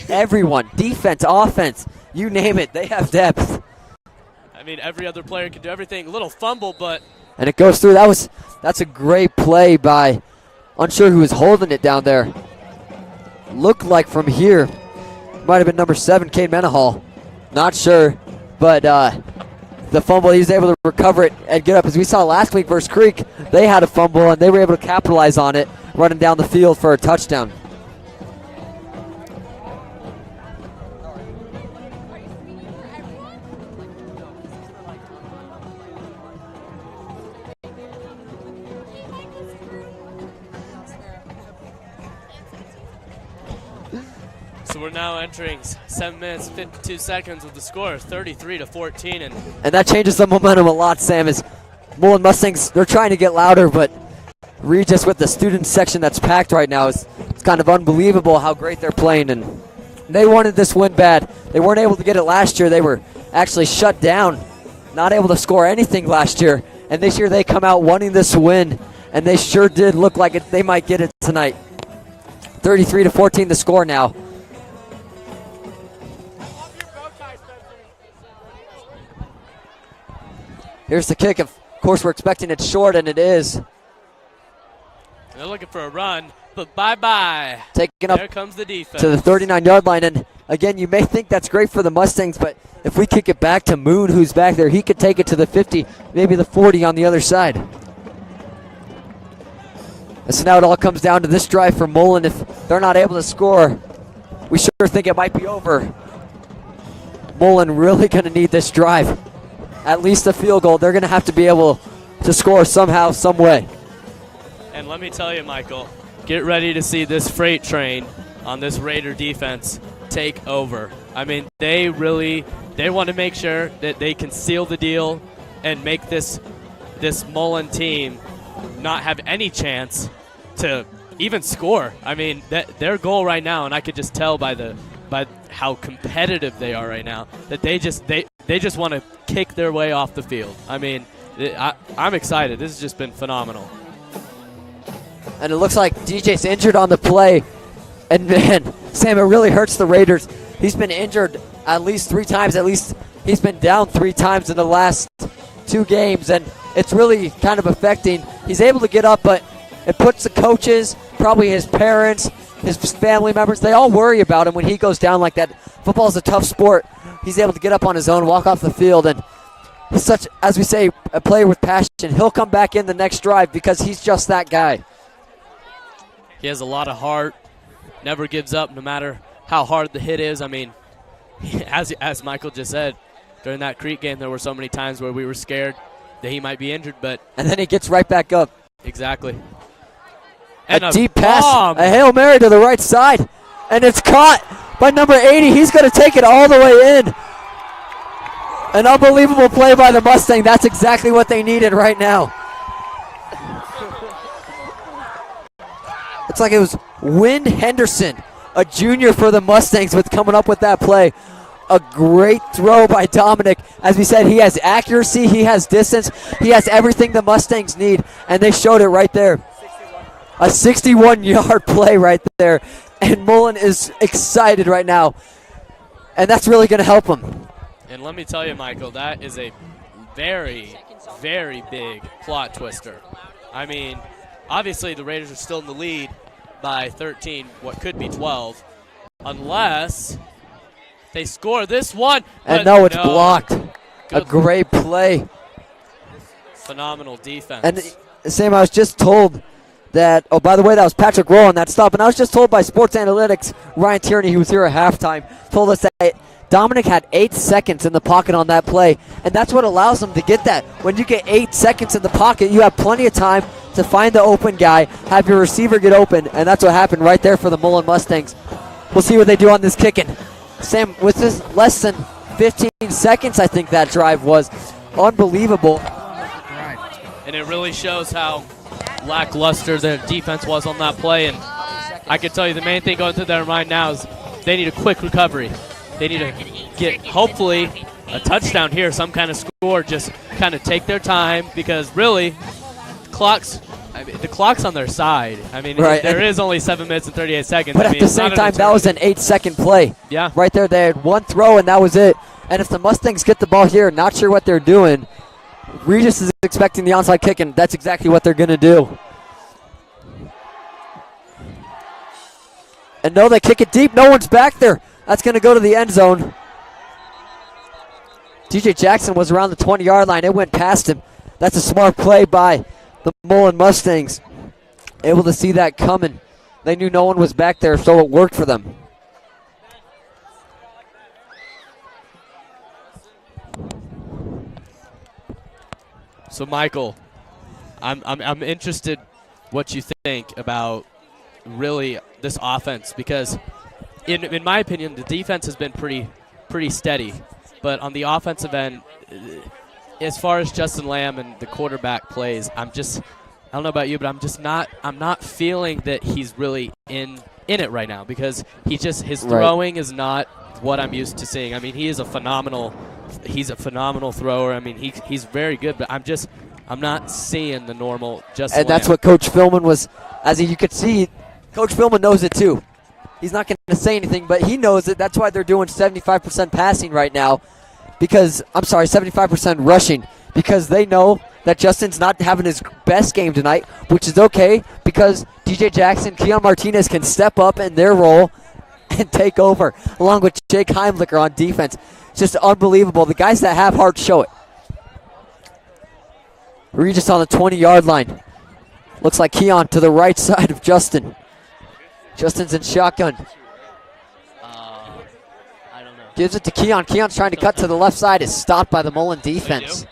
everyone, defense, offense, you name it, they have depth. I mean, every other player can do everything. Little fumble, but and it goes through. That's a great play by, unsure who was holding it down there. Looked like from here, might have been number 7, Cade Mendenhall. Not sure, but the fumble, he was able to recover it and get up. As we saw last week versus Creek, they had a fumble and they were able to capitalize on it, running down the field for a touchdown. so we're now entering 7 minutes, 52 seconds with the score 33-14. And that changes the momentum a lot, Sam, as Mullen Mustangs, they're trying to get louder, but Regis with the student section that's packed right now, it's kind of unbelievable how great they're playing. And they wanted this win bad. They weren't able to get it last year. They were actually shut down, not able to score anything last year. And this year they come out wanting this win, and they sure did look like they might get it tonight. 33-14 the score now. Here's the kick. Of course, we're expecting it short, and it is. They're looking for a run, but bye-bye. Taking up there comes the defense. To the 39-yard line, and Again, you may think that's great for the Mustangs, but if we kick it back to Moon, who's back there, he could take it to the 50, maybe the 40 on the other side. And so now it all comes down to this drive for Mullen. If they're not able to score, we sure think it might be over. Mullen really going to need this drive. At least a field goal. They're going to have to be able to score somehow, some way. And let me tell you, Michael, get ready to see this freight train on this Raider defense take over. I mean, they want to make sure that they can seal the deal and make this Mullen team not have any chance to even score. I mean, their goal right now, and I could just tell by how competitive they are right now, that they just want to kick their way off the field. I mean, I'm excited. This has just been phenomenal. And it looks like DJ's injured on the play. And man, Sam, it really hurts the Raiders. He's been injured at least 3 times. At least he's been down 3 times in the last 2 games. And it's really kind of affecting. He's able to get up, but it puts the coaches, probably his parents, his family members, they all worry about him when he goes down like that. Football's a tough sport. He's able to get up on his own, walk off the field, and he's such, as we say, a player with passion. He'll come back in the next drive because he's just that guy. He has a lot of heart, never gives up no matter how hard the hit is. I mean, as Michael just said, during that Creek game, there were so many times where we were scared that he might be injured, and then he gets right back up. Exactly. And a deep pass, bomb. A Hail Mary to the right side, and it's caught by number 80. He's going to take it all the way in. An unbelievable play by the Mustang. That's exactly what they needed right now. It's like it was Wynn Henderson, a junior for the Mustangs, with coming up with that play. A great throw by Dominic. As we said, he has accuracy, he has distance, he has everything the Mustangs need, and they showed it right there. A 61-yard play right there, and Mullen is excited right now, and that's really going to help him. And let me tell you, Michael, that is a very, very big plot twister. I mean, obviously the Raiders are still in the lead by 13, what could be 12, unless they score this one. And no, it's blocked. A great play. Phenomenal defense. And Sam, I was just told that, oh, by the way, that was Patrick Rowe on that stop, and I was just told by Sports Analytics, Ryan Tierney, who was here at halftime, told us that Dominic had 8 seconds in the pocket on that play, and that's what allows him to get that. When you get 8 seconds in the pocket, you have plenty of time to find the open guy, have your receiver get open, and that's what happened right there for the Mullen Mustangs. We'll see what they do on this kicking. Sam, with this less than 15 seconds, I think that drive was unbelievable. And it really shows how lackluster their defense was on that play, and I can tell you the main thing going through their mind now is they need a quick recovery. They need to get, hopefully, a touchdown here, some kind of score, just kind of take their time, because really, the clock's on their side. I mean, right. There is only 7 minutes and 38 seconds. But at the same time, that was an 8-second play. Yeah. Right there, they had one throw, and that was it. And if the Mustangs get the ball here, not sure what they're doing, Regis is expecting the onside kick, and that's exactly what they're going to do. And no, they kick it deep. No one's back there. That's going to go to the end zone. DJ Jackson was around the 20-yard line. It went past him. That's a smart play by the Mullen Mustangs. Able to see that coming. They knew no one was back there, so it worked for them. So, Michael, I'm interested what you think about really this offense, because in my opinion, the defense has been pretty steady, but on the offensive end, as far as Justin Lamb and the quarterback plays, I don't know about you, but I'm not feeling that he's really in it right now, because his throwing is not what I'm used to seeing. I mean, he's a phenomenal thrower. I mean, he's very good, but I'm not seeing the normal Justin And that's Lamb. what Coach Philman was, as you could see, Coach Philman knows it too. He's not going to say anything, but he knows it. That's why they're doing 75% passing right now. 75% rushing, because they know that Justin's not having his best game tonight, which is okay, because DJ Jackson, Keon Martinez can step up in their role and take over, along with Jake Heimlicher on defense. Just unbelievable. The guys that have heart show it. Regis on the 20-yard line. Looks like Keon to the right side of Justin. Justin's in shotgun. I don't know. Gives it to Keon. Keon's trying to cut to the left side. Is stopped by the Mullen defense.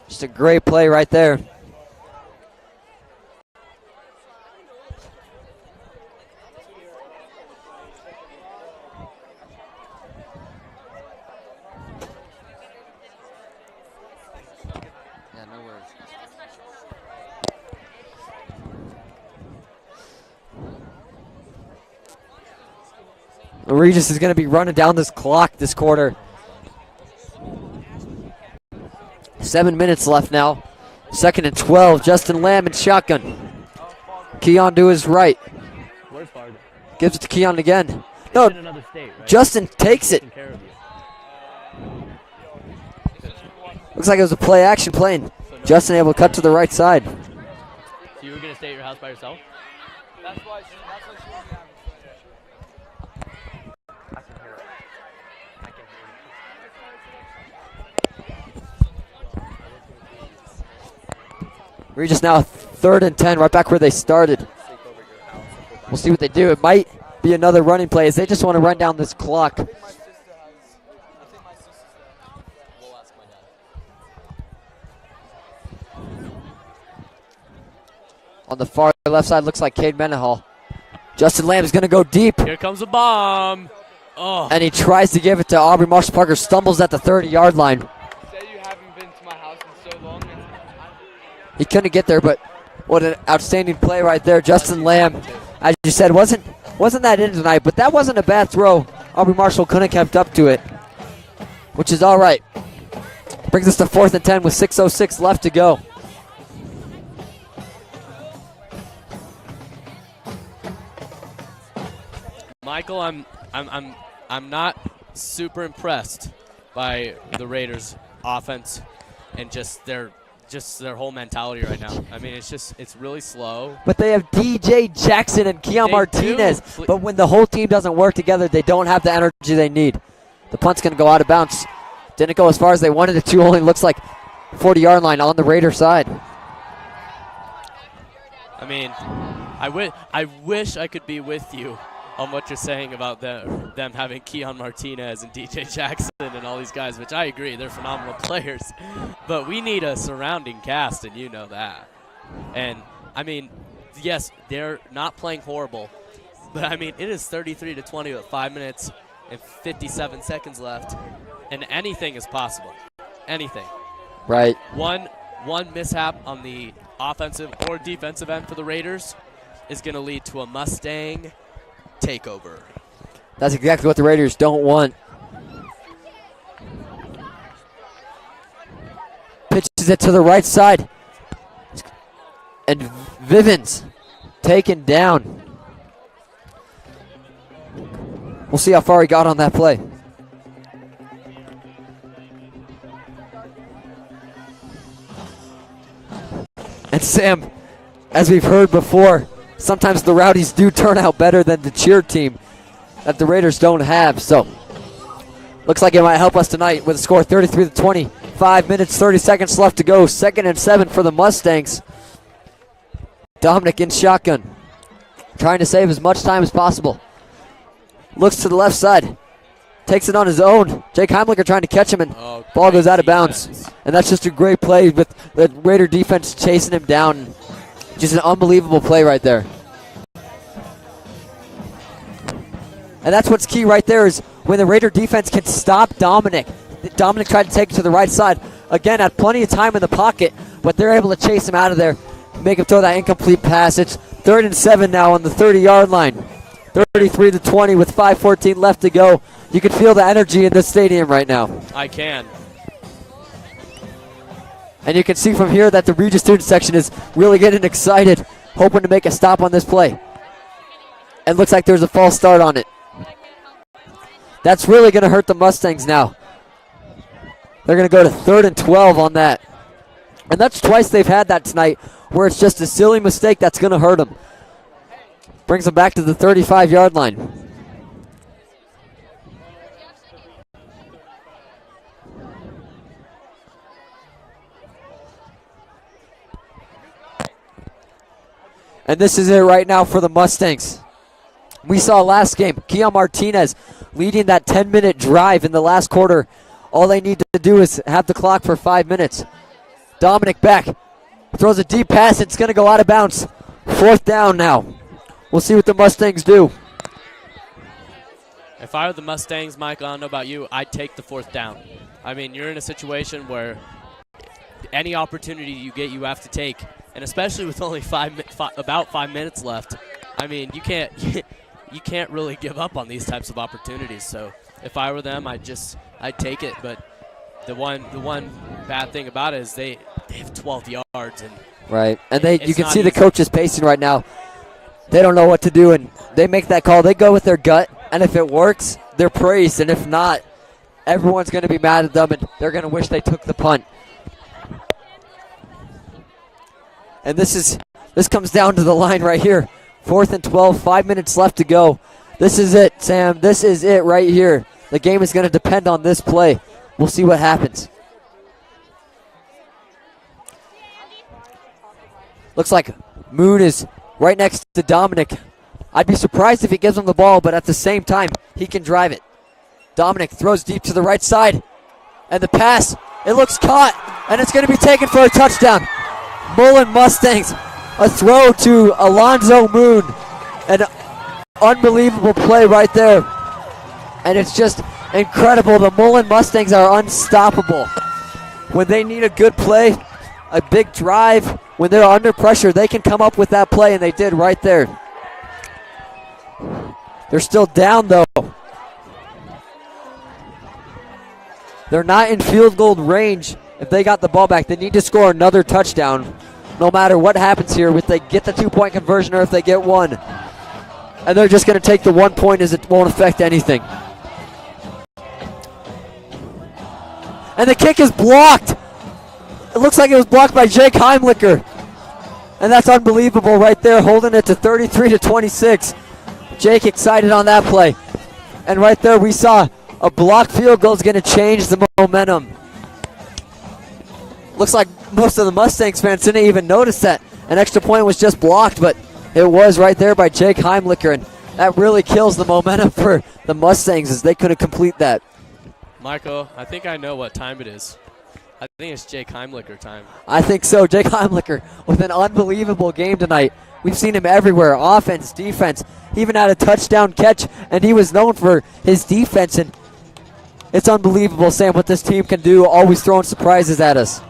Just a great play right there. Regis is going to be running down this clock this quarter. 7 minutes left now. 2nd and 12. Justin Lamb in shotgun. Keon to his right. Gives it to Keon again. No, Another state, right? Justin takes it. Taking care of you. Looks like it was a play action playing. Justin able to cut to the right side. So you were going to stay at your house by yourself? That's why she won't be having Regis now 3rd and 10, right back where they started. We'll see what they do. It might be another running play as they just want to run down this clock. On the far left side, looks like Cade Menahall. Justin Lamb is going to go deep. Here comes a bomb. Oh. And he tries to give it to Aubrey Marshall Parker. Stumbles at the 30-yard line. Say you haven't been to my house in so long. He couldn't get there, but what an outstanding play right there. Justin Lamb, as you said, wasn't that in tonight, but that wasn't a bad throw. Aubrey Marshall couldn't have kept up to it, which is all right. Brings us to 4th and 10 with 6:06 left to go. Michael, I'm not super impressed by the Raiders' offense and just their whole mentality right now. I mean, it's really slow. But they have DJ Jackson and Keon They Martinez. do. But when the whole team doesn't work together, they don't have the energy they need. The punt's going to go out of bounds. Didn't go as far as they wanted it to. Only looks like 40-yard line on the Raider side. I mean, I wish I could be with you on what you're saying about them having Keon Martinez and DJ Jackson and all these guys, which I agree, they're phenomenal players. But we need a surrounding cast, and you know that. And, I mean, yes, they're not playing horrible, but, I mean, it is 33-20 with 5 minutes and 57 seconds left, and anything is possible. Anything. Right. One mishap on the offensive or defensive end for the Raiders is going to lead to a Mustang takeover. That's exactly what the Raiders don't want. Pitches it to the right side. And Vivens taken down. We'll see how far he got on that play. And Sam, as we've heard before, sometimes the Rowdies do turn out better than the cheer team that the Raiders don't have. So, looks like it might help us tonight with a score 33-20. 5 minutes, 30 seconds left to go. 2nd and 7 for the Mustangs. Dominic in shotgun, trying to save as much time as possible. Looks to the left side. Takes it on his own. Jake Heimlicher trying to catch him, and ball goes out of bounds. And that's just a great play with the Raider defense chasing him down. Just an unbelievable play right there. And that's what's key right there is when the Raider defense can stop Dominic. Dominic tried to take it to the right side. Again, had plenty of time in the pocket, but they're able to chase him out of there, make him throw that incomplete pass. It's 3rd and 7 now on the 30-yard line. 33-20 with 5:14 left to go. You can feel the energy in this stadium right now. I can. And you can see from here that the Regis student section is really getting excited, hoping to make a stop on this play. And looks like there's a false start on it. That's really going to hurt the Mustangs now. They're going to go to 3rd and 12 on that. And that's twice they've had that tonight, where it's just a silly mistake that's going to hurt them. Brings them back to the 35-yard line. And this is it right now for the Mustangs. We saw last game, Keon Martinez leading that 10-minute drive in the last quarter. All they need to do is have the clock for 5 minutes. Dominic Beck throws a deep pass. It's going to go out of bounds. 4th down now. We'll see what the Mustangs do. If I were the Mustangs, Mike, I don't know about you, I'd take the 4th down. I mean, you're in a situation where any opportunity you get, you have to take. And especially with only about 5 minutes left, I mean, you can't really give up on these types of opportunities. So if I were them, I'd take it. But the one bad thing about it is they have 12 yards, and right, and you can see easy. the coaches pacing right now. They don't know what to do, and they make that call. They go with their gut, and if it works, they're praised, and if not, everyone's going to be mad at them, and they're going to wish they took the punt. And this comes down to the line right here. 4th and 12, 5 minutes left to go. This is it, Sam. This is it right here. The game is going to depend on this play. We'll see what happens. Looks like Moon is right next to Dominic. I'd be surprised if he gives him the ball, but at the same time, he can drive it. Dominic throws deep to the right side. And the pass, it looks caught, and it's going to be taken for a touchdown. Mullen Mustangs, a throw to Alonzo Moon. An unbelievable play right there. And it's just incredible. The Mullen Mustangs are unstoppable. When they need a good play, a big drive, when they're under pressure, they can come up with that play, and they did right there. They're still down, though. They're not in field goal range. If they got the ball back, they need to score another touchdown no matter what happens here, if they get the 2-point conversion or if they get one. And they're just going to take the 1 point as it won't affect anything. And the kick is blocked. It looks like it was blocked by Jake Heimlicher. And that's unbelievable right there, holding it to 33-26. Jake excited on that play. And right there we saw a blocked field goal is going to change the momentum. Looks like most of the Mustangs fans didn't even notice that an extra point was just blocked, but it was right there by Jake Heimlicher, and that really kills the momentum for the Mustangs as they couldn't complete that. Michael, I think I know what time it is. I think it's Jake Heimlicher time. I think so. Jake Heimlicher with an unbelievable game tonight. We've seen him everywhere, offense, defense. He even had a touchdown catch, and he was known for his defense, and it's unbelievable, Sam, what this team can do, always throwing surprises at us.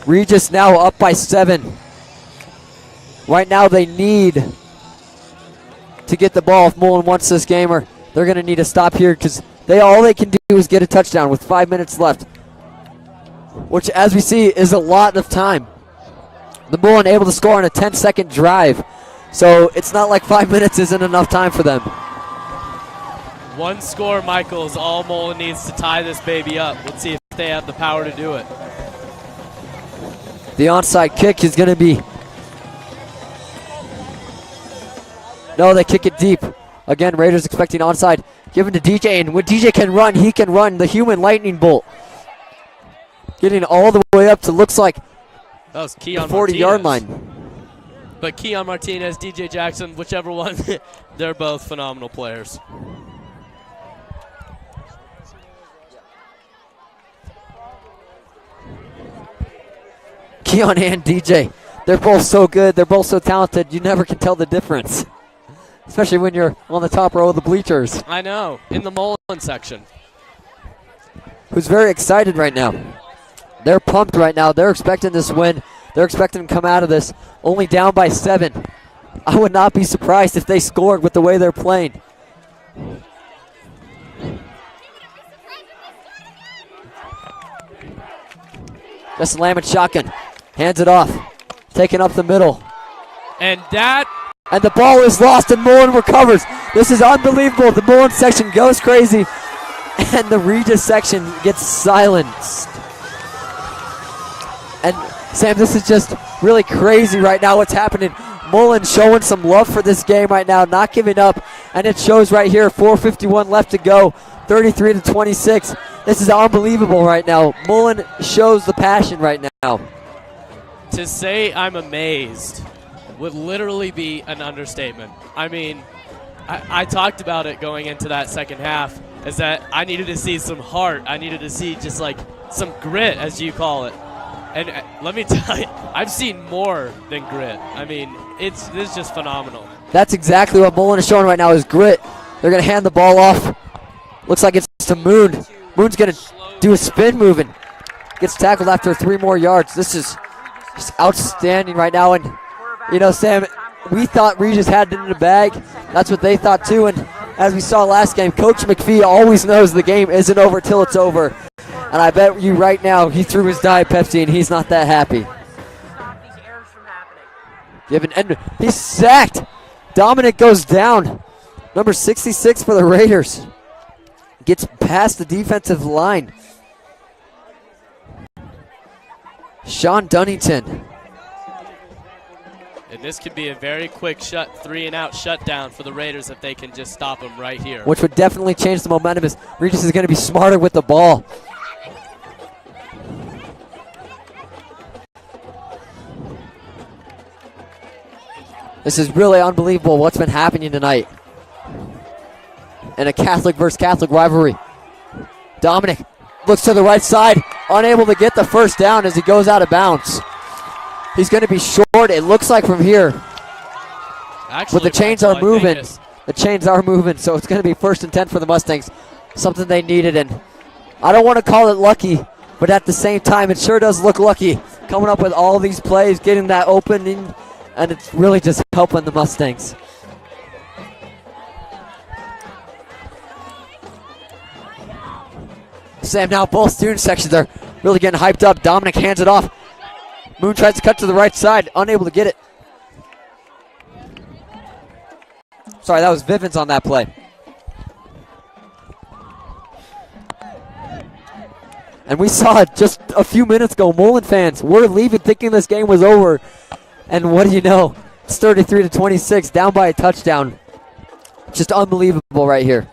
Regis now up by 7. Right now they need to get the ball if Mullen wants this game, or they're going to need to stop here because all they can do is get a touchdown with 5 minutes left, which, as we see, is a lot of time. The Mullen able to score on a 10-second drive, so it's not like 5 minutes isn't enough time for them. One score, Michael, is all Mullen needs to tie this baby up. Let's see if they have the power to do it. The onside kick is going to be... No, they kick it deep. Again, Raiders expecting onside. Given to DJ, and when DJ can run, he can run. The human lightning bolt. Getting all the way up to, looks like, that was Keon 40-yard line. But Keon Martinez, DJ Jackson, whichever one, they're both phenomenal players. Keon and DJ, they're both so good. They're both so talented. You never can tell the difference, especially when you're on the top row of the bleachers. I know, in the Mullen section. Who's very excited right now. They're pumped right now. They're expecting this win. They're expecting to come out of this only down by 7. I would not be surprised if they scored with the way they're playing. Just Lamont shotgun. Hands it off. Taking up the middle. And the ball is lost and Mullen recovers. This is unbelievable. The Mullen section goes crazy and the Regis section gets silenced. And Sam, this is just really crazy right now what's happening. Mullen showing some love for this game right now, not giving up, and it shows right here. 4:51 left to go, 33-26. This is unbelievable right now. Mullen shows the passion right now. To say I'm amazed would literally be an understatement. I mean, I talked about it going into that second half, is that I needed to see some heart. I needed to see just like some grit, as you call it. And let me tell you, I've seen more than grit. I mean, this is just phenomenal. That's exactly what Mullen is showing right now is grit. They're going to hand the ball off. Looks like it's to Moon. Moon's going to do a spin move and gets tackled after 3 more yards. This is just outstanding right now. And, you know, Sam, we thought Regis had it in the bag. That's what they thought too. And as we saw last game, Coach McPhee always knows the game isn't over till it's over. And I bet you right now he threw his Diet Pepsi and he's not that happy. And he's sacked. Dominic goes down. Number 66 for the Raiders. Gets past the defensive line. Sean Dunnington. And this could be a very quick 3-and-out shutdown for the Raiders if they can just stop them right here. Which would definitely change the momentum as Regis is going to be smarter with the ball. This is really unbelievable what's been happening tonight. In a Catholic versus Catholic rivalry. Dominic looks to the right side, unable to get the first down as he goes out of bounds. He's going to be short, it looks like, from here. Actually, but the chains are moving. The chains are moving, so it's going to be 1st and 10 for the Mustangs. Something they needed, and I don't want to call it lucky, but at the same time, it sure does look lucky. Coming up with all these plays, getting that opening, and it's really just helping the Mustangs. Sam, now both student sections are really getting hyped up. Dominic hands it off. Moon tries to cut to the right side, unable to get it. Sorry, that was Vivens on that play. And we saw it just a few minutes ago. Mullen fans, we're leaving thinking this game was over. And what do you know? It's 33-26, down by a touchdown. Just unbelievable right here.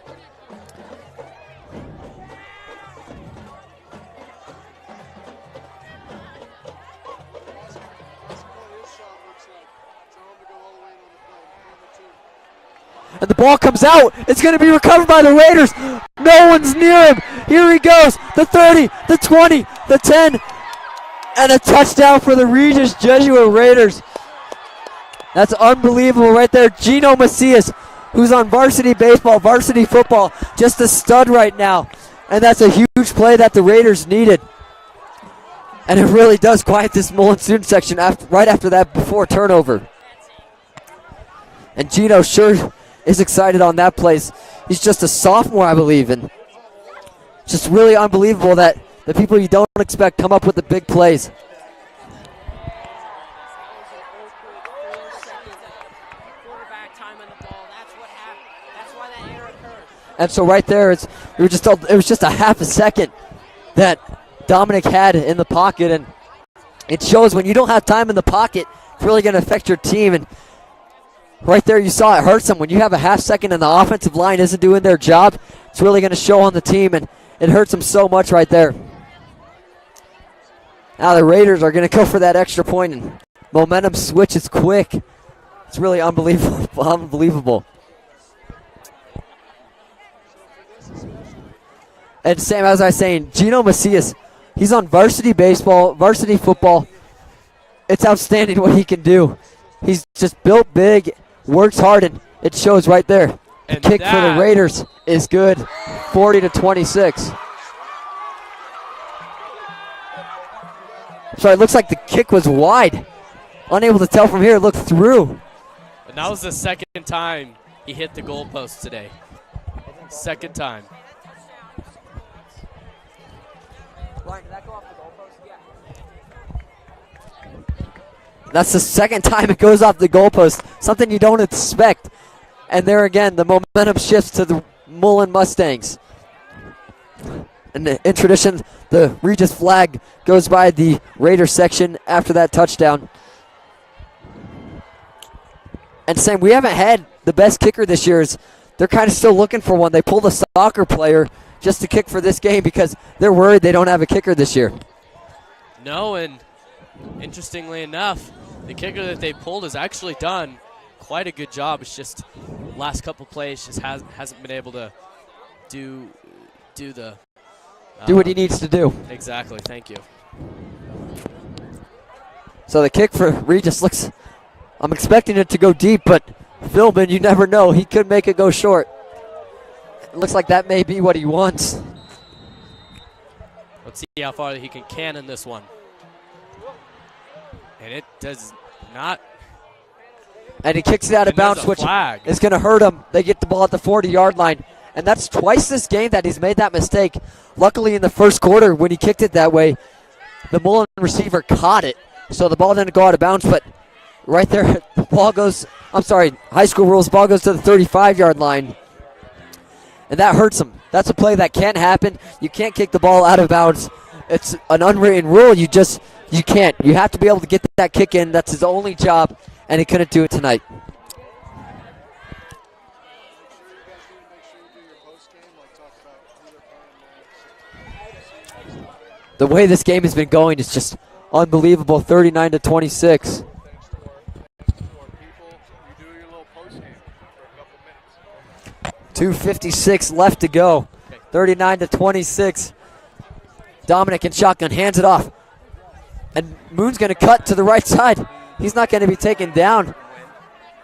And the ball comes out. It's going to be recovered by the Raiders. No one's near him. Here he goes. The 30, the 20, the 10. And a touchdown for the Regis Jesuit Raiders. That's unbelievable right there. Gino Macias, who's on varsity baseball, varsity football, just a stud right now. And that's a huge play that the Raiders needed. And it really does quiet this Mullen student section right after that before turnover. And Gino sure is excited on that place. He's just a sophomore, I believe, and just really unbelievable that the people you don't expect come up with the big plays. And so right there, it was just a half a second that Dominic had in the pocket, and it shows when you don't have time in the pocket, it's really going to affect your team. And right there, you saw it hurts them. When you have a half second and the offensive line isn't doing their job, it's really going to show on the team, and it hurts them so much right there. Now the Raiders are going to go for that extra point, and momentum switch is quick. It's really unbelievable. And Sam, as I was saying, Gino Macias, he's on varsity baseball, varsity football. It's outstanding what he can do. He's just built big, works hard, and it shows right there. The kick for the Raiders is good, 40-26. So it looks like the kick was wide. Unable to tell from here, look through. And that was the second time he hit the goalpost today. Second time. Ryan, did that go off the goalpost? Yeah. That's the second time it goes off the goalpost. Something you don't expect. And there again, the momentum shifts to the Mullen Mustangs. And in tradition, the Regis flag goes by the Raider section after that touchdown. And Sam, we haven't had the best kicker this year. They're kind of still looking for one. They pulled a soccer player just to kick for this game because they're worried they don't have a kicker this year. No, and interestingly enough, the kicker that they pulled has actually done quite a good job. It's just last couple plays just hasn't been able to do what he needs to do. Exactly. Thank you. So the kick for Regis looks, I'm expecting it to go deep, but Philbin, you never know. He could make it go short. It looks like that may be what he wants. Let's see how far he can cannon this one. And it does not. And he kicks it out of bounds, which is going to hurt him. They get the ball at the 40-yard line. And that's twice this game that he's made that mistake. Luckily, in the first quarter, when he kicked it that way, the Mullen receiver caught it. So the ball didn't go out of bounds, but right there, the ball goes, high school rules, ball goes to the 35-yard line. And that hurts him. That's a play that can't happen. You can't kick the ball out of bounds. It's an unwritten rule. You can't. You have to be able to get that kick in. That's his only job, and he couldn't do it tonight. The way this game has been going is just unbelievable. 39-26. 2:56 left to go. 39-26. Dominic in shotgun hands it off. And Moon's going to cut to the right side. He's not going to be taken down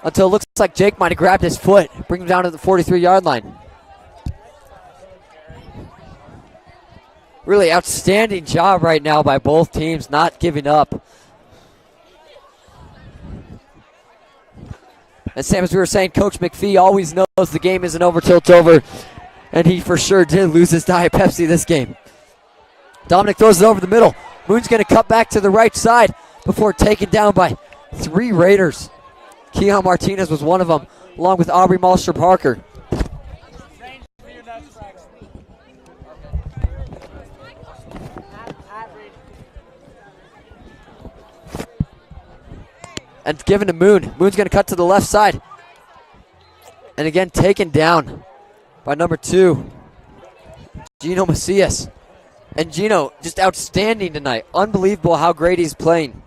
until it looks like Jake might have grabbed his foot. Bring him down to the 43-yard line. Really outstanding job right now by both teams, not giving up. And Sam, as we were saying, Coach McPhee always knows the game isn't over till it's over. And he for sure did lose his Diet Pepsi this game. Dominic throws it over the middle. Moon's going to cut back to the right side before taken down by 3 Raiders. Keon Martinez was one of them, along with Aubrey Malster Parker. And given to Moon. Moon's going to cut to the left side. And again, taken down by number 2, Gino Macias. And Gino, just outstanding tonight. Unbelievable how great he's playing.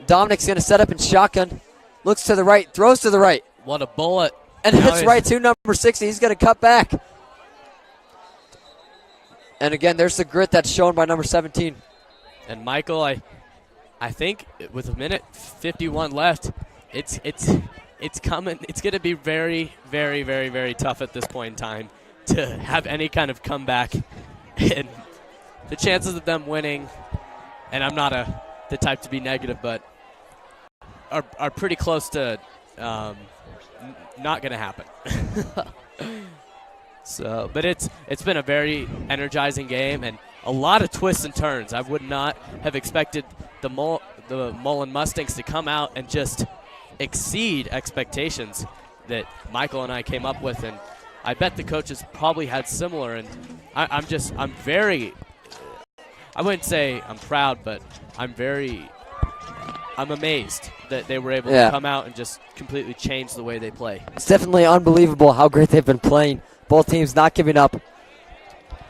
Dominic's going to set up in shotgun. Looks to the right, throws to the right. What a bullet. And hits right to number 60. He's going to cut back. And again, there's the grit that's shown by number 17. And Michael, I think with a minute 51 left, it's coming. It's going to be very, very, very, very tough at this point in time to have any kind of comeback. And the chances of them winning, and I'm not the type to be negative, but are pretty close to not going to happen. So, but it's been a very energizing game and a lot of twists and turns. I would not have expected the Mullen Mustangs to come out and just exceed expectations that Michael and I came up with, and I bet the coaches probably had similar. And I'm very, I wouldn't say I'm proud, but I'm amazed that they were able to come out and just completely change the way they play. It's definitely unbelievable how great they've been playing. Both teams not giving up.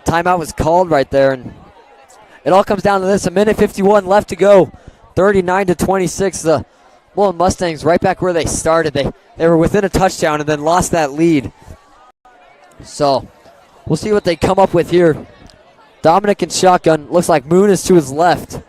Timeout was called right there, and it all comes down to this. A minute 51 left to go. 39-26. The Mullen Mustangs right back where they started. They were within a touchdown and then lost that lead. So we'll see what they come up with here. Dominic in shotgun. Looks like Moon is to his left.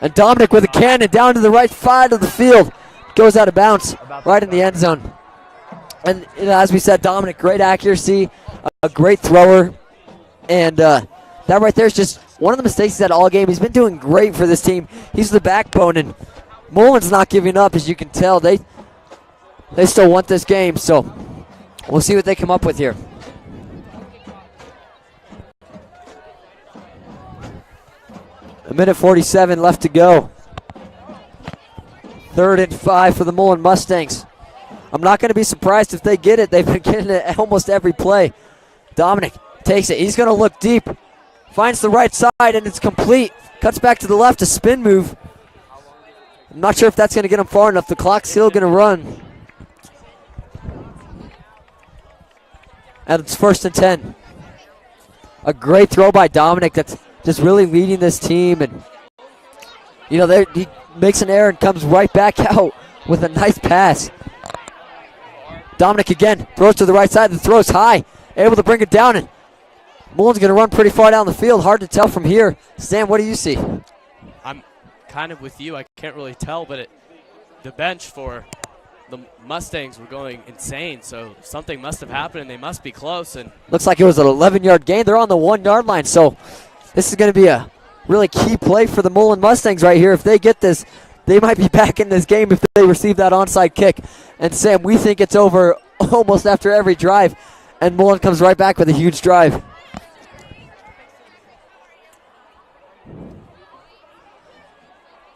And Dominic with a cannon down to the right side of the field. Goes out of bounds right in the end zone. And as we said, Dominic, great accuracy, a great thrower. And that right there is just one of the mistakes he's had all game. He's been doing great for this team. He's the backbone, and Mullen's not giving up, as you can tell. They still want this game, so we'll see what they come up with here. A minute 47 left to go. 3rd and 5 for the Mullen Mustangs. I'm not going to be surprised if they get it. They've been getting it almost every play. Dominic takes it. He's going to look deep. Finds the right side, and it's complete. Cuts back to the left, a spin move. I'm not sure if that's going to get him far enough. The clock's still going to run. And it's 1st and 10. A great throw by Dominic that's just really leading this team. And, you know, he makes an error and comes right back out with a nice pass. Dominic again throws to the right side. The throw's high. Able to bring it down. And Mullen's going to run pretty far down the field. Hard to tell from here. Sam, what do you see? I'm kind of with you. I can't really tell, but the bench for the Mustangs were going insane, so something must have happened, and they must be close. And looks like it was an 11-yard gain. They're on the 1-yard line, so this is going to be a really key play for the Mullen Mustangs right here. If they get this, they might be back in this game if they receive that onside kick. And Sam, we think it's over almost after every drive, and Mullen comes right back with a huge drive.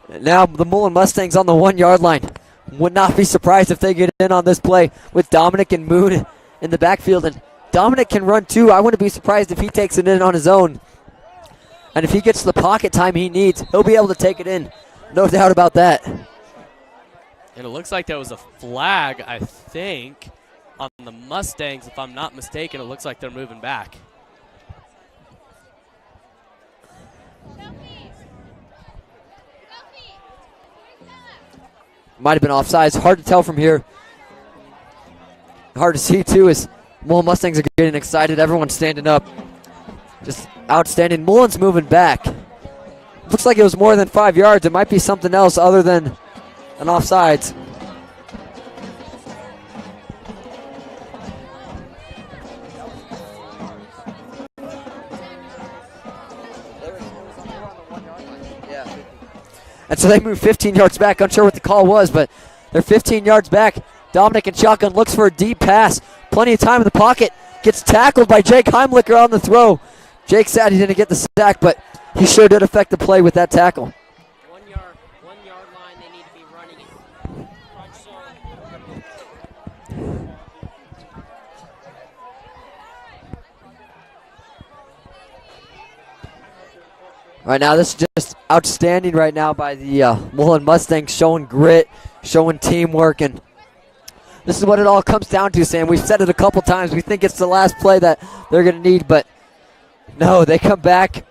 Now the Mullen Mustangs on the 1-yard line. Would not be surprised if they get in on this play with Dominic and Moon in the backfield. And Dominic can run too. I wouldn't be surprised if he takes it in on his own. And if he gets the pocket time he needs, he'll be able to take it in. No doubt about that. And it looks like there was a flag, I think, on the Mustangs. If I'm not mistaken, it looks like they're moving back. Might have been offsides. Hard to tell from here. Hard to see, too, as Mullen Mustangs are getting excited. Everyone's standing up. Just outstanding. Mullen's moving back. Looks like it was more than 5 yards. It might be something else other than an offsides. And so they move 15 yards back. Unsure what the call was, but they're 15 yards back. Dominic in shotgun looks for a deep pass. Plenty of time in the pocket. Gets tackled by Jake Heimlicher on the throw. Jake said he didn't get the sack, but he sure did affect the play with that tackle. 1 yard line, they need to be running it. Front side. Right now, this is just outstanding right now by the Mullen Mustangs, showing grit, showing teamwork, and this is what it all comes down to, Sam. We've said it a couple times. We think it's the last play that they're going to need, but no, they come back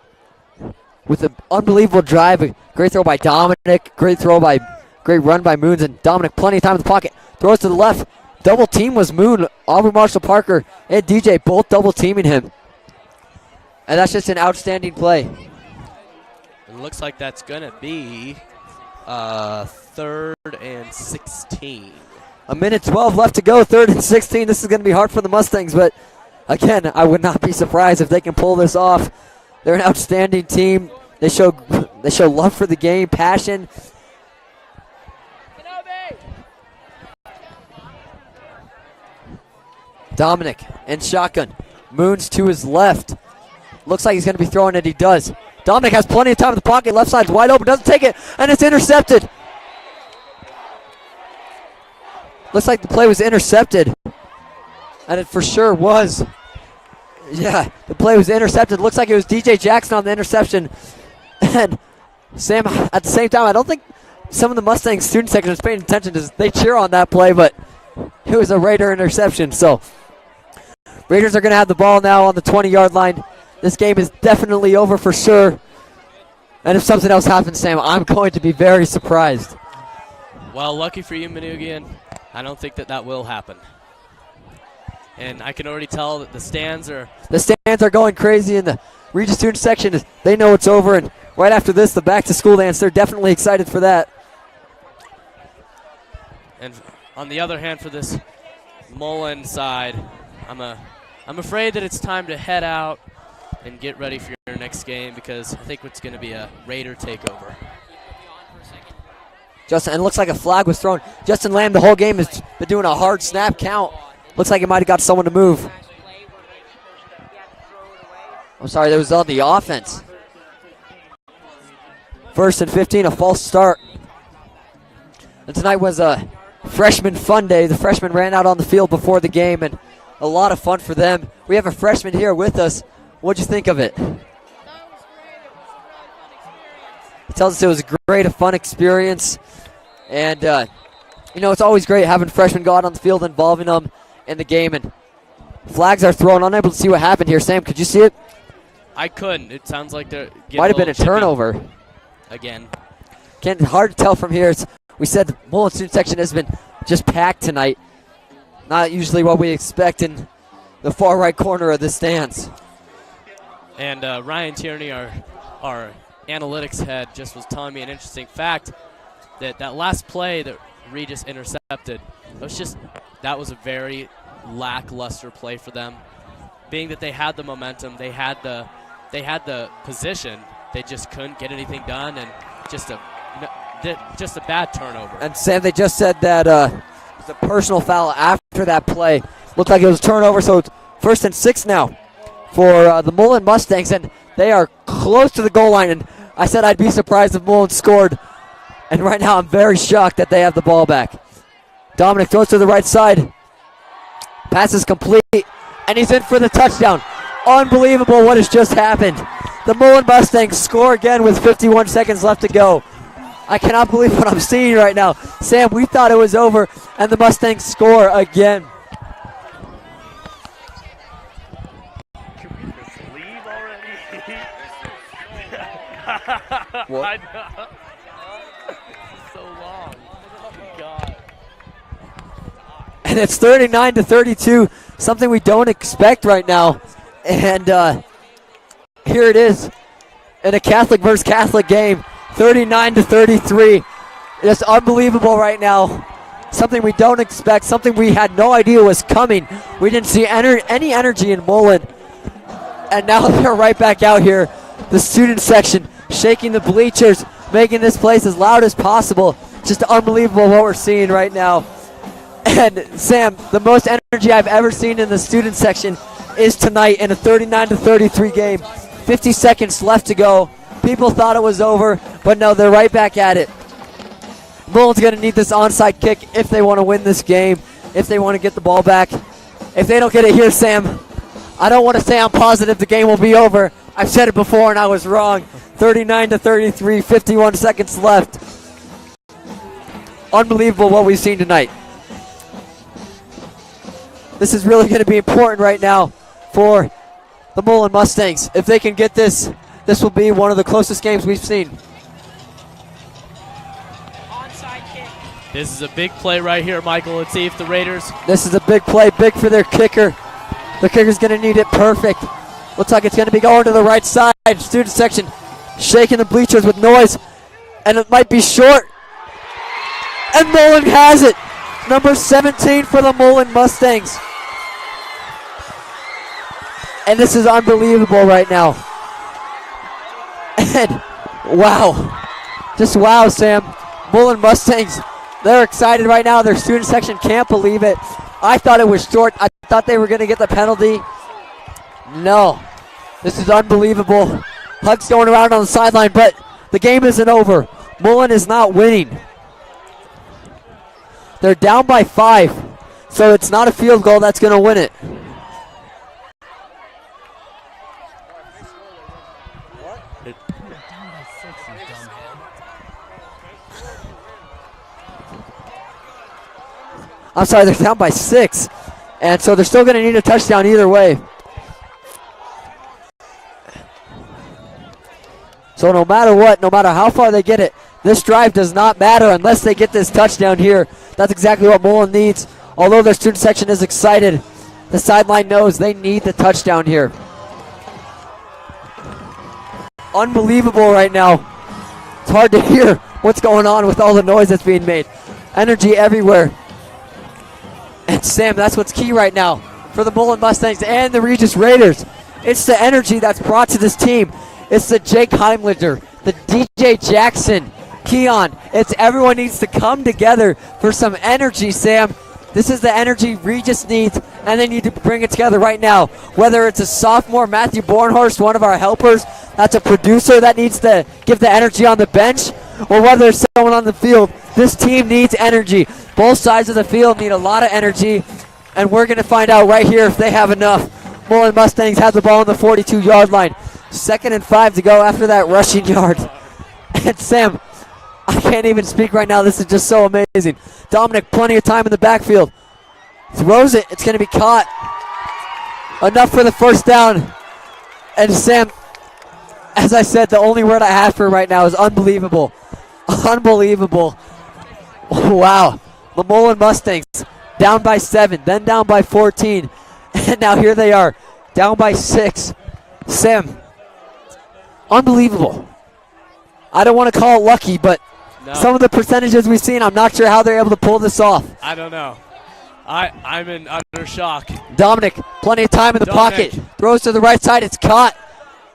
with an unbelievable drive. A great throw by Dominic, great run by Moons, and Dominic plenty of time in the pocket. Throws to the left. Double team was Moon. Aubrey Marshall Parker and DJ both double teaming him. And that's just an outstanding play. It looks like that's going to be 3rd and 16. A minute 12 left to go, 3rd and 16. This is going to be hard for the Mustangs, but again, I would not be surprised if they can pull this off. They're an outstanding team. They show love for the game, passion. Dominic in shotgun. Moons to his left. Looks like he's going to be throwing it. He does. Dominic has plenty of time in the pocket. Left side's wide open. Doesn't take it. And it's intercepted. Looks like the play was intercepted. And it for sure was. Yeah, the play was intercepted. Looks like it was DJ Jackson on the interception. And Sam, at the same time, I don't think some of the Mustangs student section is paying attention to this. They cheer on that play, but it was a Raider interception. So Raiders are going to have the ball now on the 20-yard line. This game is definitely over for sure. And if something else happens, Sam, I'm going to be very surprised. Well, lucky for you, Manoogian. I don't think that will happen. And I can already tell that the stands are going crazy in the Regis student section. They know it's over. And right after this, the back-to-school dance, they're definitely excited for that. And on the other hand, for this Mullen side, I'm afraid that it's time to head out and get ready for your next game, because I think it's going to be a Raider takeover. Justin, and it looks like a flag was thrown. Justin Lamb the whole game has been doing a hard snap count. Looks like he might have got someone to move. I'm sorry, that was on the offense. First and 15, a false start. And tonight was a freshman fun day. The freshmen ran out on the field before the game, and a lot of fun for them. We have a freshman here with us. What'd you think of it? He tells us it was a fun experience. And, it's always great having freshmen go out on the field, involving them in the game. And flags are thrown. Unable to see what happened here. Sam, could you see it? I couldn't. It sounds like they're getting might have been a turnover. Again. Hard to tell from here. We said the Mullen student section has been just packed tonight. Not usually what we expect in the far right corner of the stands. And Ryan Tierney, our analytics head, just was telling me an interesting fact that last play that Regis intercepted, that was a very lackluster play for them. Being that they had the momentum, they had the position, they just couldn't get anything done, and just a bad turnover. And Sam, they just said that it was a personal foul after that play. Looked like it was turnover, so it's 1st and 6 now for the Mullen Mustangs, and they are close to the goal line. And I said I'd be surprised if Mullen scored, and right now I'm very shocked that they have the ball back. Dominic throws to the right side. Pass is complete, and he's in for the touchdown. Unbelievable what has just happened. The Mullen Mustangs score again with 51 seconds left to go. I cannot believe what I'm seeing right now. Sam, we thought it was over, and the Mustangs score again. Can we just leave already? What? I know. So long. God. And it's 39-32, something we don't expect right now. And here it is in a Catholic versus Catholic game, 39-33. It's unbelievable right now. Something we don't expect, something we had no idea was coming. We didn't see any energy in Mullen. And now they're right back out here, the student section, shaking the bleachers, making this place as loud as possible. Just unbelievable what we're seeing right now. And Sam, the most energy I've ever seen in the student section is tonight in a 39-33 game. 50 seconds left to go. People thought it was over, but no, they're right back at it. Mullen's going to need this onside kick if they want to win this game, if they want to get the ball back. If they don't get it here, Sam, I don't want to say I'm positive the game will be over. I've said it before and I was wrong. 39-33, 51 seconds left. Unbelievable what we've seen tonight. This is really going to be important right now for the Mullen Mustangs. If they can get this, this will be one of the closest games we've seen. Onside kick. This is a big play right here, Michael. Let's see if the Raiders. This is a big play, big for their kicker. The kicker's going to need it perfect. Looks like it's going to be going to the right side. Student section shaking the bleachers with noise, and it might be short. And Mullen has it. Number 17 for the Mullen Mustangs. And this is unbelievable right now. And wow. Just wow, Sam. Mullen Mustangs, they're excited right now. Their student section can't believe it. I thought it was short. I thought they were going to get the penalty. No. This is unbelievable. Hugs going around on the sideline, but the game isn't over. Mullen is not winning. They're down by 5, so it's not a field goal that's going to win it. I'm sorry, they're down by 6, and so they're still going to need a touchdown either way. So no matter what, no matter how far they get it, this drive does not matter unless they get this touchdown here. That's exactly what Mullen needs. Although their student section is excited, the sideline knows they need the touchdown here. Unbelievable right now. It's hard to hear what's going on with all the noise that's being made. Energy everywhere. And Sam, that's what's key right now for the Mullen Mustangs and the Regis Raiders. It's the energy that's brought to this team. It's the Jake Heimlinger, the DJ Jackson, Keon. It's everyone needs to come together for some energy, Sam. This is the energy Regis needs, and they need to bring it together right now. Whether it's a sophomore, Matthew Bornhorst, one of our helpers, that's a producer that needs to give the energy on the bench, or whether it's someone on the field, this team needs energy. Both sides of the field need a lot of energy, and we're going to find out right here if they have enough. Mullen Mustangs have the ball on the 42-yard line. 2nd and 5 to go after that rushing yard. And Sam, I can't even speak right now. This is just so amazing. Dominic, plenty of time in the backfield. Throws it. It's going to be caught. Enough for the first down. And Sam, as I said, the only word I have for right now is unbelievable. Unbelievable. Wow. The Mullen Mustangs down by 7, then down by 14. And now here they are, down by 6. Sam, unbelievable. I don't want to call it lucky, but some of the percentages we've seen, I'm not sure how they're able to pull this off. I don't know. I'm in utter shock. Dominic, plenty of time in the pocket. Throws to the right side. It's caught.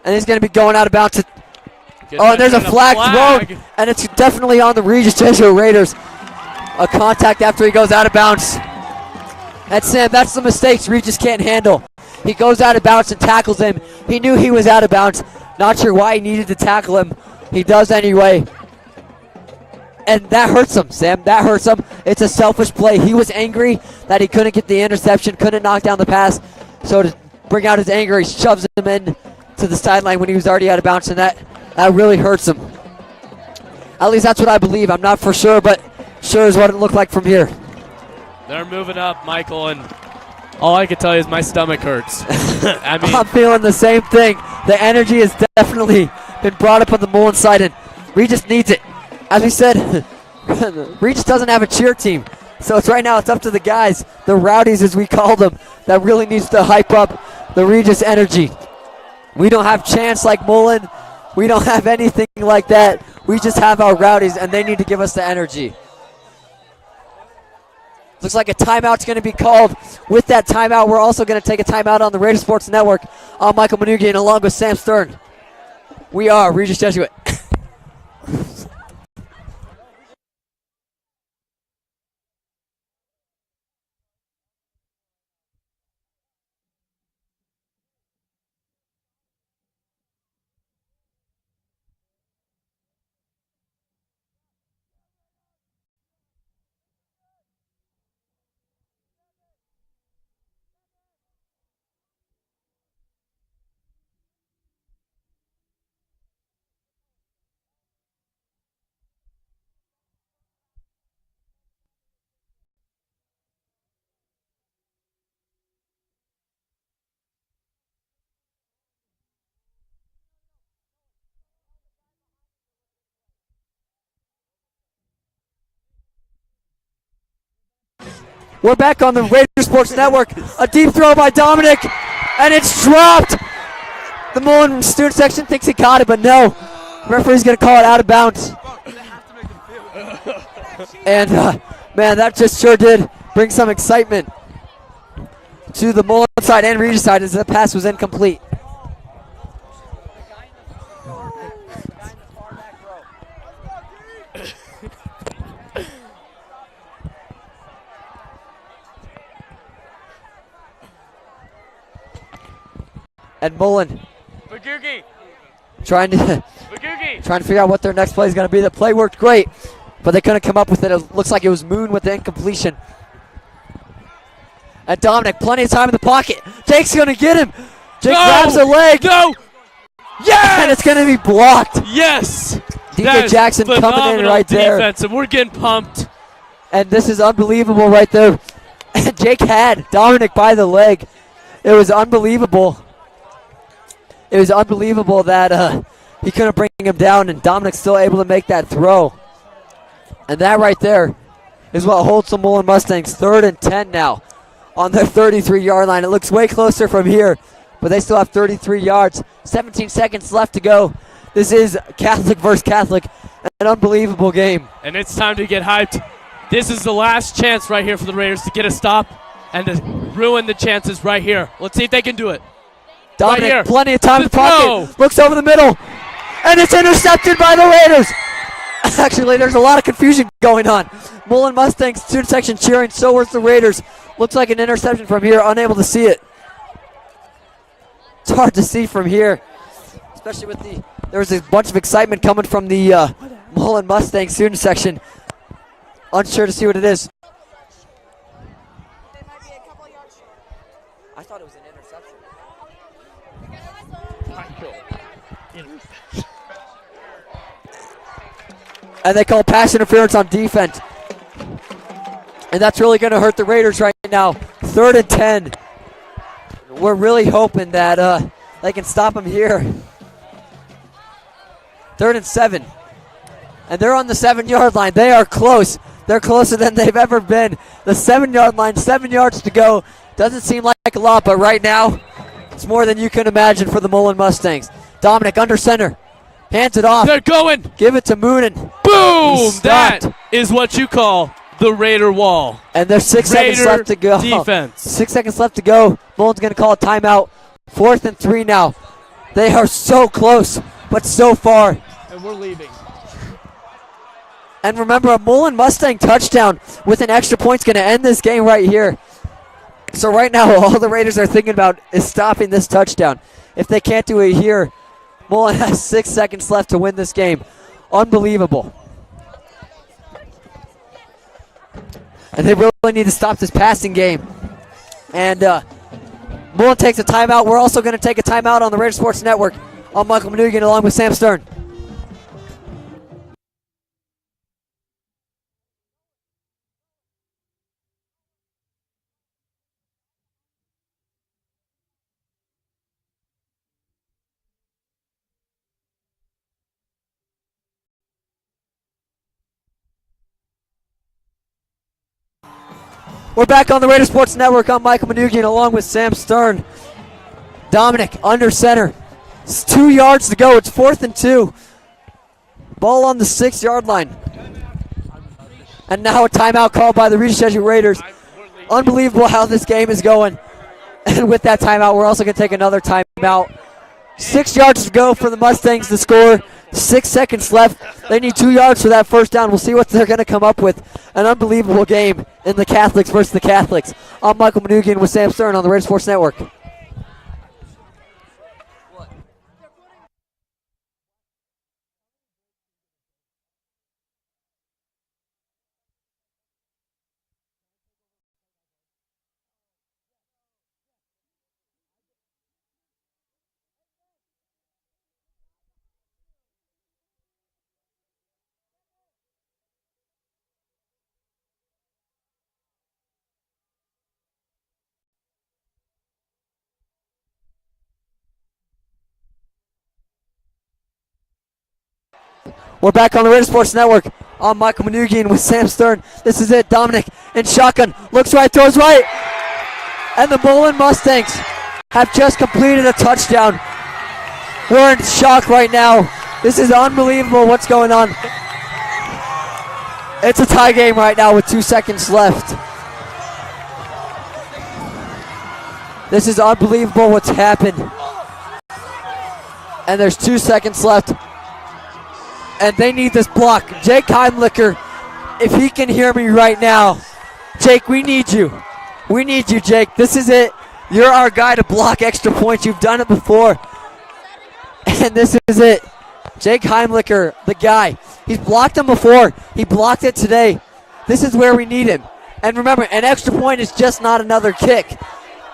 And he's going to be going out of bounds. And there's a flag thrown. And it's definitely on the Regis Jesuit Raiders. A contact after he goes out of bounds. And Sam, that's the mistakes Regis can't handle. He goes out of bounds and tackles him. He knew he was out of bounds. Not sure why he needed to tackle him. He does anyway. And that hurts him, Sam. That hurts him. It's a selfish play. He was angry that he couldn't get the interception, couldn't knock down the pass. So to bring out his anger, he shoves him in to the sideline when he was already out of bounds, and that really hurts him. At least that's what I believe. I'm not for sure, but sure is what it looked like from here. They're moving up, Michael, and all I can tell you is my stomach hurts. I mean, I'm feeling the same thing. The energy has definitely been brought up on the Mullen side, and Regis needs it. As we said, Regis doesn't have a cheer team, so it's right now it's up to the guys, the rowdies as we call them, that really needs to hype up the Regis energy. We don't have chants like Mullen. We don't have anything like that. We just have our rowdies, and they need to give us the energy. Looks like a timeout's going to be called. With that timeout, we're also going to take a timeout on the Raider Sports Network. I'm Michael Manoogian along with Sam Stern. We are Regis Jesuit. We're back on the Raider Sports Network. A deep throw by Dominic, and it's dropped. The Mullen student section thinks he caught it, but no. Referee's going to call it out of bounds. And, man, that just sure did bring some excitement to the Mullen side and Regis side as the pass was incomplete. And Mullen trying to figure out what their next play is going to be. The play worked great, but they couldn't come up with it. It looks like it was Moon with the incompletion. And Dominic, plenty of time in the pocket. Jake's going to get him. Jake grabs a leg. No! Yes! And it's going to be blocked. Yes! DJ Jackson coming in right there. Defense, and we're getting pumped. And this is unbelievable right there. And Jake had Dominic by the leg. It was unbelievable. It was unbelievable that he couldn't bring him down, and Dominic's still able to make that throw. And that right there is what holds the Mullen Mustangs 3rd and 10 now on their 33-yard line. It looks way closer from here, but they still have 33 yards. 17 seconds left to go. This is Catholic versus Catholic, an unbelievable game. And it's time to get hyped. This is the last chance right here for the Raiders to get a stop and to ruin the chances right here. Let's see if they can do it. Dominic, right plenty of time in the pocket. Looks over the middle, and it's intercepted by the Raiders. Actually, there's a lot of confusion going on. Mullen Mustangs student section cheering, so was the Raiders. Looks like an interception from here. Unable to see it. It's hard to see from here, especially with there was a bunch of excitement coming from the Mullen Mustangs student section. Unsure to see what it is. I thought it was an interception. And they call pass interference on defense. And that's really going to hurt the Raiders right now. 3rd and 10. We're really hoping that they can stop them here. 3rd and 7. And they're on the 7-yard line. They are close. They're closer than they've ever been. The 7-yard line, 7 yards to go. Doesn't seem like a lot, but right now, it's more than you can imagine for the Mullen Mustangs. Dominic under center. Hands it off. They're going. Give it to Moonen. Boom! That is what you call the Raider wall. And there's 6 seconds left to go. Defense. 6 seconds left to go. Mullen's going to call a timeout. 4th and 3 now. They are so close, but so far. And we're leaving. And remember, a Mullen Mustang touchdown with an extra point's going to end this game right here. So right now, all the Raiders are thinking about is stopping this touchdown. If they can't do it here, Mullen has 6 seconds left to win this game. Unbelievable. And they really need to stop this passing game. And Mullen takes a timeout. We're also going to take a timeout on the Raider Sports Network. I'm Michael Manoogian along with Sam Stern. We're back on the Raider Sports Network. I'm Michael Manoogian along with Sam Stern. Dominic under center. It's 2 yards to go. It's 4th and 2. Ball on the 6-yard line. And now a timeout called by the Regis Jesuit Raiders. Unbelievable how this game is going. And with that timeout, we're also going to take another timeout. 6 yards to go for the Mustangs to score. 6 seconds left. They need 2 yards for that first down. We'll see what they're going to come up with. An unbelievable game in the Catholics versus the Catholics. I'm Michael Manoogian with Sam Stern on the Raider Sports Network. We're back on the Raider Sports Network. I'm Michael Manoogian with Sam Stern. This is it. Dominic in shotgun. Looks right, throws right. And the Mullen Mustangs have just completed a touchdown. We're in shock right now. This is unbelievable what's going on. It's a tie game right now with 2 seconds left. This is unbelievable what's happened. And there's 2 seconds left. And they need this block. Jake Heimlicher, if he can hear me right now, Jake, we need you. We need you, Jake. This is it. You're our guy to block extra points. You've done it before. And this is it. Jake Heimlicher, the guy. He's blocked them before. He blocked it today. This is where we need him. And remember, an extra point is just not another kick.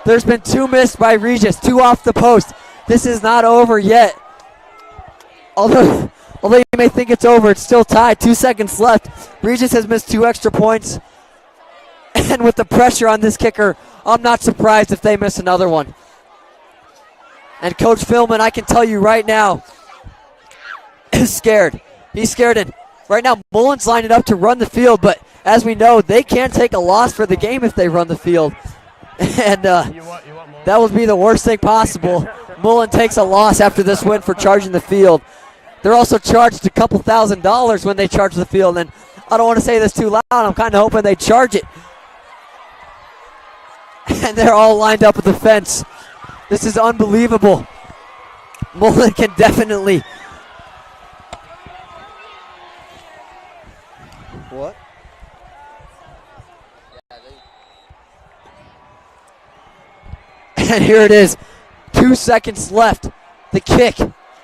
There's been 2 missed by Regis, 2 off the post. This is not over yet. Although you may think it's over, it's still tied. 2 seconds left. Regis has missed 2 extra points. And with the pressure on this kicker, I'm not surprised if they miss another one. And Coach Philman, I can tell you right now, is scared. He's scared. And right now, Mullen's lining up to run the field. But as we know, they can't take a loss for the game if they run the field. And that would be the worst thing possible. Mullen takes a loss after this win for charging the field. They're also charged a couple $1,000s when they charge the field, and I don't want to say this too loud. I'm kind of hoping they charge it. And they're all lined up at the fence. This is unbelievable. Mullen can definitely. What? And here it is. 2 seconds left. The kick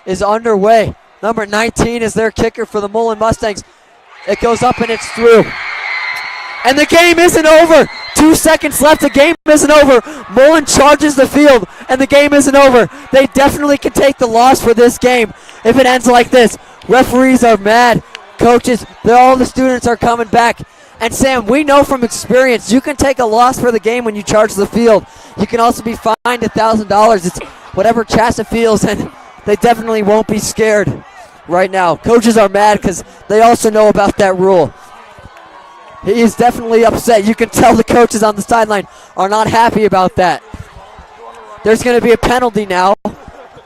is underway. Number 19 is their kicker for the Mullen Mustangs. It goes up and it's through. And the game isn't over. 2 seconds left. The game isn't over. Mullen charges the field, and the game isn't over. They definitely can take the loss for this game if it ends like this. Referees are mad. Coaches, all the students are coming back. And Sam, we know from experience, you can take a loss for the game when you charge the field. You can also be fined $1,000. It's whatever Chassa feels, and they definitely won't be scared right now. Coaches are mad because they also know about that rule. He is definitely upset. You can tell the coaches on the sideline are not happy about that. There's going to be a penalty now.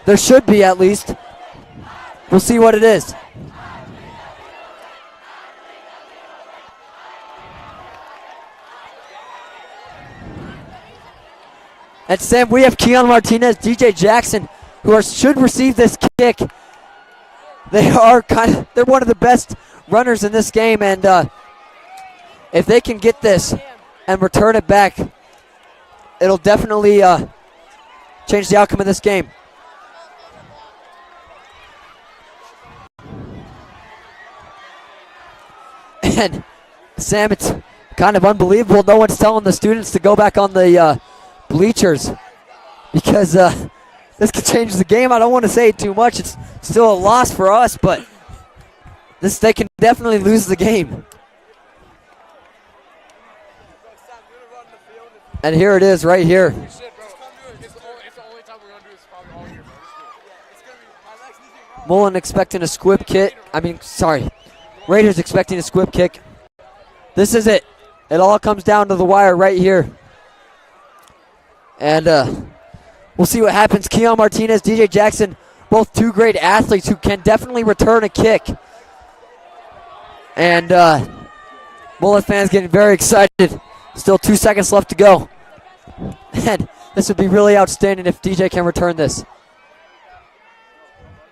There should be, at least. We'll see what it is. And Sam, we have Keon Martinez, DJ Jackson, who should receive this kick. They're one of the best runners in this game, and if they can get this and return it back, it'll definitely change the outcome of this game. And Sam, it's kind of unbelievable. No one's telling the students to go back on the bleachers because this could change the game. I don't want to say it too much. It's still a loss for us, but they can definitely lose the game. And here it is right here. Mullen expecting a squib kick. Raiders expecting a squib kick. This is it. It all comes down to the wire right here. And we'll see what happens. Keon Martinez, DJ Jackson, both two great athletes who can definitely return a kick. And Mullen fans getting very excited. Still 2 seconds left to go. And this would be really outstanding if DJ can return this.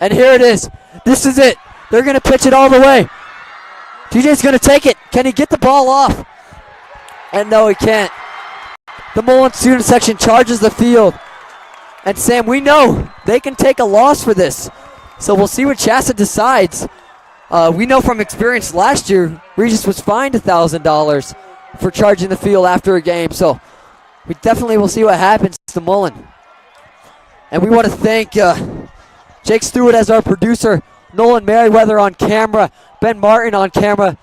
And here it is. This is it. They're going to pitch it all the way. DJ's going to take it. Can he get the ball off? And no, he can't. The Mullen student section charges the field. And Sam, we know they can take a loss for this. So we'll see what Chassa decides. We know from experience last year, Regis was fined $1,000 for charging the field after a game. So we definitely will see what happens to Mullen. And we want to thank Jake Stuart as our producer, Nolan Meriweather on camera, Ben Martin on camera,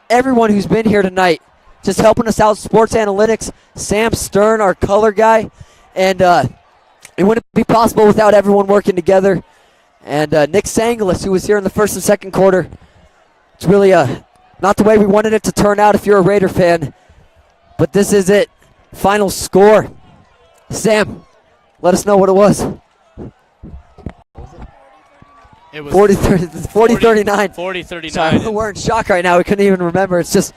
everyone who's been here tonight, just helping us out, Sports Analytics, Sam Stern, our color guy, and it wouldn't be possible without everyone working together. And Nick Sangalis, who was here in the first and second quarter. It's really not the way we wanted it to turn out if you're a Raider fan, but this is it. Final score. Sam, let us know what it was. It was 40-39. 40-39. Sorry, we're in shock right now. We couldn't even remember. It's just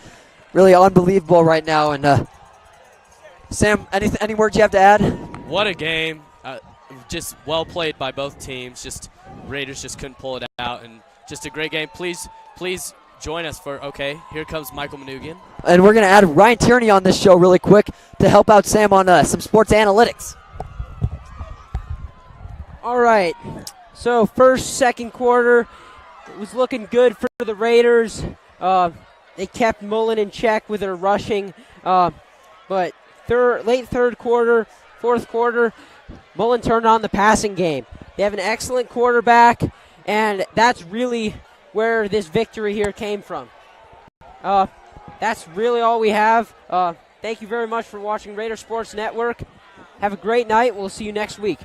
really unbelievable right now. And Sam, any words you have to add? What a game. Just well played by both teams. Just Raiders just couldn't pull it out. And just a great game. Please join us for, okay, here comes Michael Manoogian. And we're going to add Ryan Tierney on this show really quick to help out Sam on some sports analytics. All right. So second quarter, it was looking good for the Raiders. They kept Mullen in check with their rushing. But late third quarter, fourth quarter, Mullen turned on the passing game. They have an excellent quarterback, and that's really where this victory here came from. That's really all we have. Thank you very much for watching Raider Sports Network. Have a great night. We'll see you next week.